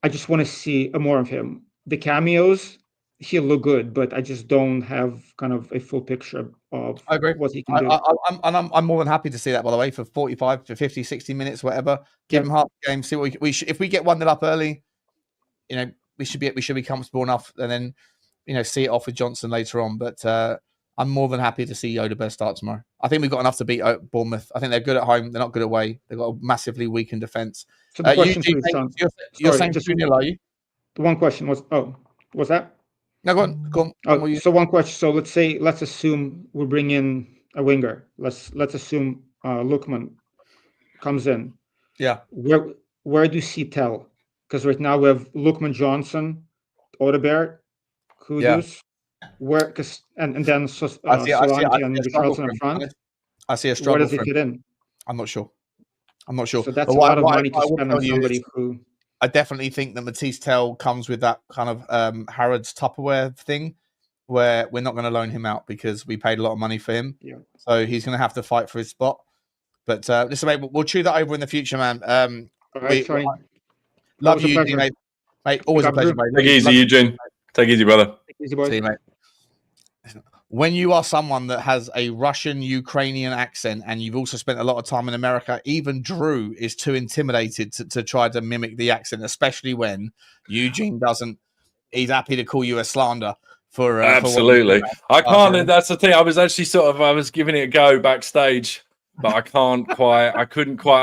I just want to see more of him. The cameos, he'll look good, but I just don't have kind of a full picture of what he can do. I'm more than happy to see that, by the way, for 45 to 50, 60 minutes, whatever. Give him half the game. See what if we get 1-0 up early, we should be comfortable enough, and then see it off with Johnson later on. But I'm more than happy to see Odegaard start tomorrow. I think we've got enough to beat Bournemouth. I think they're good at home. They're not good away. They've got a massively weakened defence. So the question, you're saying 2-0, are you? The one question was, was that? No, go on. So one question. So let's assume we bring in a winger. Let's assume Lookman comes in. Yeah. Where do you see Tel? Because right now we have Lookman, Johnson, Odegaard, Kudus. Where? And then Solanke and Richalison in front. I see a struggle. Where does he fit in? I'm not sure. So that's a lot of money to spend on somebody who. I definitely think that Mathys Tel comes with that kind of Harrods Tupperware thing, where we're not going to loan him out because we paid a lot of money for him. Yeah. So he's going to have to fight for his spot. But listen, mate, we'll chew that over in the future, man. All right, sorry. Love you, Eugene, mate. Mate, always a pleasure, mate. Take it easy, Eugene. Take it easy, brother. Take it easy, boys. See you, mate. When you are someone that has a Russian-Ukrainian accent and you've also spent a lot of time in America, even Drew is too intimidated to try to mimic the accent, especially when Eugene doesn't. He's happy to call you a slander for absolutely. I can't. That's the thing. I was actually I was giving it a go backstage, but I couldn't quite.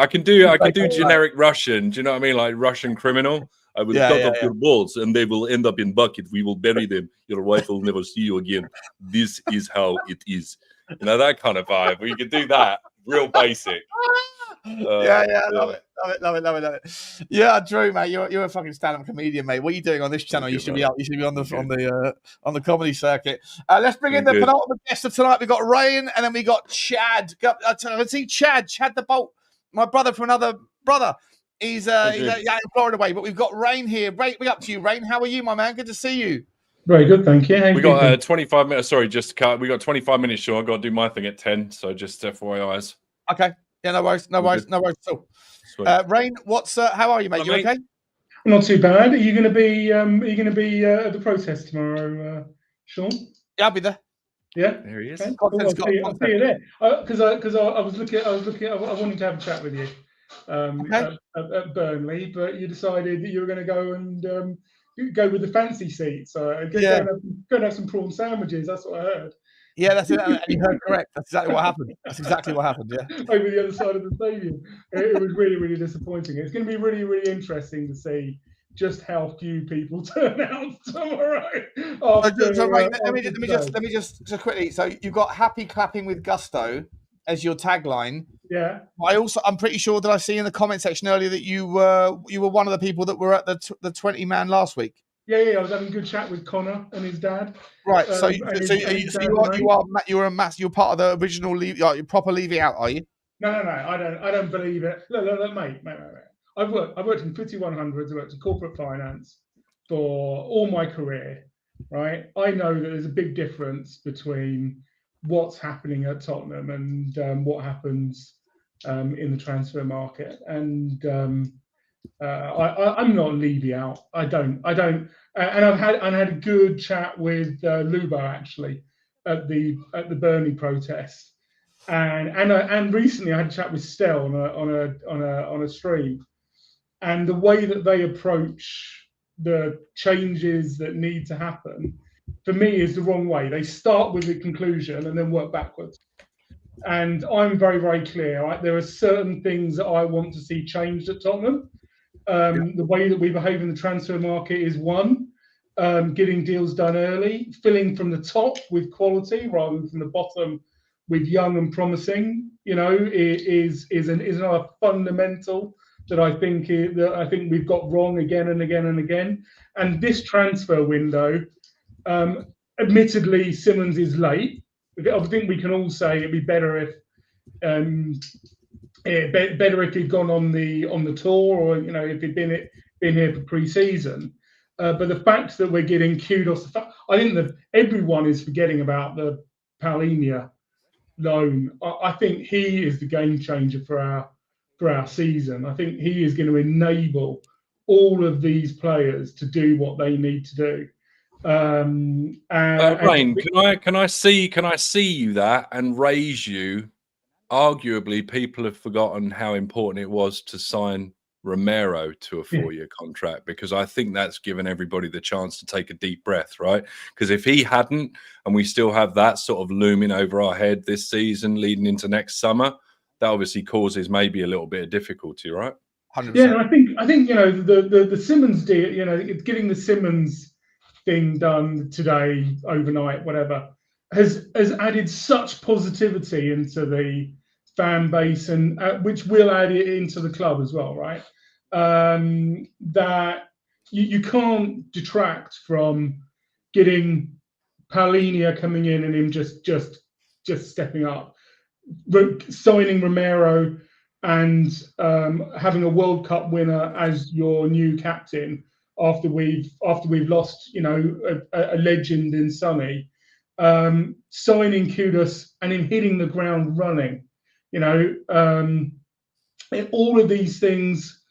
I can do generic Russian. Do you know what I mean? Like Russian criminal. I will cut off your balls and they will end up in bucket. We will bury them. Your wife will never see you again. This is how it is. That kind of vibe. We could do that. Real basic. Love it. Yeah, Drew, mate, you're a fucking stand-up comedian, mate. What are you doing on this channel? You should be on the comedy circuit. Let's bring in the penultimate guest of tonight. We got Rain, and then we got Chad. Let's see Chad the Bolt, my brother from another brother. He's out in Florida way, but we've got Rain here. Rain, we up to you, Rain. How are you, my man? Good to see you. Very good, thank you. We got 25 minutes. Sorry, just to cut. We got 25 minutes. Sure, I got to do my thing at 10. So just FYI's. Okay. Yeah, no worries at all. Rain, how are you, mate? You okay? Not too bad. Are you going to be at the protest tomorrow, Sean? Yeah, I'll be there. Yeah, there he is. Okay. Cool. I'll see you there. Because I was looking. I wanted to have a chat with you at Burnley, but you decided that you were going to go and go with the fancy seat. So go and have some prawn sandwiches. That's what I heard. Yeah, that's it. And you heard correct. That's exactly what happened. Yeah. Over the other side of the stadium. It was really, really disappointing. It's going to be really, really interesting to see just how few people turn out tomorrow. Let me just quickly. So you've got "happy clapping with gusto" as your tagline. Yeah. I'm pretty sure that I see in the comment section earlier that you were one of the people that were at the 20 man last week. Yeah. I was having a good chat with Connor and his dad. Right. You're part of the original leave. You're proper leave it out, are you? No. I don't believe it. Look, mate. I've worked in 5100s. I worked in corporate finance for all my career. Right. I know that there's a big difference between what's happening at Tottenham and what happens in the transfer market. And I'm not Levy out. I don't. And I've had a good chat with Lubo actually at the Burnley protest, and recently I had a chat with Stel on a stream, and the way that they approach the changes that need to happen, for me, is the wrong way. They start with the conclusion and then work backwards. And I'm very, very clear. Right? There are certain things that I want to see changed at Tottenham. The way that we behave in the transfer market is one. Getting deals done early, filling from the top with quality rather than from the bottom with young and promising. You know, is another fundamental that I think we've got wrong again and again and again. And this transfer window, admittedly, Simmons is late. I think we can all say it'd be better if he'd gone on the tour, or if he'd been here for pre-season. But the fact that we're getting kudos, I think that everyone is forgetting about the Palhinha loan. I think he is the game changer for our season. I think he is going to enable all of these players to do what they need to do. Rain, can I see you that and raise you? Arguably, people have forgotten how important it was to sign Romero to a 4-year contract, because I think that's given everybody the chance to take a deep breath, right? Because if he hadn't, and we still have that sort of looming over our head this season leading into next summer, that obviously causes maybe a little bit of difficulty, right? 100%. Yeah, I think the Simmons deal, getting the Simmons thing done today, overnight, whatever, has added such positivity into the fan base, and which will add it into the club as well, right? That you can't detract from getting Palhinha coming in and him just stepping up, signing Romero, and having a World Cup winner as your new captain after we've lost a legend in Sonny, signing Kudus and him hitting the ground running. All of these things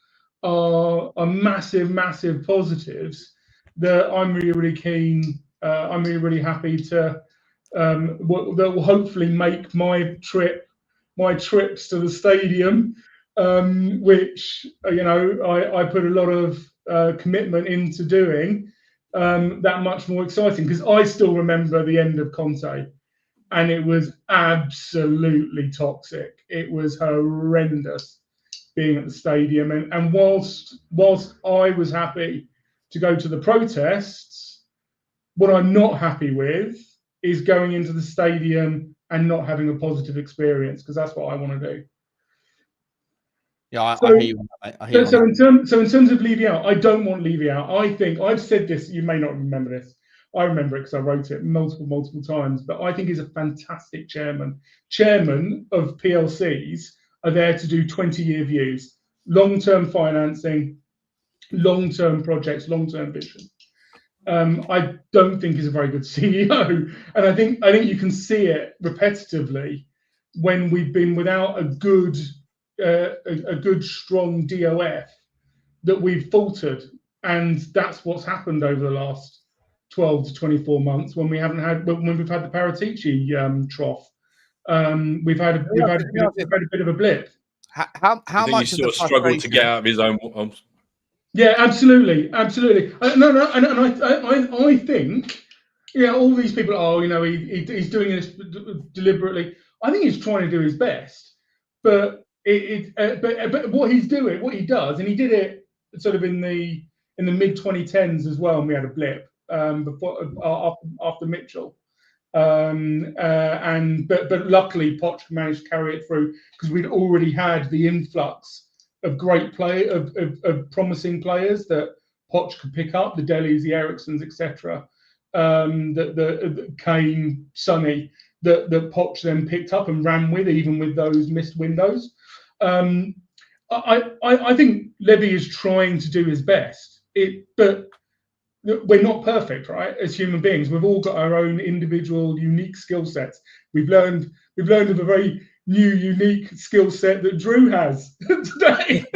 are massive positives that I'm really keen. I'm really happy to that will hopefully make my trips to the stadium, which I put a lot of commitment into doing, that much more exciting, because I still remember the end of Conte. And it was absolutely toxic. It was horrendous being at the stadium. And whilst I was happy to go to the protests, what I'm not happy with is going into the stadium and not having a positive experience, because that's what I want to do. Yeah, I hear you. So in terms of Levy out, I don't want Levy out. I think I've said this. You may not remember this. I remember it because I wrote it multiple times. But I think he's a fantastic chairman. Chairman of PLCs are there to do 20-year views, long-term financing, long-term projects, long-term vision. I don't think he's a very good CEO, and I think you can see it repetitively when we've been without a good strong DOF, that we've faltered, and that's what's happened over the last 12 to 24 months when we've had the Paratici trough. We've had a bit of a blip. How much you sort of struggled to get out of his own? Yeah, absolutely. I think, all these people, he's doing this deliberately. I think he's trying to do his best, but what he does, and he did it sort of in the mid 2010s as well, and we had a blip after Mitchell. But luckily Poch managed to carry it through, because we'd already had the influx of great of promising players that Poch could pick up, the Delis, the Ericssons, etc. The Kane, Sonny, that Poch then picked up and ran with, even with those missed windows. I think Levy is trying to do his best, but we're not perfect, right? As human beings, we've all got our own individual, unique skill sets. We've learned of a very new unique skill set that Drew has today,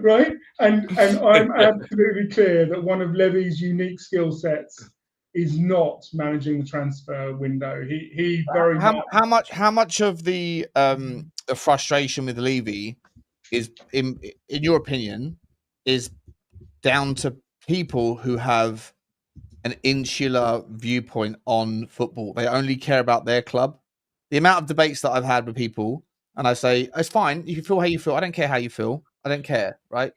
right? And I'm absolutely clear that one of Levy's unique skill sets is not managing the transfer window. He very how much of the frustration with Levy is, in your opinion, is down to people who have an insular viewpoint on football? They only care about their club. The amount of debates that I've had with people, and I say, it's fine, you feel how you feel. I don't care how you feel. I don't care, right?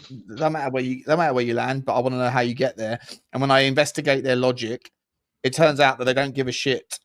No matter where you land, but I want to know how you get there. And when I investigate their logic, it turns out that they don't give a shit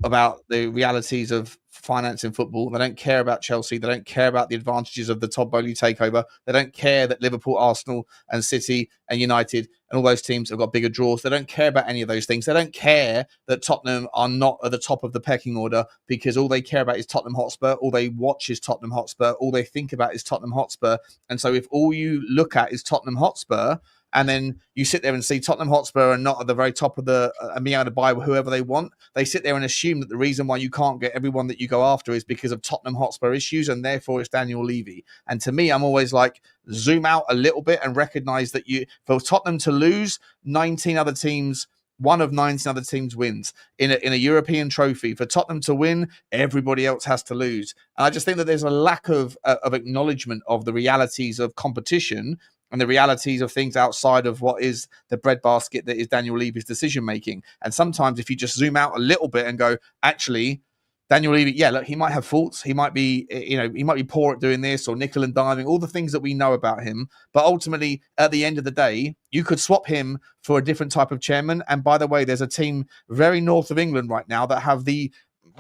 about the realities of finance in football. They don't care about Chelsea. They don't care about the advantages of the Todd Boehly takeover. They don't care that Liverpool, Arsenal and City and United and all those teams have got bigger draws. They don't care about any of those things. They don't care that Tottenham are not at the top of the pecking order, because all they care about is Tottenham Hotspur. All they watch is Tottenham Hotspur. All they think about is Tottenham Hotspur. And so if all you look at is Tottenham Hotspur, and then you sit there and see Tottenham Hotspur are not at the very top of the and being able to buy whoever they want, they sit there and assume that the reason why you can't get everyone that you go after is because of Tottenham Hotspur issues, and therefore it's Daniel Levy. And to me, I'm always like, zoom out a little bit and recognize that for Tottenham to lose, 19 other teams, one of 19 other teams wins in a European trophy. For Tottenham to win, everybody else has to lose. And I just think that there's a lack of acknowledgement of the realities of competition and the realities of things outside of what is the breadbasket that is Daniel Levy's decision making. And sometimes if you just zoom out a little bit and go, actually, Daniel Levy, yeah, look, he might have faults. He might be, he might be poor at doing this or nickel and diming, all the things that we know about him. But ultimately, at the end of the day, you could swap him for a different type of chairman. And by the way, there's a team very north of England right now that have the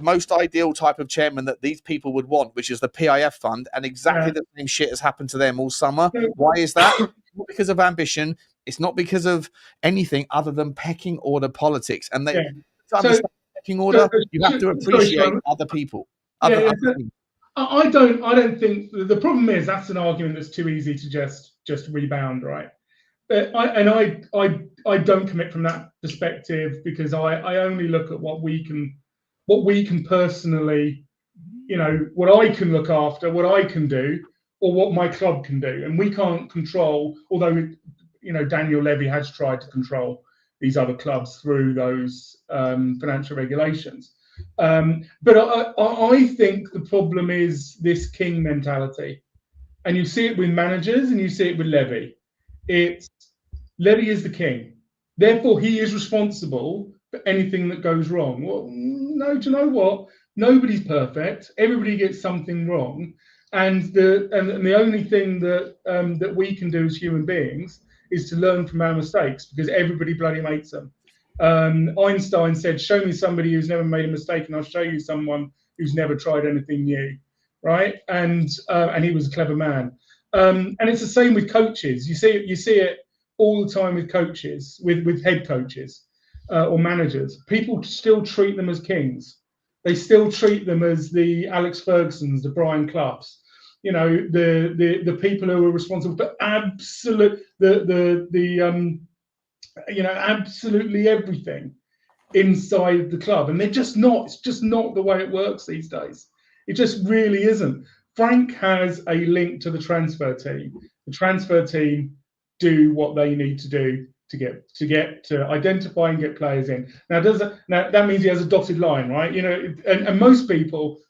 most ideal type of chairman that these people would want, which is the PIF fund, and exactly the same shit has happened to them all summer. Why is that? It's not because of ambition. It's not because of anything other than pecking order politics. And they to understand pecking order, you have to appreciate other people. I don't think the problem is that's an argument that's too easy to just rebound, right? I don't commit from that perspective, because I only look at what we can personally, what I can look after, what I can do, or what my club can do. And we can't control, although, Daniel Levy has tried to control these other clubs through those financial regulations. But I think the problem is this king mentality. And you see it with managers and you see it with Levy. Levy is the king. Therefore, he is responsible for anything that goes wrong. Well, no, do you know what? Nobody's perfect. Everybody gets something wrong, and the only thing that we can do as human beings is to learn from our mistakes, because everybody bloody makes them. Einstein said, "Show me somebody who's never made a mistake, and I'll show you someone who's never tried anything new." Right? And he was a clever man. And it's the same with coaches. You see it all the time with coaches, with head coaches. Or managers. People still treat them as kings. They still treat them as the Alex Fergusons, the Brian Cloughs, the people who are responsible for absolutely everything inside the club. And they're just not. It's just not the way it works these days. It just really isn't. Frank has a link to the transfer team. The transfer team do what they need to do to get to identify and get players in. Now that means he has a dotted line, right? And most people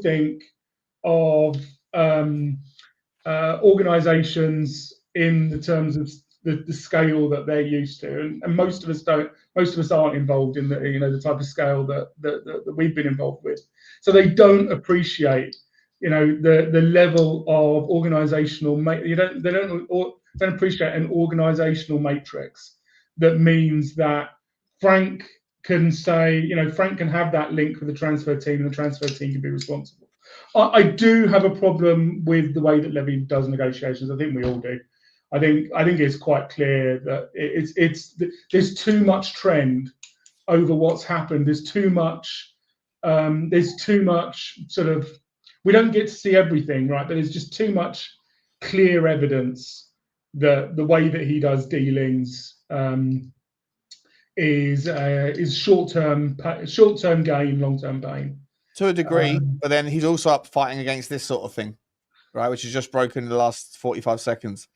think of organisations in the terms of the scale that they're used to, and most of us don't. Most of us aren't involved in the type of scale that we've been involved with. So they don't appreciate the level of organisational. They don't appreciate an organisational matrix that means that Frank can say, Frank can have that link with the transfer team, and the transfer team can be responsible. I do have a problem with the way that Levy does negotiations. I think we all do. I think it's quite clear that there's too much trend over what's happened. There's too much sort of, we don't get to see everything, right? But there's just too much clear evidence that the way that he does dealings is short-term gain, long-term pain. to a degree, but then he's also up fighting against this sort of thing, right? Which is just broken in the last 45 seconds.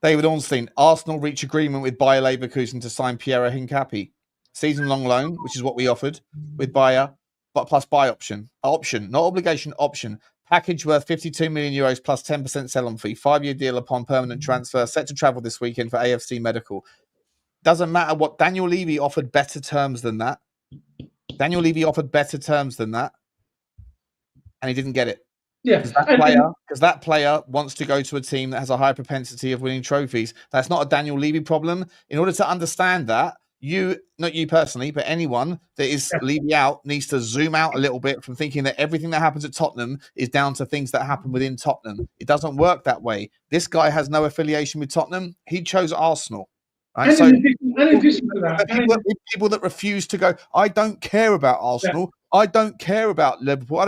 David Ornstein, Arsenal reach agreement with Bayer Leverkusen to sign Pierre Hincapie. Season-long loan, which is what we offered with Bayer, but plus buy option. Option, not obligation, option. Package worth 52 million euros plus 10% sell-on fee. 5-year deal upon permanent transfer. Set to travel this weekend for AFC Medical. Doesn't matter what Daniel Levy offered better terms than that. Daniel Levy offered better terms than that, and he didn't get it. Yeah, Because that player wants to go to a team that has a high propensity of winning trophies. That's not a Daniel Levy problem. In order to understand that, not you personally, but anyone that is Levy out needs to zoom out a little bit from thinking that everything that happens at Tottenham is down to things that happen within Tottenham. It doesn't work that way. This guy has no affiliation with Tottenham. He chose Arsenal. Right? So people that refuse to go, I don't care about Arsenal. I don't care about Liverpool.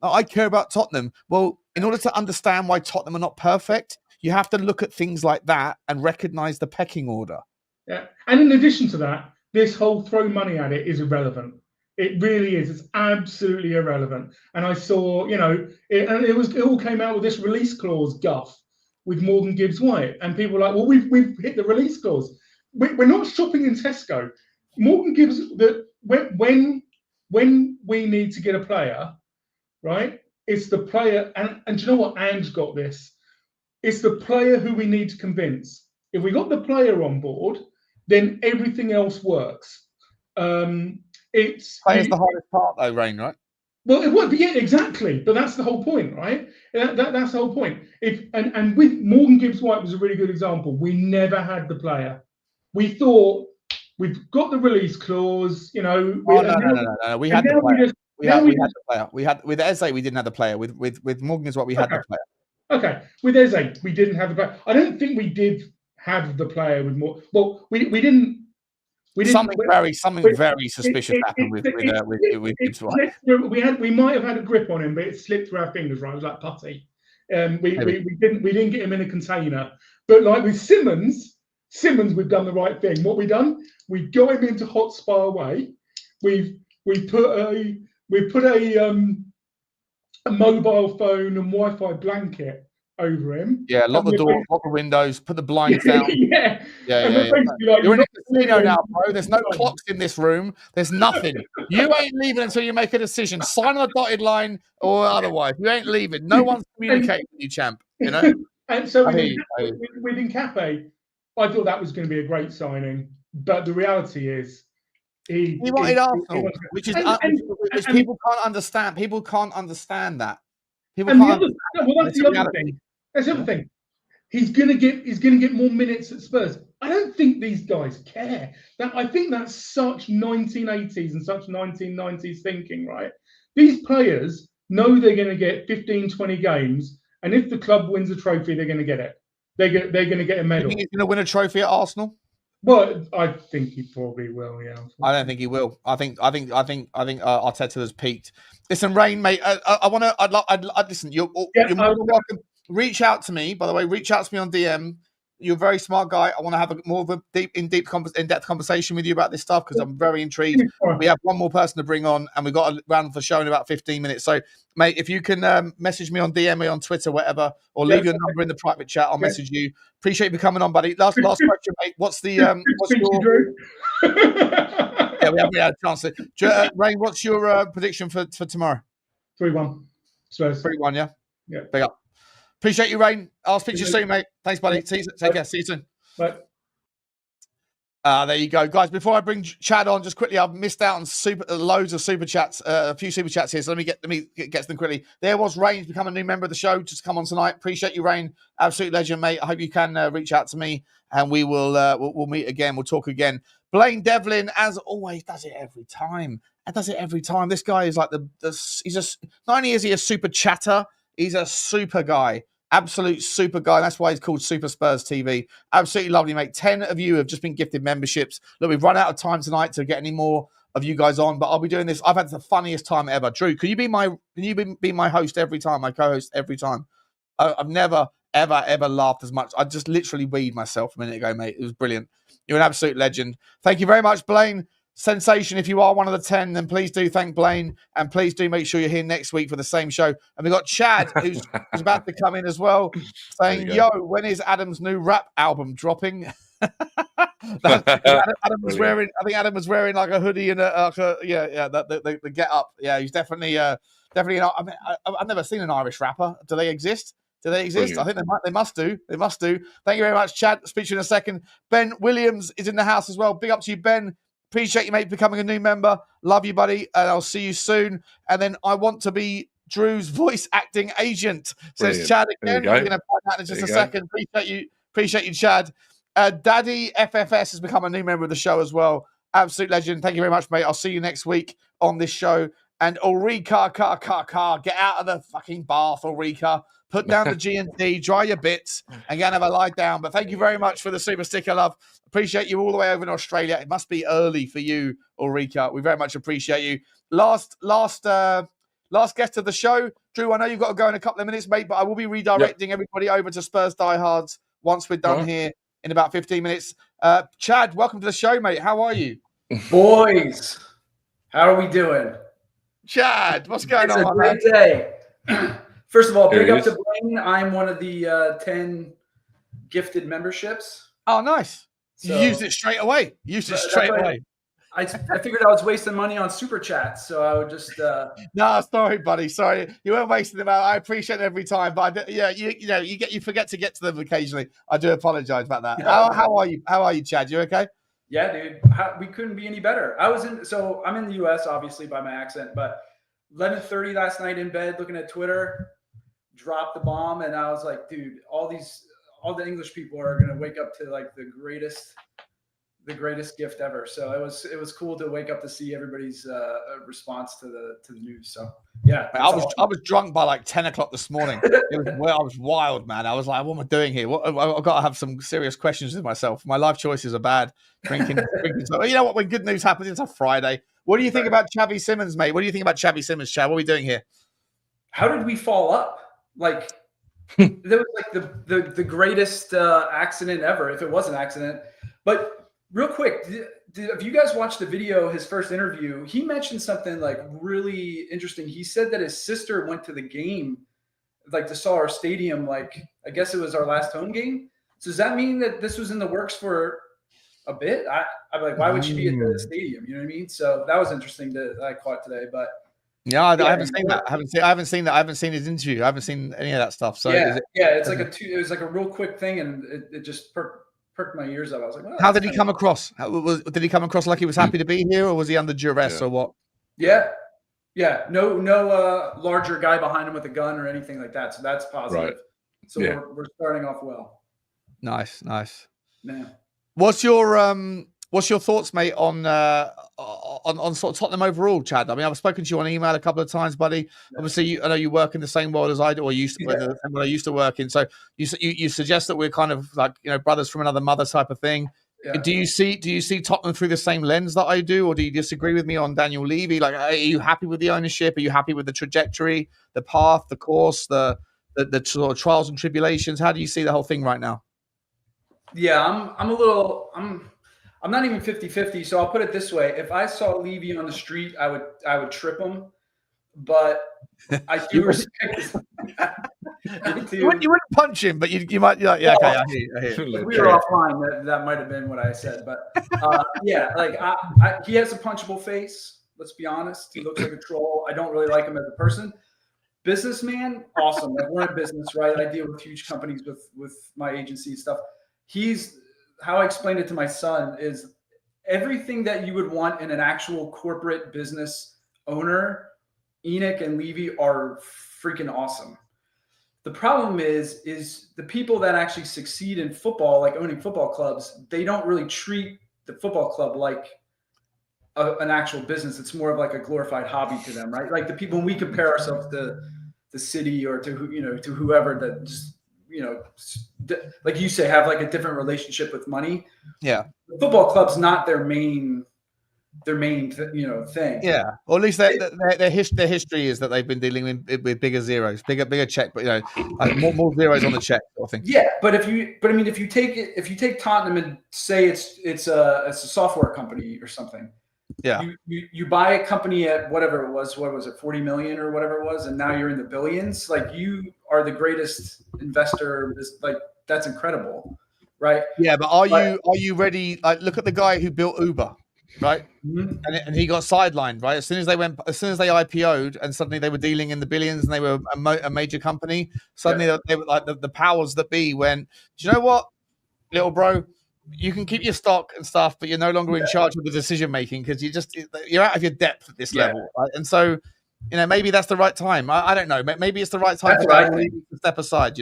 I care about Tottenham. Well, in order to understand why Tottenham are not perfect, you have to look at things like that and recognize the pecking order. Yeah, and in addition to that, this whole throw money at it is irrelevant. It really is. It's absolutely irrelevant. And I saw, it all came out with this release clause guff with Morgan Gibbs White, and people were like, well, we've hit the release clause. We're not shopping in Tesco. Morgan Gibbs, when we need to get a player, right? It's the player, and do you know what? Ange got this. It's the player who we need to convince. If we got the player on board, then everything else works. Player's the hardest part, though, Rain, right? Well, it would be, yeah, exactly. But that's the whole point, right? That's the whole point. And with Morgan Gibbs White was a really good example. We never had the player. We thought we've got the release clause, No. We had the player. We had the player. We had with Eze, we didn't have the player. With Morgan is what we had the player. Okay, with Eze, we didn't have the player. I don't think we did have the player with more. Well, we didn't. Something very suspicious happened with Gibbs White. We might have had a grip on him, but it slipped through our fingers. Right, it was like putty. We didn't get him in a container. But like with Simmons, we've done the right thing. What we done? We got him into Hotspur away. We put a mobile phone and Wi-Fi blanket over him. Yeah, lock the door, lock the windows, put the blinds down. Yeah. Like, you're in a casino now, bro. There's no clocks in this room. There's nothing. You ain't leaving until you make a decision. Sign on the dotted line or otherwise. You ain't leaving. No one's communicating with you, champ. And so with Hincapie, I thought that was going to be a great signing. But the reality is, he wanted Arsenal, which people can't understand. People can't understand that. That's the other thing. That's the other thing. He's gonna get more minutes at Spurs. I don't think these guys care. I think that's such 1980s and such 1990s thinking, right? These players know they're going to get 15, 20 games, and if the club wins a trophy, they're going to get it. They're going to get a medal. You think he's going to win a trophy at Arsenal? Well, I think he probably will. Yeah. I don't think he will. I think Arteta has peaked. Listen, Rain, mate. I'd listen. You're more than welcome. Reach out to me. By the way, reach out to me on DM. You're a very smart guy. I want to have more of a in-depth conversation with you about this stuff because I'm very intrigued. We have one more person to bring on, and we've got a round for show in about 15 minutes. So, mate, if you can message me on DM me on Twitter, whatever, or leave your number in the private chat, I'll message you. Appreciate you for coming on, buddy. Last question, mate. What's your? Yeah, we haven't had a chance to. Rain, what's your prediction for tomorrow? 3-1. 3-1, yeah. Yeah. Big up. Appreciate you, Rain. I'll speak to you soon, mate. Thanks, buddy. Take care. See you soon. Bye. There you go, guys. Before I bring Chad on, just quickly, I've missed out on loads of super chats, a few super chats here. So let me get to them quickly. There was Rain, who's become a new member of the show, just come on tonight. Appreciate you, Rain. Absolute legend, mate. I hope you can reach out to me, and we will we'll meet again. We'll talk again. Blaine Devlin, as always, does it every time. This guy is like he's just not only is he a super chatter, he's a super guy. Absolute super guy. That's why he's called Super Spurs TV. Absolutely lovely, mate. 10 of you have just been gifted memberships. Look, we've run out of time tonight to get any more of you guys on, but I'll be doing this. I've had the funniest time ever. Drew, can you be my host every time, my co-host every time? I've never, ever laughed as much. I just literally weed myself a minute ago, mate. It was brilliant. You're an absolute legend. Thank you very much, Blaine. sensation. If you are one of the 10, then please do thank Blaine, and please do make sure you're here next week for the same show. And we've got Chad, who's about to come in as well, saying, yo, when is Adam's new rap album dropping? Adam was wearing, I think Adam was wearing like a hoodie and the get up. Yeah, he's definitely not. I mean, I've never seen an Irish rapper. Do they exist? Do they exist? Brilliant. I think they must do. They must do. Thank you very much, Chad. Speak to you in a second. Ben Williams is in the house as well. Big up to you, Ben. Appreciate you, mate, becoming a new member. Love you, buddy. And I'll see you soon. And then I want to be Drew's voice acting agent, says Brilliant. Chad There you again. go. We're going to find that in just There a you go. second. Appreciate you, Chad. Daddy FFS has become a new member of the show as well. Absolute legend. Thank you very much, mate. I'll see you next week on this show. And Ulrika, get out of the fucking bath, Ulrika. Put down the G&T, dry your bits, and go and have a lie down. But thank you very much for the super sticker, love. Appreciate you all the way over in Australia. It must be early for you, Ulrika. We very much appreciate you. Last guest of the show, Drew. I know you've got to go in a couple of minutes, mate, but I will be redirecting everybody over to Spurs Diehards once we're done here in about 15 minutes. Chad, welcome to the show, mate. How are you? Boys, how are we doing? Chad, what's going It's on, a my great man? day. First of all, Here big he up is. to Blaine. I'm one of the 10 gifted memberships. Oh, nice. So- You used it straight away. That's right. I figured I was wasting money on super chats, so I would just. No, sorry, buddy. Sorry, you weren't wasting them out. I appreciate it every time, but you forget to get to them occasionally. I do apologize about that. How are you? How are you, Chad? You okay? Yeah, dude. We couldn't be any better. I'm in the US, obviously, by my accent, but 11:30 last night in bed, looking at Twitter, dropped the bomb, and I was like, dude, all the English people are gonna wake up to like the greatest gift ever. So it was cool to wake up to see everybody's response to the news. So yeah, I was drunk by like 10 o'clock this morning. I was wild, man. I was like, what am I doing here? I've got to have some serious questions with myself. My life choices are bad. Drinking. So, you know what? When good news happens, it's a Friday. What do you think about Xavi Simons, mate? What do you think about Xavi Simons, Chad? What are we doing here? How did we fall up? Like there was like the greatest accident ever, if it was an accident. But real quick, if you guys watched the video, his first interview, he mentioned something like really interesting. He said that his sister went to the game, like to saw our stadium, like I guess it was our last home game. So does that mean that this was in the works for a bit? I'm like, why would she be at the stadium? You know what I mean? So that was interesting that I caught today. But yeah, I haven't seen that. I haven't seen that. I haven't seen his interview. I haven't seen any of that stuff. So it's like it was like a real quick thing, and it just perked my ears up. I was like, well, how did he come across? Did he come across like he was happy to be here, or was he under duress, or what? Yeah. No larger guy behind him with a gun or anything like that. So that's positive. Right. So we're starting off well. Nice. Yeah. What's your thoughts, mate, on sort of Tottenham overall, Chad? I mean, I've spoken to you on email a couple of times, buddy. Obviously, I know you work in the same world as I do, or used to, the same world I used to work in. So you suggest that we're kind of like brothers from another mother type of thing. Yeah. Do you see Tottenham through the same lens that I do, or do you disagree with me on Daniel Levy? Like, are you happy with the ownership? Are you happy with the trajectory, the path, the course, the sort of trials and tribulations? How do you see the whole thing right now? Yeah, I'm not even 50-50, so I'll put it this way. If I saw Levy on the street, I would trip him. But I do respect You wouldn't punch him, but you might. You're like, yeah, okay, I hear you. If we were offline, that might have been what I said. But he has a punchable face. Let's be honest. He looks like a troll. I don't really like him as a person. Businessman, awesome. Like, we're in business, right? I deal with huge companies with my agency and stuff. How I explained it to my son is everything that you would want in an actual corporate business owner. Enoch and Levy are freaking awesome. The problem is the people that actually succeed in football, like owning football clubs, they don't really treat the football club like an actual business. It's more of like a glorified hobby to them, right? Like the people, when we compare ourselves to the city or to whoever that just, like you say, have like a different relationship with money. Yeah. The football club's not their main thing. Yeah. Or at least their history is that they've been dealing with bigger zeros, bigger check, but like more zeros on the check, I think. Yeah. But if you take Tottenham and say it's a software company or something, Yeah. You buy a company at whatever it was, what was it, 40 million or whatever it was, and now you're in the billions. Like, you are the greatest investor. Like, that's incredible, right? Yeah, but are you ready? Like, look at the guy who built Uber, right? Mm-hmm. And he got sidelined, right? As soon as they IPO'd, and suddenly they were dealing in the billions, and they were a major company. Suddenly they were like the powers that be went, do you know what, little bro? You can keep your stock and stuff, but you're no longer in charge of the decision making, because you're out of your depth at this level, right? And so, maybe that's the right time. I don't know. Maybe it's the right time to step aside.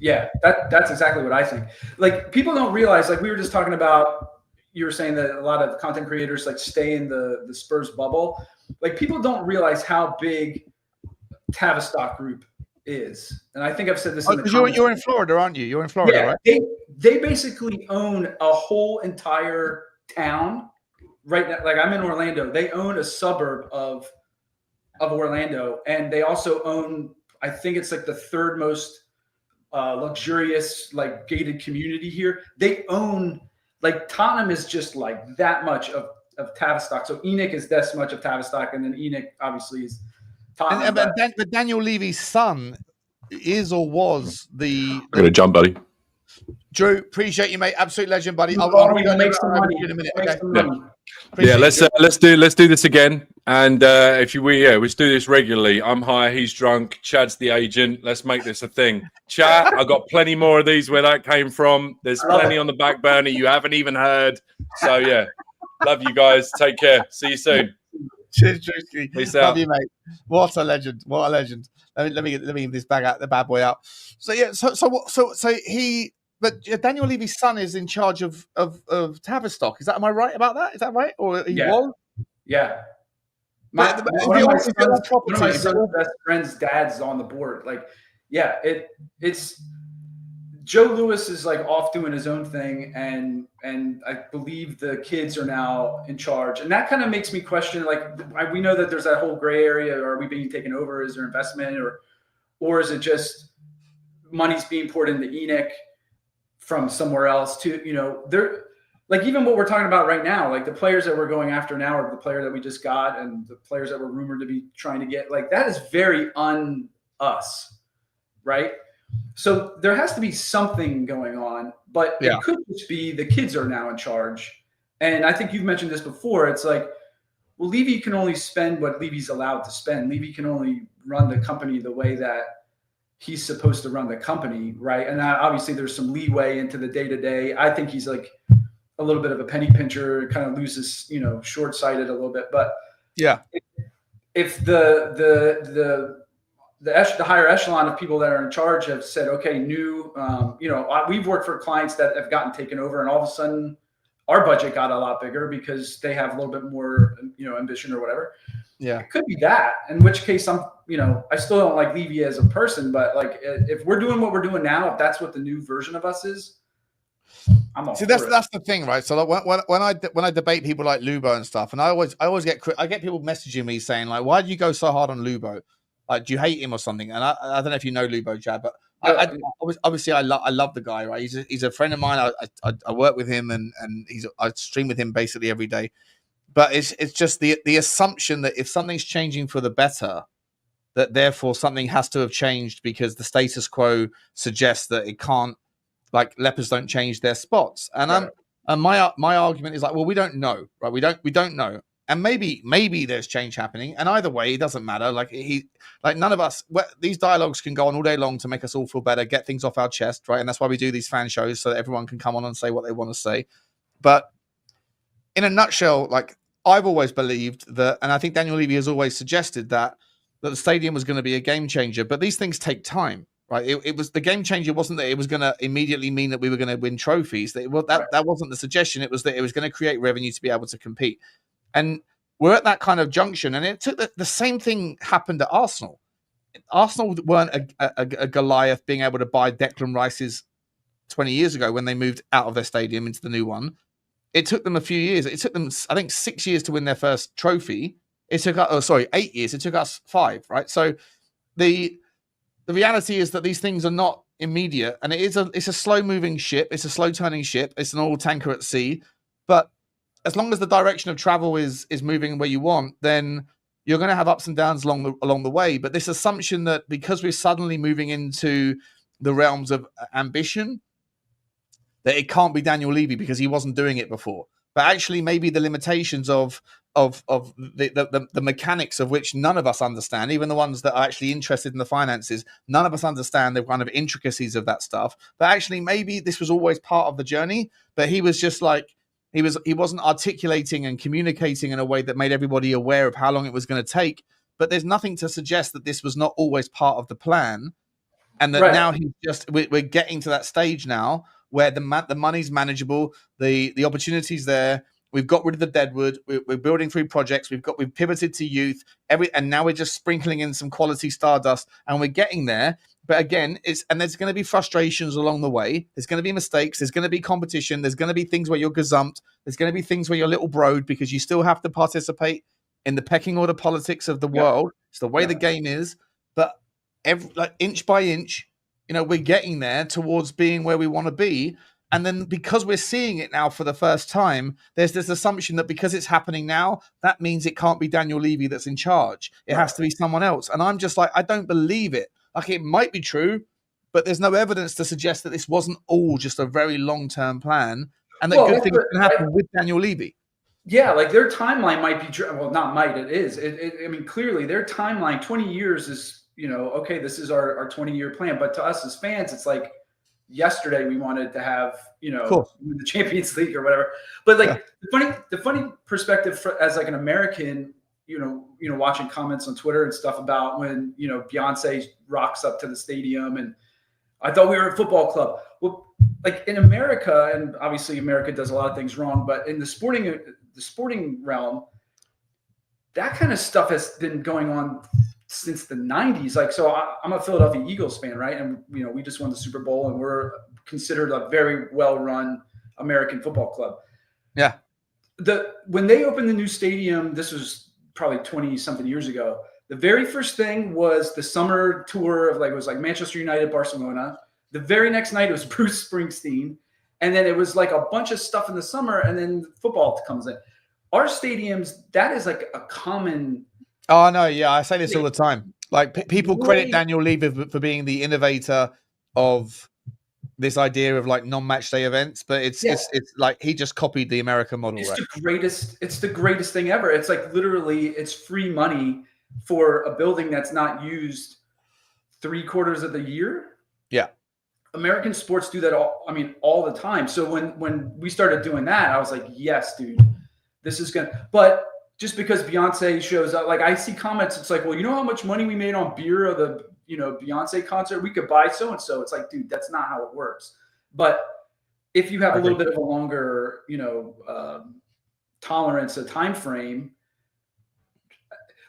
Yeah, that's exactly what I think. Like, people don't realize, like, we were just talking about, you were saying that a lot of content creators like stay in the Spurs bubble. Like, people don't realize how big Tavistock Group is. And I think I've said this in the comments. You're in Florida, aren't you? You're in Florida, right? They basically own a whole entire town right now. Like, I'm in Orlando. They own a suburb of Orlando, and they also own, I think it's like the third most luxurious, like, gated community here. They own, like, Tottenham is just like that much of Tavistock. So Enoch is this much of Tavistock, and then Enoch obviously is Tottenham. But Daniel Levy's son is or was the. I'm gonna jump, buddy. Drew, appreciate you, mate. Absolute legend, buddy. I'll make some money in a minute. Make Okay. some money. Yeah, let's do this again. And let's do this regularly. I'm high, he's drunk, Chad's the agent. Let's make this a thing. Chat, I got plenty more of these where that came from. There's plenty on the back burner you haven't even heard. So yeah, love you guys. Take care. See you soon. Cheers, Drewski. Peace Love out. you, mate. What a legend! What a legend. Let me get this the bad boy out. So yeah, But Daniel Levy's son is in charge of Tavistock. Am I right about that? Is that right? Or he was? Yeah. One of my son's best friend's dad's on the board. Like, yeah, it's Joe Lewis is like off doing his own thing, and I believe the kids are now in charge, and that kind of makes me question. Like, we know that there's that whole gray area. Are we being taken over? Is there investment, or is it just money's being poured into Enoch from somewhere else? They're like, even what we're talking about right now, like the players that we're going after now, or the player that we just got, and the players that we're rumored to be trying to get, like, that is very us, right? So there has to be something going on, but it could just be the kids are now in charge. And I think you've mentioned this before. It's like, well, Levy can only spend what Levy's allowed to spend. Levy can only run the company the way that he's supposed to run the company, right? And obviously there's some leeway into the day-to-day. I think he's like a little bit of a penny pincher, kind of loses, short-sighted a little bit. But yeah, if the higher echelon of people that are in charge have said, okay, we've worked for clients that have gotten taken over, and all of a sudden our budget got a lot bigger because they have a little bit more, ambition or whatever. Yeah, it could be that. In which case, I still don't like Levy as a person, but like, if we're doing what we're doing now, if that's what the new version of us is, I'm all. See, that's the thing, right? So like, when I debate people like Lubo and stuff, and I always get people messaging me saying like, why do you go so hard on Lubo? Like, do you hate him or something? And I don't know if you know Lubo, Chad, but obviously I love the guy, right? He's a friend of mine. I work with him, and I stream with him basically every day. But it's just the assumption that if something's changing for the better, that therefore something has to have changed because the status quo suggests that it can't. Like, leopards don't change their spots, and my argument is like, well, we don't know, right? We don't know, and maybe there's change happening, and either way, it doesn't matter. Like, none of us. These dialogues can go on all day long to make us all feel better, get things off our chest, right? And that's why we do these fan shows, so that everyone can come on and say what they want to say. But in a nutshell, like, I've always believed that, and I think Daniel Levy has always suggested that the stadium was going to be a game changer, but these things take time. Right, it was the game changer. Wasn't that it was going to immediately mean that we were going to win trophies? That wasn't the suggestion. It was that it was going to create revenue to be able to compete. And we're at that kind of junction. And it took the same thing happened at Arsenal. Arsenal weren't a Goliath being able to buy Declan Rice's 20 years ago when they moved out of their stadium into the new one. It took them a few years. It took them, I think, 6 years to win their first trophy. It took 8 years. It took us 5. Right, so the reality is that these things are not immediate, and it's a slow moving ship. It's a slow turning ship. It's an oil tanker at sea. But as long as the direction of travel is moving where you want, then you're going to have ups and downs along the way. But this assumption that because we're suddenly moving into the realms of ambition, that it can't be Daniel Levy because he wasn't doing it before. But actually, maybe the limitations of the mechanics of which none of us understand, even the ones that are actually interested in the finances, none of us understand the kind of intricacies of that stuff. But actually, maybe this was always part of the journey. But he was just like he wasn't articulating and communicating in a way that made everybody aware of how long it was going to take. But there's nothing to suggest that this was not always part of the plan, and that now we're getting to that stage now where the money's manageable, the opportunities there. We've got rid of the deadwood. We're building through projects. We've pivoted to youth. And now we're just sprinkling in some quality stardust, and we're getting there. But again, there's going to be frustrations along the way. There's going to be mistakes. There's going to be competition. There's going to be things where you're gazumped. There's going to be things where you're little broed because you still have to participate in the pecking order politics of the world. It's the way the game is. But inch by inch, we're getting there towards being where we want to be. And then because we're seeing it now for the first time, there's this assumption that because it's happening now, that means it can't be Daniel Levy that's in charge. It has to be someone else. And I'm just like, I don't believe it. Like, it might be true, but there's no evidence to suggest that this wasn't all just a very long-term plan and that good things can happen with Daniel Levy. Yeah, like their timeline might be, well, not might, it is. I mean, clearly their timeline, 20 years is, okay, this is our 20-year plan. But to us as fans, it's like yesterday we wanted to have, the Champions League or whatever. But like the funny perspective as like an American, watching comments on Twitter and stuff about when, Beyonce rocks up to the stadium and I thought we were a football club. Well, like in America, and obviously America does a lot of things wrong, but in the sporting realm, that kind of stuff has been going on since the 90s. Like, so I'm a Philadelphia Eagles fan, right? And, we just won the Super Bowl and we're considered a very well-run American football club. Yeah. When they opened the new stadium, this was probably 20 something years ago. The very first thing was the summer tour of it was like Manchester United, Barcelona. The very next night it was Bruce Springsteen. And then it was like a bunch of stuff in the summer and then football comes in. Our stadiums, that is like a common. Oh, no. Yeah. I say this all the time. Like people credit Daniel Levy for being the innovator of this idea of like non-match day events, but it's like he just copied the American model. It's the greatest thing ever. It's like literally it's free money for a building that's not used 3/4 of the year. Yeah. American sports do that all the time. So when we started doing that, I was like, yes, dude, this is gonna. But just because Beyonce shows up, like I see comments, it's like, well, you know how much money we made on beer or the Beyonce concert? We could buy so and so. It's like, dude, that's not how it works. But if you have a little bit of a longer, tolerance, a time frame.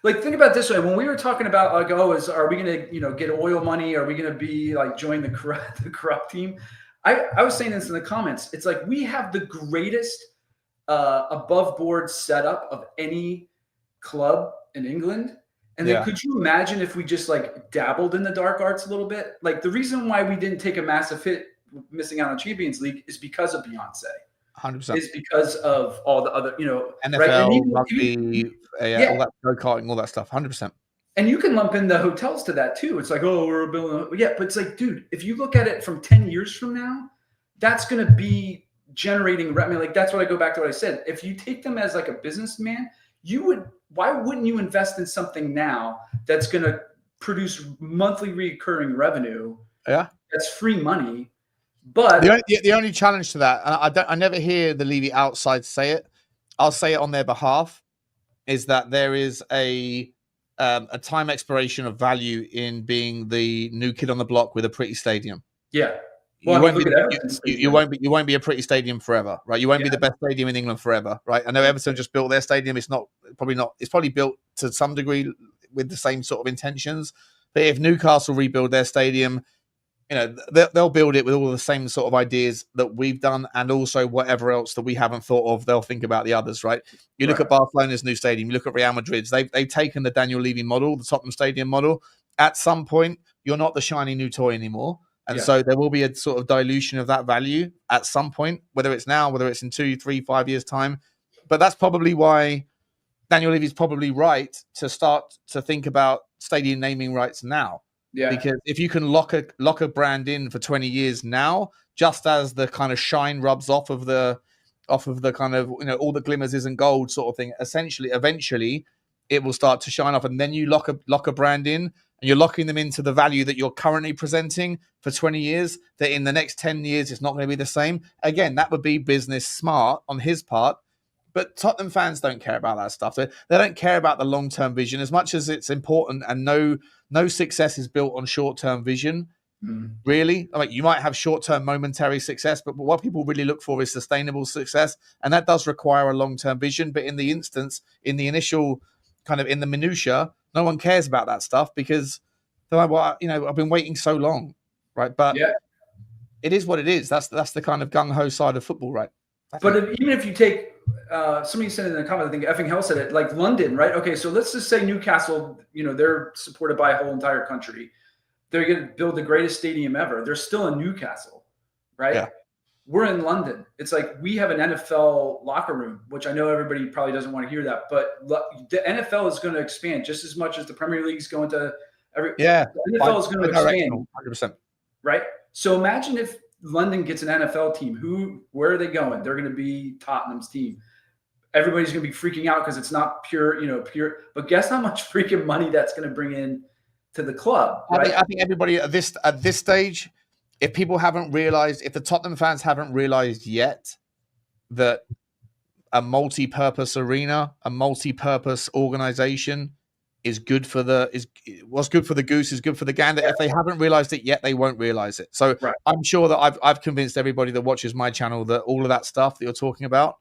Like, think about it this way. When we were talking about like, are we going to, get oil money? Are we going to be like join the corrupt team? I was saying this in the comments. It's like we have the greatest above board setup of any club in England. And then could you imagine if we just like dabbled in the dark arts a little bit? Like the reason why we didn't take a massive hit missing out on Champions League is because of Beyonce. 100%. Is because of all the other, NFL, right? rugby, all that go-karting, all that stuff. 100%. And you can lump in the hotels to that too. It's like, we're building. Yeah, but it's like, dude, if you look at it from 10 years from now, that's going to be generating revenue. Like that's what I go back to what I said. If you take them as like a businessman, why wouldn't you invest in something now that's going to produce monthly recurring revenue? Yeah, that's free money. But the only challenge to that, and I never hear the Levy outside say it. I'll say it on their behalf, is that there is a time expiration of value in being the new kid on the block with a pretty stadium. Yeah. Well, you won't be a pretty stadium forever, right? You won't be the best stadium in England forever, right? I know Everton just built their stadium. It's probably built to some degree with the same sort of intentions. But if Newcastle rebuild their stadium, they'll build it with all the same sort of ideas that we've done, and also whatever else that we haven't thought of. They'll think about the others, right? You look at Barcelona's new stadium. You look at Real Madrid's. They've taken the Daniel Levy model, the Tottenham Stadium model. At some point, you're not the shiny new toy anymore. And so there will be a sort of dilution of that value at some point, whether it's now, whether it's in 2, 3, 5 years' time. but that's probably why Daniel Levy's probably right to start to think about stadium naming rights now. Yeah. Because if you can lock a brand in for 20 years now, just as the kind of shine rubs off of the kind of, you know, all the glimmers isn't gold sort of thing, eventually it will start to shine off, and then you lock a brand in, and you're locking them into the value that you're currently presenting for 20 years, that in the next 10 years it's not going to be the same. Again, that would be business smart on his part. But Tottenham fans don't care about that stuff. They don't care about the long-term vision as much as it's important. And no success is built on short-term vision, really. I mean, you might have short-term momentary success, but what people really look for is sustainable success. And that does require a long-term vision. But in the instance, in the initial kind of in the minutiae, no one cares about that stuff because they're like, well, you know, I've been waiting so long, right? But it is what it is. That's the kind of gung-ho side of football, right? But even if you take somebody said in the comment, I think Effing Hell said it, like London, right? Okay, so let's just say Newcastle, you know, they're supported by a whole entire country. They're going to build the greatest stadium ever. They're still in Newcastle, right? Yeah. We're in London. It's like we have an NFL locker room, which I know everybody probably doesn't want to hear that, but the NFL is going to expand just as much as the Premier League is going to the NFL is going to expand. 100%. Right? So imagine if London gets an NFL team. Where are they going? They're going to be Tottenham's team. Everybody's going to be freaking out because it's not pure. But guess how much freaking money that's going to bring in to the club? Right? I think everybody at this stage, if people haven't realized, if the Tottenham fans haven't realized yet that a multi-purpose arena, a multi-purpose organization is good for what's good for the goose is good for the gander. If they haven't realized it yet, they won't realize it. So I'm sure that I've convinced everybody that watches my channel that all of that stuff that you're talking about,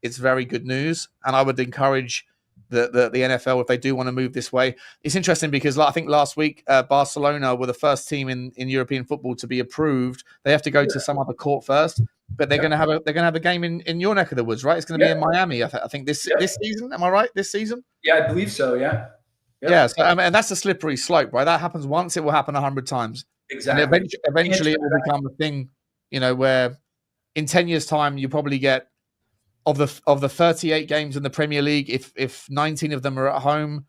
it's very good news. And I would encourage the NFL, if they do want to move this way. It's interesting because I think last week Barcelona were the first team in European football to be approved. They have to go to some other court first, but they're going to have a game in your neck of the woods, right? It's going to be in Miami. I think this season. Am I right? This season? Yeah, I believe so. Yeah. Yep. Yeah, so, and that's a slippery slope, right? That happens once, it will happen 100 times. Exactly. And eventually it will become a thing, you know, where in 10 years' time, you probably get of the 38 games in the Premier League, if 19 of them are at home,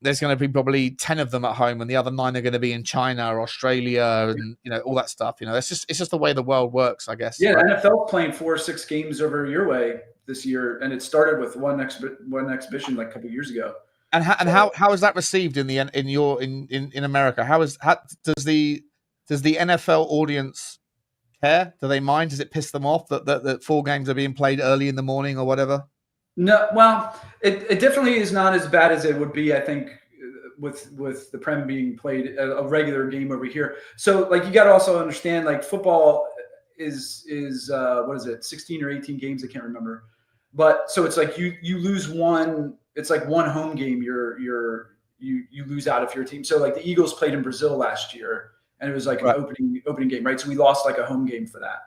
there's going to be probably 10 of them at home, and the other 9 are going to be in China or Australia, and you know all that stuff. You know, it's just the way the world works, I guess. Yeah, right? NFL playing 4 or 6 games over your way this year, and it started with one exhibition like a couple years ago. And how is that received in America? Does the NFL audience care? Do they mind? Does it piss them off that 4 games are being played early in the morning or whatever? No, well, it definitely is not as bad as it would be, I think, with the Prem being played a regular game over here. So like you got to also understand, like football is what is it, 16 or 18 games? I can't remember. But so it's like you lose one. It's like one home game you lose out if your team. So like the Eagles played in Brazil last year, and it was like an opening game, right? So we lost like a home game for that.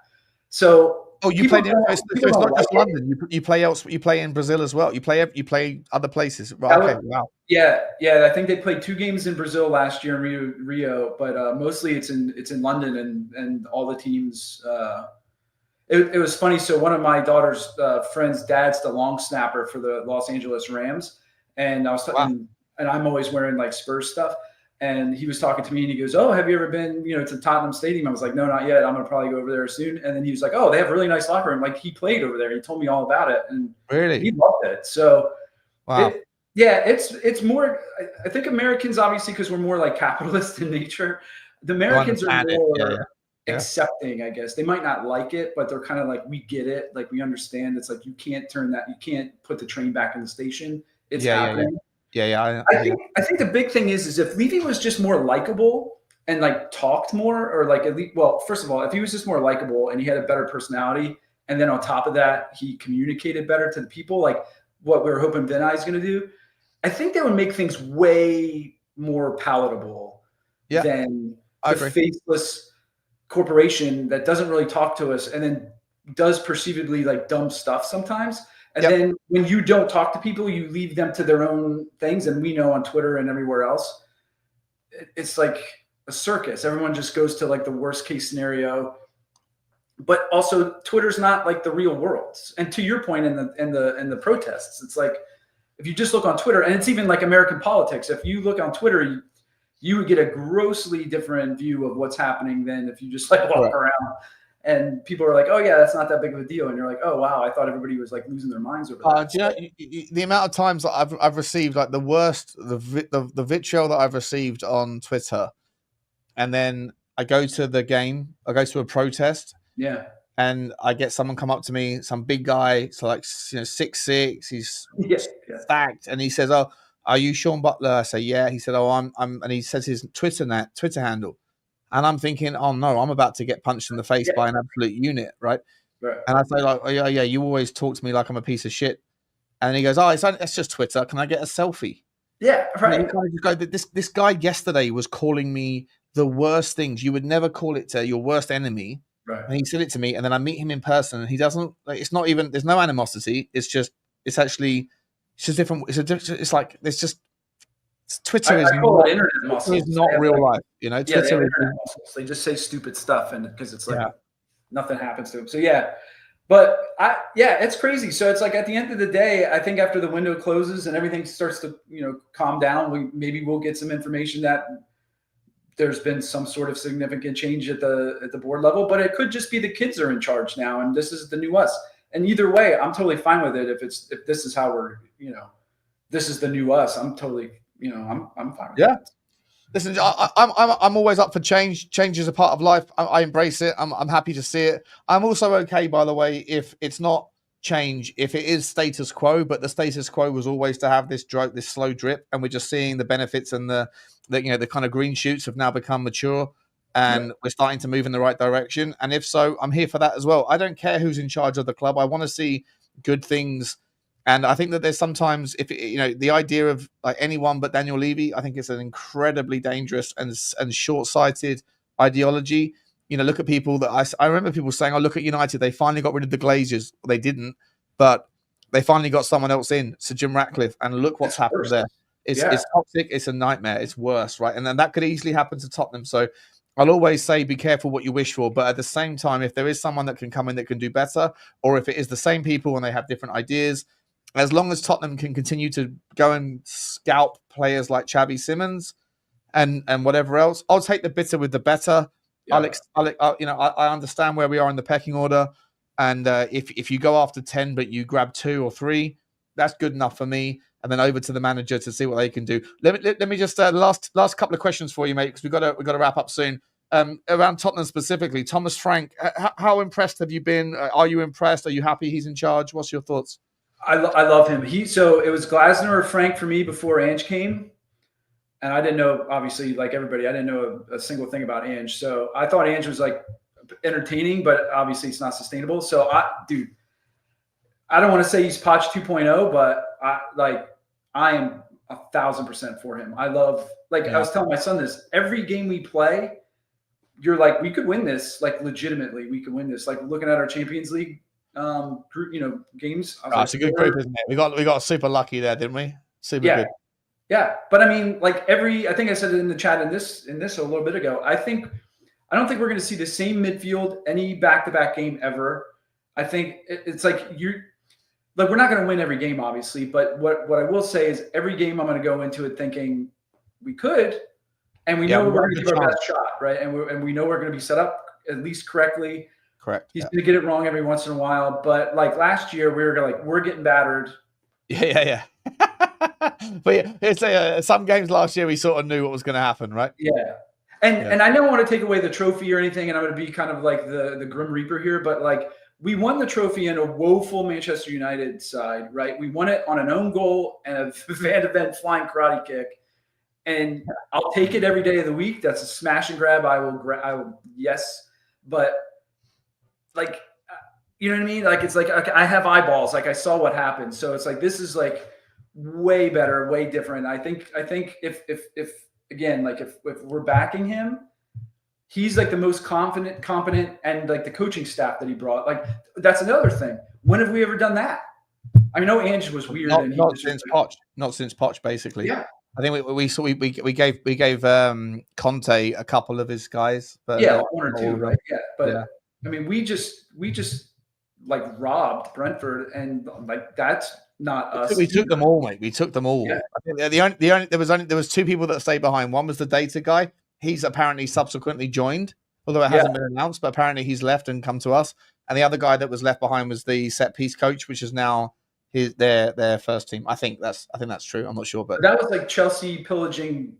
So you played it's not just London. You play elsewhere. You play in Brazil as well. You play other places. Right? Okay. Wow. Yeah. I think they played 2 games in Brazil last year in Rio, but mostly it's in London, and all the teams. It was funny. So one of my daughter's friends' dad's the long snapper for the Los Angeles Rams, and I was talking, and I'm always wearing like Spurs stuff. And he was talking to me, and he goes, "Oh, have you ever been, to Tottenham Stadium?" I was like, "No, not yet. I'm gonna probably go over there soon." And then he was like, "Oh, they have a really nice locker room. Like he played over there. He told me all about it, and really he loved it." So, wow. It's more. I think Americans, obviously, because we're more like capitalist in nature, the Americans are more accepting. I guess they might not like it, but they're kind of like, we get it. Like we understand. It's like you can't put the train back in the station. It's happening. Yeah. I think the big thing is if Levy was just more likable and like talked more, or like at least, well, first of all, if he was just more likable and he had a better personality, and then on top of that, he communicated better to the people, like what we were hoping Vinay is going to do, I think that would make things way more palatable than the faceless corporation that doesn't really talk to us and then does perceivably like dumb stuff sometimes. And then when you don't talk to people, you leave them to their own things. And we know on Twitter and everywhere else, it's like a circus. Everyone just goes to like the worst case scenario. but also Twitter's not like the real world. And to your point in the protests, it's like if you just look on Twitter, and it's even like American politics. If you look on Twitter, you would get a grossly different view of what's happening than if you just like walk around and people are like, oh yeah, that's not that big of a deal. And you're like, oh wow, I thought everybody was like losing their minds over that. Do you know, the amount of times that I've received like the worst, the vitriol that I've received on Twitter, and then I go to the game, I go to a protest, and I get someone come up to me, some big guy, so like 6'6", he's stacked, and he says, "Oh, are you Sean Butler?" I say, "Yeah." He said, "Oh, I'm," and he says his Twitter handle. And I'm thinking, oh no, I'm about to get punched in the face by an absolute unit, right? And I say like, oh yeah, you always talk to me like I'm a piece of shit. And he goes, oh, it's just Twitter. Can I get a selfie? Yeah, right. And you go, this guy yesterday was calling me the worst things. You would never call it to your worst enemy. Right. And he said it to me, and then I meet him in person, and he doesn't like. It's not even. There's no animosity. It's just different. It's like there's just. Twitter is not internet muscles. It's not real life, you know. Twitter Twitter internet muscles. They just say stupid stuff, and because it's like nothing happens to them. So but it's crazy. So it's like at the end of the day, I think after the window closes and everything starts to calm down, we'll get some information that there's been some sort of significant change at the board level. But it could just be the kids are in charge now, and this is the new us. And either way, I'm totally fine with it. If this is how we're this is the new us. I'm totally. I'm fine with that. Listen, I'm always up for change. Change is a part of life. I embrace it. I'm happy to see it. I'm also okay, by the way, if it's not change, if it is status quo, but the status quo was always to have this slow drip, and we're just seeing the benefits and the kind of green shoots have now become mature, and we're starting to move in the right direction. And if so, I'm here for that as well. I don't care who's in charge of the club. I want to see good things. And I think that there's sometimes, if the idea of like anyone but Daniel Levy, I think it's an incredibly dangerous and short-sighted ideology. Look at people that I remember people saying, "Oh, look at United, they finally got rid of the Glazers." Well, they didn't, but they finally got someone else in, Sir Jim Ratcliffe, and look what's happened there. It's toxic, it's a nightmare, it's worse, right? And then that could easily happen to Tottenham. So I'll always say, be careful what you wish for. But at the same time, if there is someone that can come in that can do better, or if it is the same people and they have different ideas. As long as Tottenham can continue to go and scalp players like Xavi Simons and whatever else, I'll take the bitter with the better. Yeah. I understand where we are in the pecking order, and if you go after 10 but you grab 2 or 3, that's good enough for me. And then over to the manager to see what they can do. Let me just last couple of questions for you, mate, because we've got to wrap up soon. Around Tottenham specifically, Thomas Frank, how impressed have you been? Are you impressed? Are you happy he's in charge? What's your thoughts? I love him. So it was Glasner or Frank for me before Ange came. And I didn't know, obviously, like everybody, I didn't know a single thing about Ange. So I thought Ange was like entertaining, but obviously it's not sustainable. So I don't want to say he's Poch 2.0, but I am 1,000% for him. I love, I was telling my son this, every game we play, you're like, we could win this, like legitimately, we could win this. Like looking at our Champions League group, games. It's a good group, isn't it? We got super lucky there, didn't we? Super good. Yeah, but I mean, I think I said it in the chat in this a little bit ago. I don't think we're going to see the same midfield any back-to-back game ever. I think it's like we're not going to win every game, obviously, but what I will say is every game I'm going to go into it thinking we could, and we know we're going to give our best shot, right? And we know we're going to be set up at least correctly. Correct. He's going to get it wrong every once in a while, but like last year, we were we're getting battered. Yeah. But it's some games last year we sort of knew what was going to happen, right? Yeah. And I don't want to take away the trophy or anything, and I'm going to be kind of like the Grim Reaper here, but like we won the trophy in a woeful Manchester United side, right? We won it on an own goal and a Van de Ven flying karate kick. And I'll take it every day of the week. That's a smash and grab. I will, yes. But like, you know what I mean? Like, it's like, I have eyeballs. Like I saw what happened. So it's like, this is like way better, way different. I think if again, like if we're backing him, he's like the most competent, and like the coaching staff that he brought, like that's another thing. When have we ever done that? I mean, Ange was weird. Not since Poch, basically. Yeah. I think we gave Conte a couple of his guys, but one or two, right? Yeah, I mean, we just like robbed Brentford, and like that's not us. We took them all, mate. We took them all. Yeah. I think there was two people that stayed behind. One was the data guy. He's apparently subsequently joined, although it hasn't been announced. But apparently he's left and come to us. And the other guy that was left behind was the set piece coach, which is now their first team. I think that's true. I'm not sure, but that was like Chelsea pillaging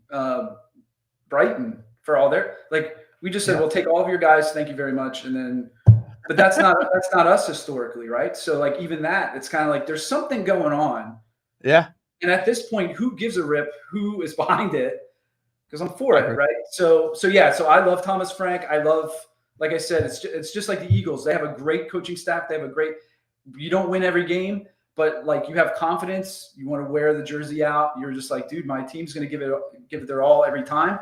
Brighton for all their like. We just said, we'll take all of your guys. Thank you very much. And then, but that's not us historically, right? So like even that, it's kind of like there's something going on. Yeah. And at this point, who gives a rip? Who is behind it? Because I'm for it, right? So yeah. So I love Thomas Frank. I love, like I said, it's just like the Eagles. They have a great coaching staff. They have a great. You don't win every game, but like you have confidence. You want to wear the jersey out. You're just like, dude, my team's going to give it their all every time.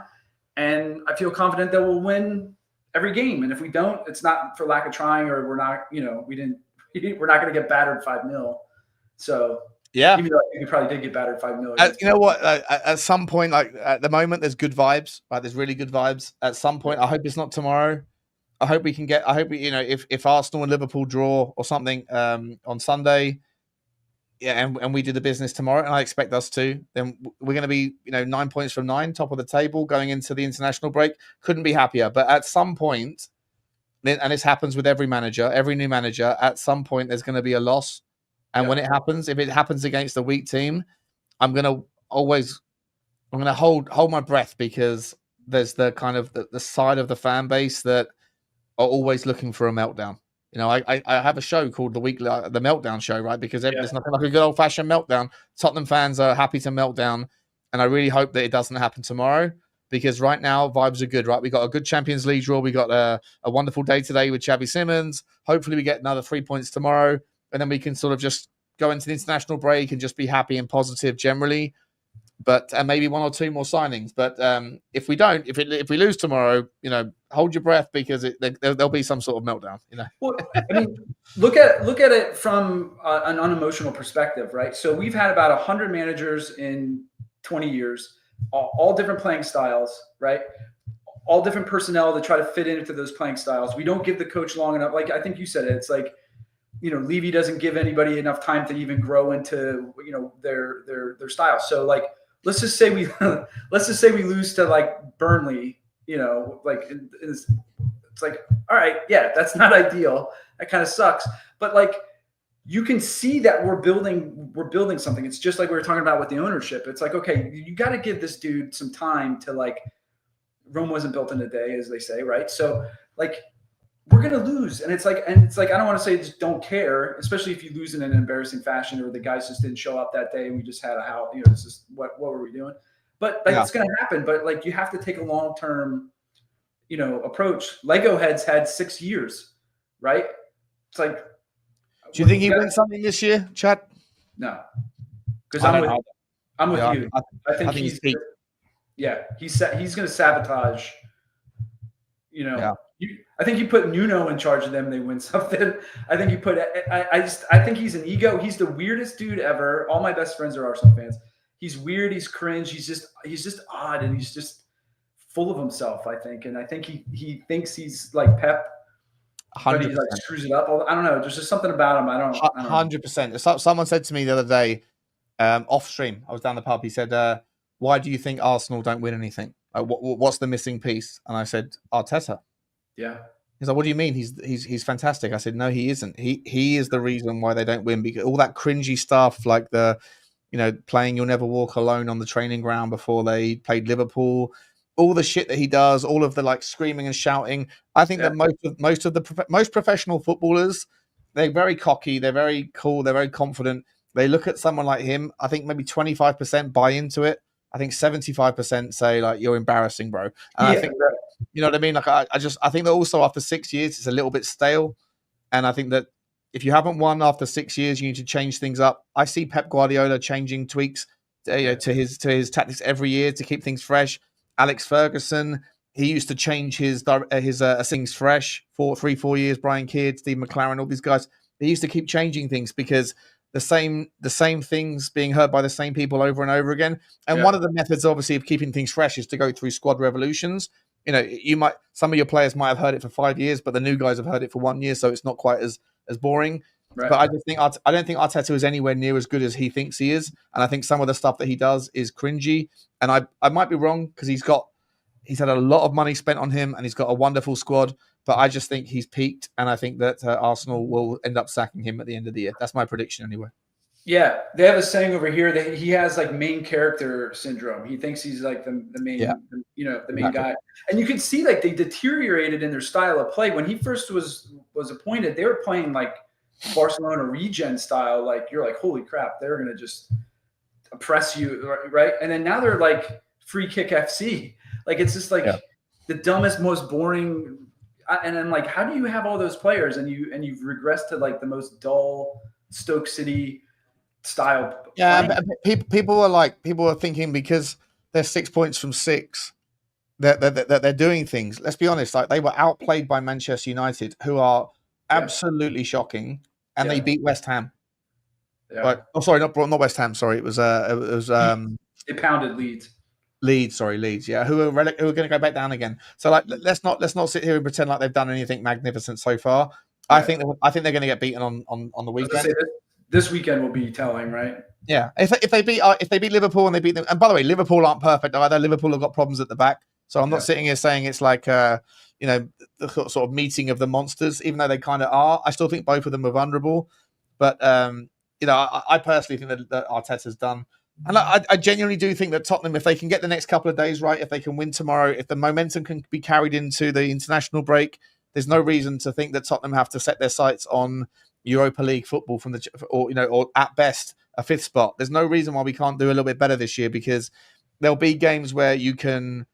And I feel confident that we'll win every game. And if we don't, it's not for lack of trying, or we're not, we're not going to get battered 5-0. So yeah, even though I think we probably did get battered 5-0. You know what? At some point, like at the moment, there's good vibes. Right, there's really good vibes. At some point, I hope it's not tomorrow. I hope we can get. I hope if Arsenal and Liverpool draw or something on Sunday. Yeah, and we do the business tomorrow, and I expect us to. Then we're going to be, 9 points from 9, top of the table, going into the international break. Couldn't be happier. But at some point, and this happens with every new manager, at some point there's going to be a loss. And when it happens, if it happens against a weak team, I'm going to hold my breath, because there's the kind of the side of the fan base that are always looking for a meltdown. I have a show called the Meltdown Show, right? Because there's nothing like a good old-fashioned meltdown. Tottenham fans are happy to melt down, and I really hope that it doesn't happen tomorrow, because right now vibes are good, right? We got a good Champions League draw. We got a wonderful day today with Xavi Simons. Hopefully we get another 3 points tomorrow, and then we can sort of just go into the international break and just be happy and positive generally. But maybe 1 or 2 more signings. But if we don't, if we lose tomorrow, hold your breath, because there'll be some sort of meltdown. Well, I mean, look at it from an unemotional perspective, right? So we've had about 100 managers in 20 years, all different playing styles, right? All different personnel that try to fit into those playing styles. We don't give the coach long enough. Like I think you said it. It's like, Levy doesn't give anybody enough time to even grow into their style. So like. Let's just say we lose to like Burnley, it's like, all right, yeah, that's not ideal. That kind of sucks. But like, you can see that we're building something. It's just like we were talking about with the ownership. It's like, okay, you got to give this dude some time to like, Rome wasn't built in a day, as they say, right? So like, we're going to lose. And it's like, I don't want to say just don't care, especially if you lose in an embarrassing fashion, or the guys just didn't show up that day and we just had this is what were we doing? But like, it's going to happen. But like, you have to take a long-term, approach. Lego heads had 6 years, right? It's like, do you think he wins something this year, Chad? No, because I'm with you. I think he's going to sabotage, I think you put Nuno in charge of them, they win something. I think you put. I think he's an ego. He's the weirdest dude ever. All my best friends are Arsenal fans. He's weird. He's cringe. He's just odd, and he's just full of himself, I think. And I think he thinks he's like Pep, 100%. But he like screws it up. I don't know. There's just something about him. I don't. 100%. Someone said to me the other day, off stream, I was down the pub. He said, "Why do you think Arsenal don't win anything? What's the missing piece?" And I said, "Arteta." Yeah. He's like, "What do you mean? He's fantastic." I said, "No, he isn't. He is the reason why they don't win, because all that cringy stuff, like the, playing You'll Never Walk Alone on the training ground before they played Liverpool, all the shit that he does, all of the like screaming and shouting. I think that most professional footballers, they're very cocky, they're very cool, they're very confident. They look at someone like him. I think maybe 25% buy into it. I think 75% say like, you're embarrassing, bro." And I think that, you know what I mean? Like, I think that also after 6 years, it's a little bit stale. And I think that if you haven't won after 6 years, you need to change things up. I see Pep Guardiola changing tweaks to his tactics every year to keep things fresh. Alex Ferguson, he used to change his things fresh for 3-4 years. Brian Kidd, Steve McLaren, all these guys, they used to keep changing things, because the same things being heard by the same people over and over again. And one of the methods, obviously, of keeping things fresh is to go through squad revolutions. some of your players might have heard it for 5 years, but the new guys have heard it for 1 year, so it's not quite as boring. Right. But I don't think Arteta is anywhere near as good as he thinks he is, and I think some of the stuff that he does is cringy. And I might be wrong because he's had a lot of money spent on him, and he's got a wonderful squad. But I just think he's peaked, and I think that Arsenal will end up sacking him at the end of the year. That's my prediction, anyway. Yeah, they have a saying over here that he has like main character syndrome. He thinks he's like the main, the main guy. And you can see like they deteriorated in their style of play. When he first was appointed, they were playing like Barcelona regen style. Like you're like, holy crap, they're gonna just oppress you, right? And then now they're like free kick FC. Like it's just like the dumbest, most boring. And I'm like, how do you have all those players and you've regressed to like the most dull Stoke City style? Yeah, people are thinking because they're 6 points from 6 that they're doing things. Let's be honest, like they were outplayed by Manchester United, who are absolutely shocking, and they beat West Ham. Yeah. Like, sorry, not West Ham. Sorry, it was they pounded Leeds. Leeds, yeah, who are going to go back down again. So like, let's not sit here and pretend like they've done anything magnificent so far. I think they're going to get beaten on the weekend. This weekend will be telling, right? Yeah, if they beat Liverpool and they beat them, and by the way, Liverpool aren't perfect either. Liverpool have got problems at the back, so I'm not sitting here saying it's like the sort of meeting of the monsters, even though they kind of are. I still think both of them are vulnerable, but I personally think that Arteta's done. And I genuinely do think that Tottenham, if they can get the next couple of days right, if they can win tomorrow, if the momentum can be carried into the international break, there's no reason to think that Tottenham have to set their sights on Europa League football or at best a 5th spot. There's no reason why we can't do a little bit better this year, because there'll be games where you can,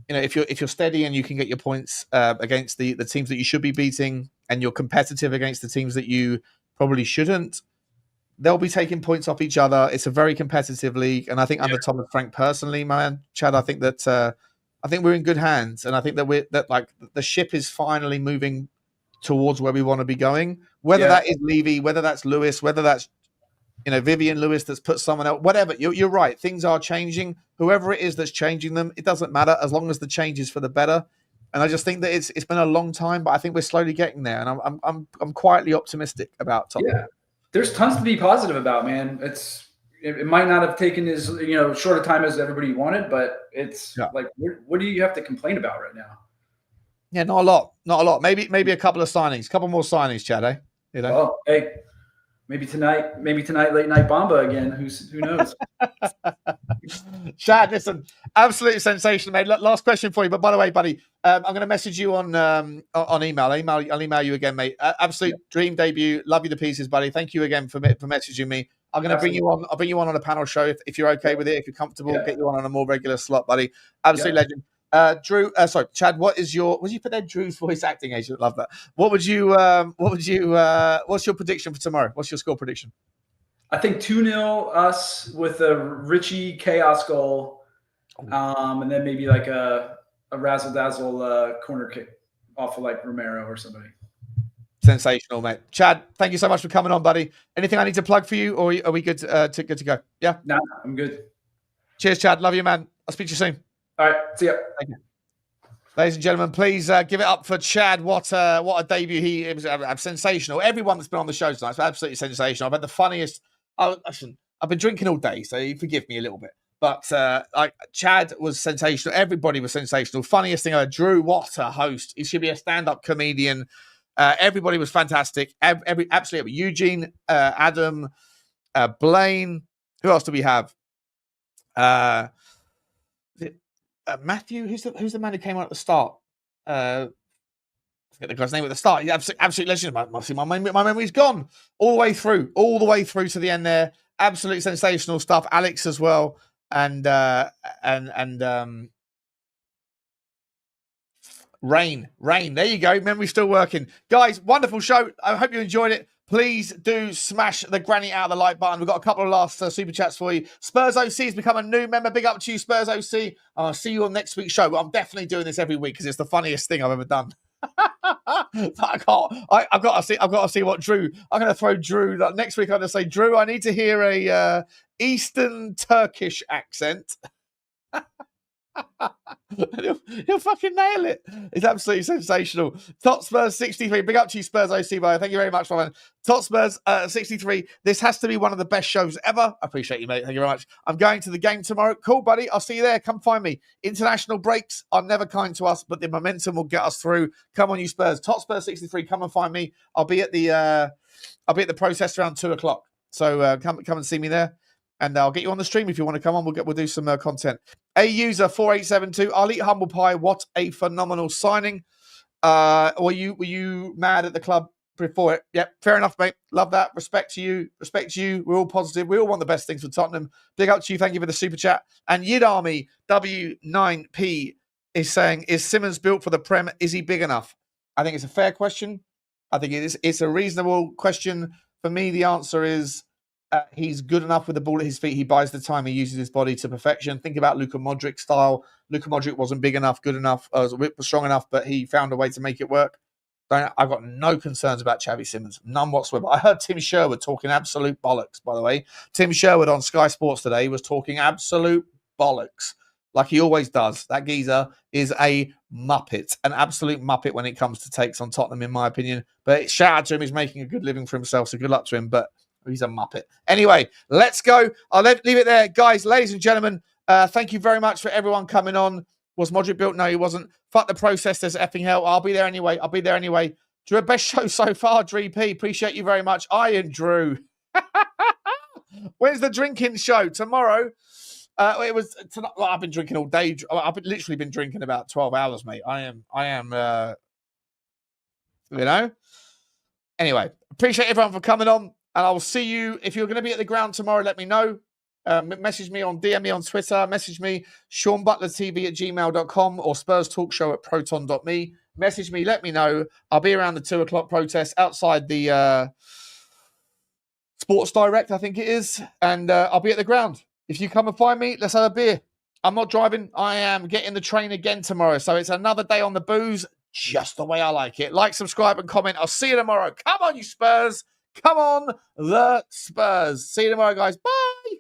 if you're steady and you can get your points against the teams that you should be beating, and you're competitive against the teams that you probably shouldn't. They'll be taking points off each other. It's a very competitive league, and I think under Thomas Frank personally, man, Chad, I think we're in good hands, and I think that the ship is finally moving towards where we want to be going. Whether that is Levy, whether that's Lewis, whether that's Vivian Lewis that's put someone else, whatever. You're right. Things are changing. Whoever it is that's changing them, it doesn't matter as long as the change is for the better. And I just think that it's been a long time, but I think we're slowly getting there, and I'm quietly optimistic about Tottenham. Yeah. There's tons to be positive about, man. It might not have taken as short a time as everybody wanted, but it's like, what do you have to complain about right now? Yeah, not a lot. Maybe a couple of signings, couple more signings, Chad. Eh? Oh, hey, maybe tonight, late night Bamba again. Who knows? Chad, listen, absolutely sensational, mate. Last question for you, but by the way, buddy, I'm going to message you on email. I'll email you again, mate. Absolute dream debut. Love you to pieces, buddy. Thank you again for messaging me. I'm going to bring you on. I'll bring you on a panel show if you're okay with it. If you're comfortable, get you on a more regular slot, buddy. Absolute legend. Chad, what's you put there? Drew's voice acting agent. Love that. What's your prediction for tomorrow? What's your score prediction? I think 2-0 us with a Richie chaos goal, and then maybe like a razzle dazzle corner kick off of like Romero or somebody. Sensational, mate. Chad, thank you so much for coming on, buddy. Anything I need to plug for you, or are we good to go? Yeah. No, I'm good. Cheers, Chad. Love you, man. I'll speak to you soon. All right. See ya. Thank you. Ladies and gentlemen, please give it up for Chad. What a debut. It was sensational. Everyone that's been on the show tonight is absolutely sensational. I've had the funniest. I've been drinking all day, so you forgive me a little bit. But Chad was sensational. Everybody was sensational. Funniest thing I heard. Drew, what a host. He should be a stand-up comedian. Everybody was fantastic. Absolutely. Eugene, Adam, Blaine. Who else do we have? Matthew. Who's the man who came on at the start? I forget the guy's name at the start. He's absolute legend. My memory's gone all the way through to the end there. Absolutely sensational stuff. Alex as well, and Rain. There you go. Memory's still working, guys. Wonderful show. I hope you enjoyed it. Please do smash the granny out of the like button. We've got a couple of last super chats for you. Spurs OC has become a new member. Big up to you, Spurs OC. I'll see you on next week's show. But I'm definitely doing this every week because it's the funniest thing I've ever done. I've got to see what Drew. I'm going to throw Drew next week. I'm going to say, Drew, I need to hear a Eastern Turkish accent. He'll fucking nail it. It's absolutely sensational. Tot Spurs 63. Big up to you, Spurs OC Bio. Thank you very much, man. Tot Spurs 63. This has to be one of the best shows ever. I appreciate you, mate. Thank you very much. I'm going to the game tomorrow. Cool, buddy. I'll see you there. Come find me. International breaks are never kind to us, but the momentum will get us through. Come on, you Spurs. Tot Spurs 63. Come and find me. I'll be at the protest around 2:00. So come and see me there. And I'll get you on the stream if you want to come on. We'll do some content. A user 4872. I'll eat humble pie. What a phenomenal signing. Were you mad at the club before it? Yep, fair enough, mate. Love that. Respect to you. Respect to you. We're all positive. We all want the best things for Tottenham. Big up to you. Thank you for the super chat. And Yid Army W9P is saying, is Simmons built for the Prem? Is he big enough? I think it's a fair question. I think it is. It's a reasonable question. For me, the answer is he's good enough with the ball at his feet. He buys the time. He uses his body to perfection. Think about Luka Modric style. Luka Modric wasn't big enough, good enough, was strong enough, but he found a way to make it work. I've got no concerns about Xavi Simmons, none whatsoever. I heard Tim Sherwood talking absolute bollocks, by the way. Tim Sherwood on Sky Sports today was talking absolute bollocks, like he always does. That geezer is a muppet, an absolute muppet when it comes to takes on Tottenham, in my opinion. But shout out to him. He's making a good living for himself, so good luck to him. But he's a muppet. Anyway, let's go. I'll leave it there. Guys, ladies and gentlemen, thank you very much for everyone coming on. Was Modric built? No, he wasn't. Fuck the process. There's effing hell. I'll be there anyway. Drew, best show so far, Drew P. Appreciate you very much. Iron Drew. When's the drinking show? Tomorrow. It was tonight. Well, I've been drinking all day. I've literally been drinking about 12 hours, mate. I am, Anyway, appreciate everyone for coming on. And I will see you. If you're going to be at the ground tomorrow, let me know. Message me DM me on Twitter. Message me, SeanButlerTV@gmail.com or SpursTalkShow@proton.me. Message me, let me know. I'll be around the 2:00 protest outside the Sports Direct, I think it is. And I'll be at the ground. If you come and find me, let's have a beer. I'm not driving. I am getting the train again tomorrow. So it's another day on the booze, just the way I like it. Like, subscribe, and comment. I'll see you tomorrow. Come on, you Spurs. Come on, the Spurs. See you tomorrow, guys. Bye.